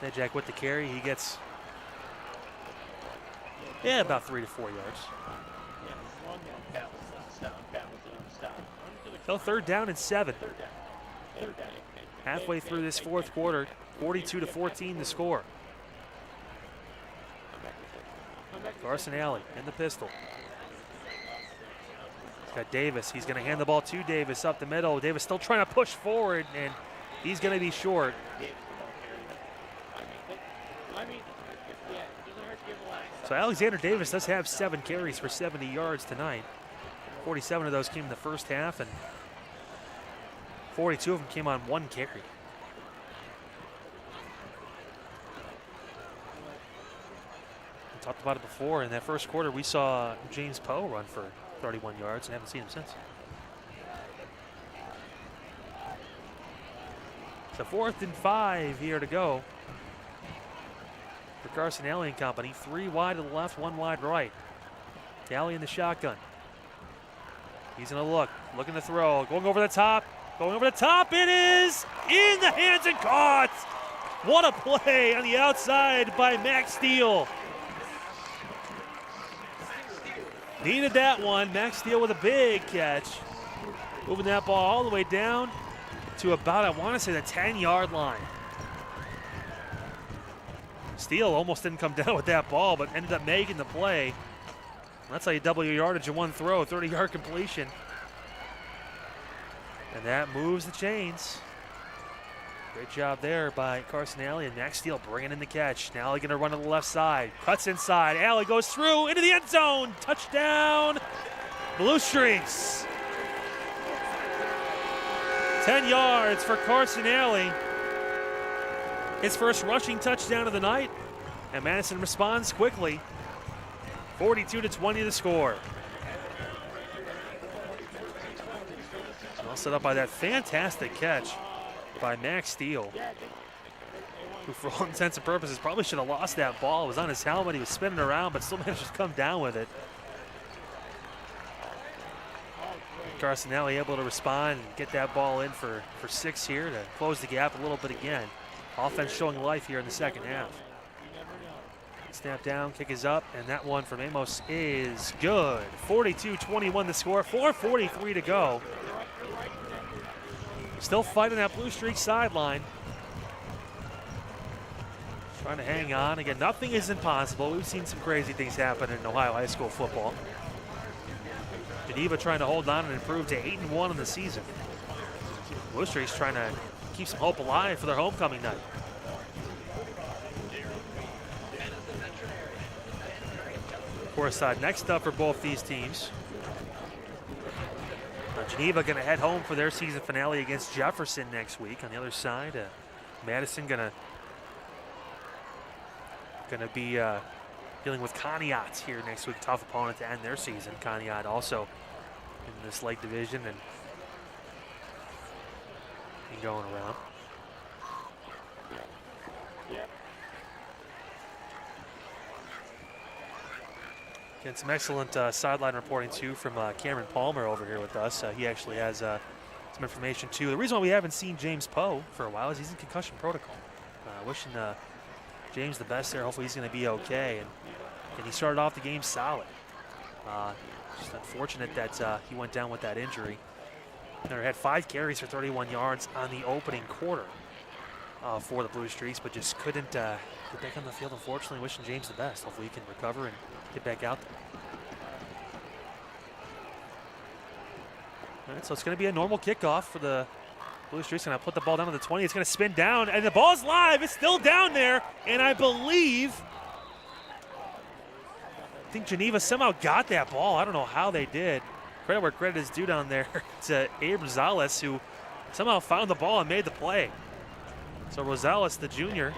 Nejak with the carry. He gets, about 3 to 4 yards. So 3rd down and 7. Halfway through this 4th quarter, 42 to 14 the score. Carson Alley in the pistol. He's got Davis. He's going to hand the ball to Davis up the middle. Davis still trying to push forward, and he's going to be short. So Alexander Davis does have 7 carries for 70 yards tonight. 47 of those came in the first half, and 42 of them came on 1 carry. We talked about it before. In that first quarter, we saw James Poe run for 31 yards and haven't seen him since. So 4th and 5 here to go for Carson Alley and company. 3 wide to the left, 1 wide right. Alley in the shotgun. He's going to looking to throw, going over the top. It is in the hands and caught. What a play on the outside by Max Steele. Needed that one. Max Steele with a big catch. Moving that ball all the way down to about, I want to say, the 10-yard line. Steele almost didn't come down with that ball, but ended up making the play. That's how you double your yardage in 1 throw, 30-yard completion. And that moves the chains. Great job there by Carson Alley, and Max Steele bringing in the catch. Now going to run to the left side. Cuts inside. Alley goes through into the end zone. Touchdown, Blue Strings. 10 yards for Carson Alley. His first rushing touchdown of the night, and Madison responds quickly. 42 to 20 to score. All set up by that fantastic catch by Max Steele, who for all intents and purposes probably should have lost that ball. It was on his helmet. He was spinning around, but still managed to come down with it. Carson Alley able to respond and get that ball in for 6 here to close the gap a little bit again. Offense showing life here in the second half. Snap down, kick is up, and that one from Amos is good. 42-21 the score, 4:43 to go. Still fighting that Blue Streak sideline. Trying to hang on. Again, nothing is impossible. We've seen some crazy things happen in Ohio high school football. Geneva trying to hold on and improve to 8-1 in the season. Blue Streak's trying to keep some hope alive for their homecoming night. Of course, next up for both these teams, Geneva going to head home for their season finale against Jefferson next week. On the other side, Madison going to be dealing with Conneaut here next week. Tough opponent to end their season. Conneaut also in this Lake Division and going around. Getting some excellent sideline reporting too from Cameron Palmer over here with us. He actually has some information too. The reason why we haven't seen James Poe for a while is he's in concussion protocol. Wishing James the best there. Hopefully he's going to be okay. And he started off the game solid. Just unfortunate that he went down with that injury. He had 5 carries for 31 yards on the opening quarter for the Blue Streaks, but just couldn't get back on the field, unfortunately. Wishing James the best. Hopefully he can recover and get back out there. All right, so it's going to be a normal kickoff for the Blue Streaks. Going to put the ball down to the 20. It's going to spin down, and the ball's live. It's still down there, and I think Geneva somehow got that ball. I don't know how they did. Credit where credit is due down there to Abe Rosales, who somehow found the ball and made the play. So Rosales, the junior,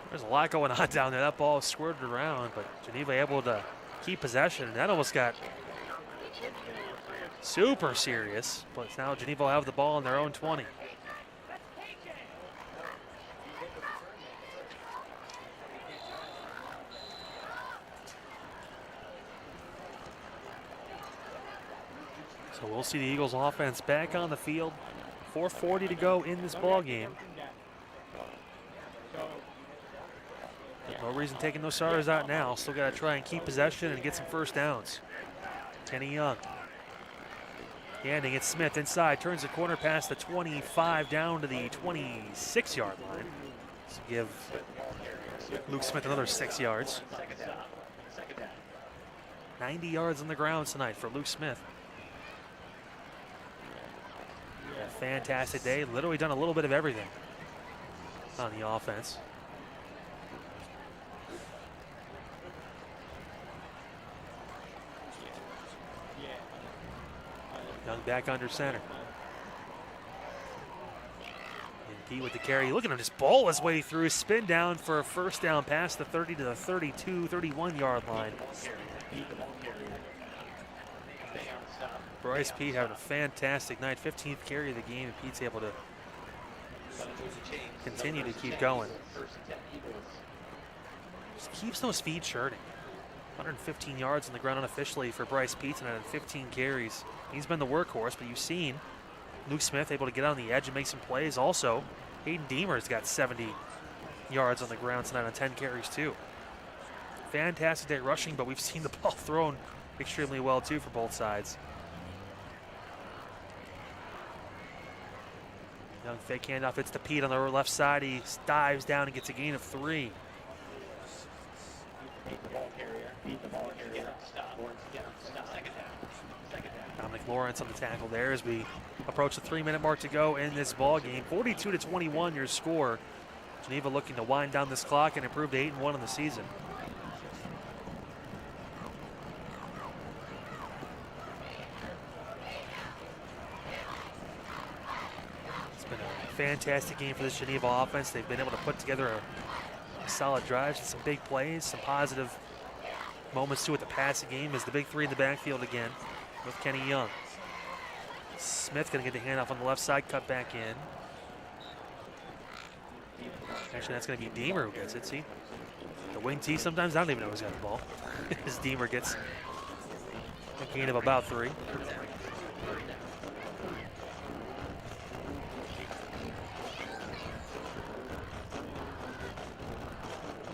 there's a lot going on down there. That ball squirted around, but Geneva able to keep possession. And that almost got super serious. But now Geneva will have the ball on their own 20. So we'll see the Eagles offense back on the field. 4:40 to go in this ball game. No reason taking those starters out now. Still got to try and keep possession and get some first downs. Kenny Young. Handing it Smith inside. Turns the corner past the 25 down to the 26-yard line. So give Luke Smith another 6 yards. 90 yards on the ground tonight for Luke Smith. A fantastic day. Literally done a little bit of everything on the offense. Young back under center. And P with the carry. Looking to just ball his way through. Spin down for a first down past the 30 to the 32, 31-yard line. Bryce Pete having a fantastic night. 15th carry of the game, and Pete's able to continue to keep going. Just keeps those feet churning. 115 yards on the ground unofficially for Bryce Pete and 15 carries. He's been the workhorse, but you've seen Luke Smith able to get on the edge and make some plays. Also, Hayden Deemer's got 70 yards on the ground tonight on 10 carries too. Fantastic day rushing, but we've seen the ball thrown extremely well too for both sides. Young fake handoff, it's to Pete on the left side. He dives down and gets a gain of 3. Dominic Lawrence on the tackle there as we approach the 3-minute mark to go in this ball game. 42-21 your score. Geneva looking to wind down this clock and improve to 8-1 in the season. It's been a fantastic game for this Geneva offense. They've been able to put together a solid drives, some big plays, some positive moments too at the passing game as the big 3 in the backfield again with Kenny Young. Smith going to get the handoff on the left side, cut back in. Actually, that's going to be Deemer who gets it. See, the wing T sometimes I don't even know who's got the ball. As Deemer gets a gain of about 3.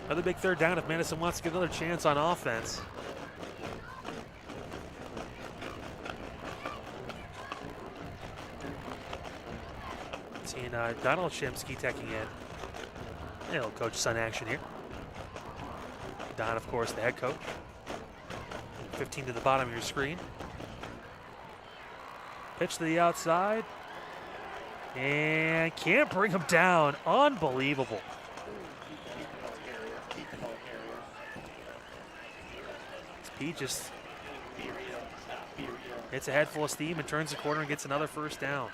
Another big third down if Madison wants to get another chance on offense. Seeing Donald Shimsky taking in. Little coach-son action here. Don, of course, the head coach. 15 to the bottom of your screen. Pitch to the outside. And can't bring him down. Unbelievable. Pete just hits a head full of steam and turns the corner and gets another first down.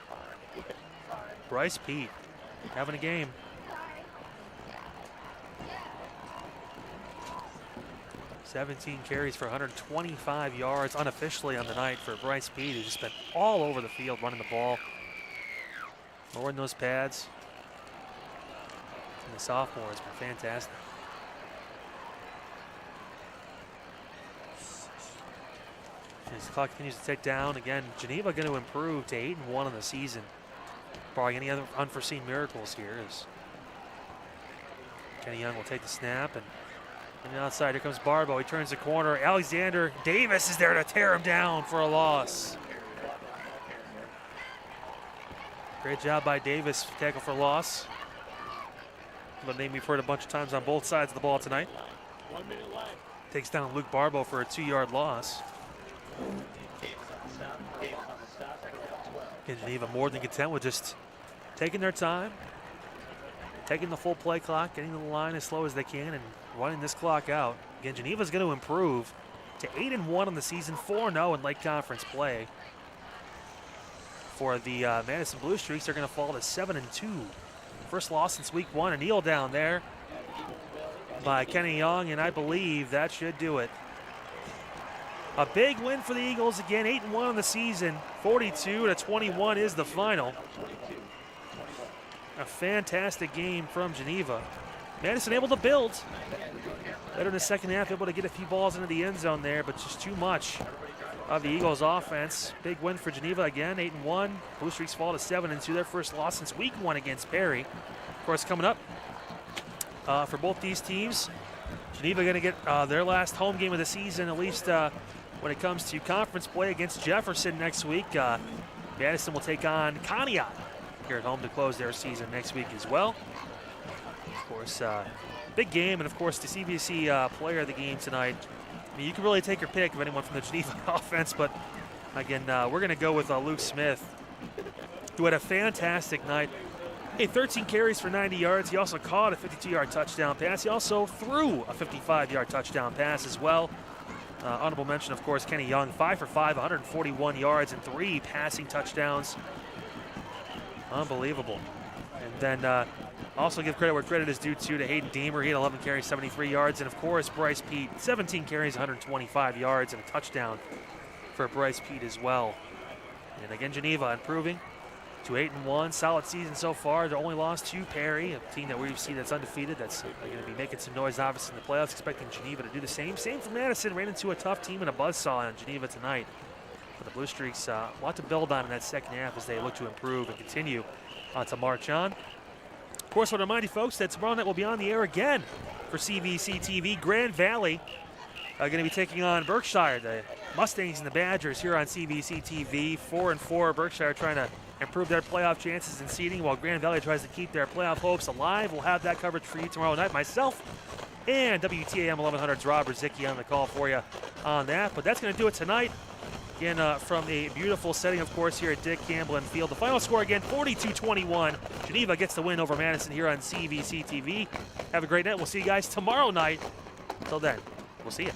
Bryce Pete having a game. "17 carries for 125 yards unofficially on the night for Bryce Pete, who's just been all over the field running the ball. Lowering those pads. And the sophomore has been fantastic. As the clock continues to tick down, again, Geneva going to improve to 8-1 on the season. Barring any other unforeseen miracles here, as Kenny Young will take the snap, and on the outside, here comes Barbo. He turns the corner. Alexander Davis is there to tear him down for a loss. Great job by Davis, tackle for loss. The name we've heard a bunch of times on both sides of the ball tonight. 1 minute left. Takes down Luke Barbo for a 2-yard loss. And Geneva more than content with just taking their time, taking the full play clock, getting to the line as slow as they can, and running this clock out. Again, Geneva's going to improve to 8-1 on the season, 4-0 in late conference play. For the Madison Blue Streaks, they're going to fall to 7-2. First loss since week 1. A kneel down there by Kenny Young, and I believe that should do it. A big win for the Eagles again, 8-1 on the season. 42-21 is the final. A fantastic game from Geneva. Madison able to build. Better in the second half, able to get a few balls into the end zone there, but just too much of the Eagles offense. Big win for Geneva again, 8-1. Blue Streaks fall to 7-2, their first loss since week 1 against Perry. Of course, coming up for both these teams, Geneva going to get their last home game of the season, at least when it comes to conference play against Jefferson next week. Madison will take on Conneaut here at home to close their season next week as well. Of course, big game, and of course the CVC player of the game tonight. I mean, you can really take your pick of anyone from the Geneva offense, but again, we're going to go with Luke Smith, who had a fantastic night. Hey, 13 carries for 90 yards. He also caught a 52-yard touchdown pass. He also threw a 55-yard touchdown pass as well. Honorable mention, of course, Kenny Young, 5 for 5, 141 yards and 3 passing touchdowns. Unbelievable. And then also give credit where credit is due to Hayden Deemer. He had 11 carries, 73 yards. And, of course, Bryce Pete, 17 carries, 125 yards and a touchdown for Bryce Pete as well. And, again, Geneva improving to 8-1. Solid season so far. They only lost to Perry, a team that we see that's undefeated. That's going to be making some noise, obviously, in the playoffs. Expecting Geneva to do the same. Same for Madison. Ran into a tough team and a buzzsaw on Geneva tonight. But the Blue Streaks, a lot to build on in that second half as they look to improve and continue to march on. Of course, I want to remind you folks that tomorrow night we'll be on the air again for CVC TV. Grand Valley going to be taking on Berkshire, the Mustangs and the Badgers here on CVC TV. 4-4, Berkshire trying to improve their playoff chances in seeding while Grand Valley tries to keep their playoff hopes alive. We'll have that coverage for you tomorrow night. Myself and WTAM 1100's Rob Rzicki on the call for you on that. But that's going to do it tonight. Again, from a beautiful setting, of course, here at Dick Camblin Field. The final score again, 42-21. Geneva gets the win over Madison here on CVC TV. Have a great night. We'll see you guys tomorrow night. Until then, we'll see you.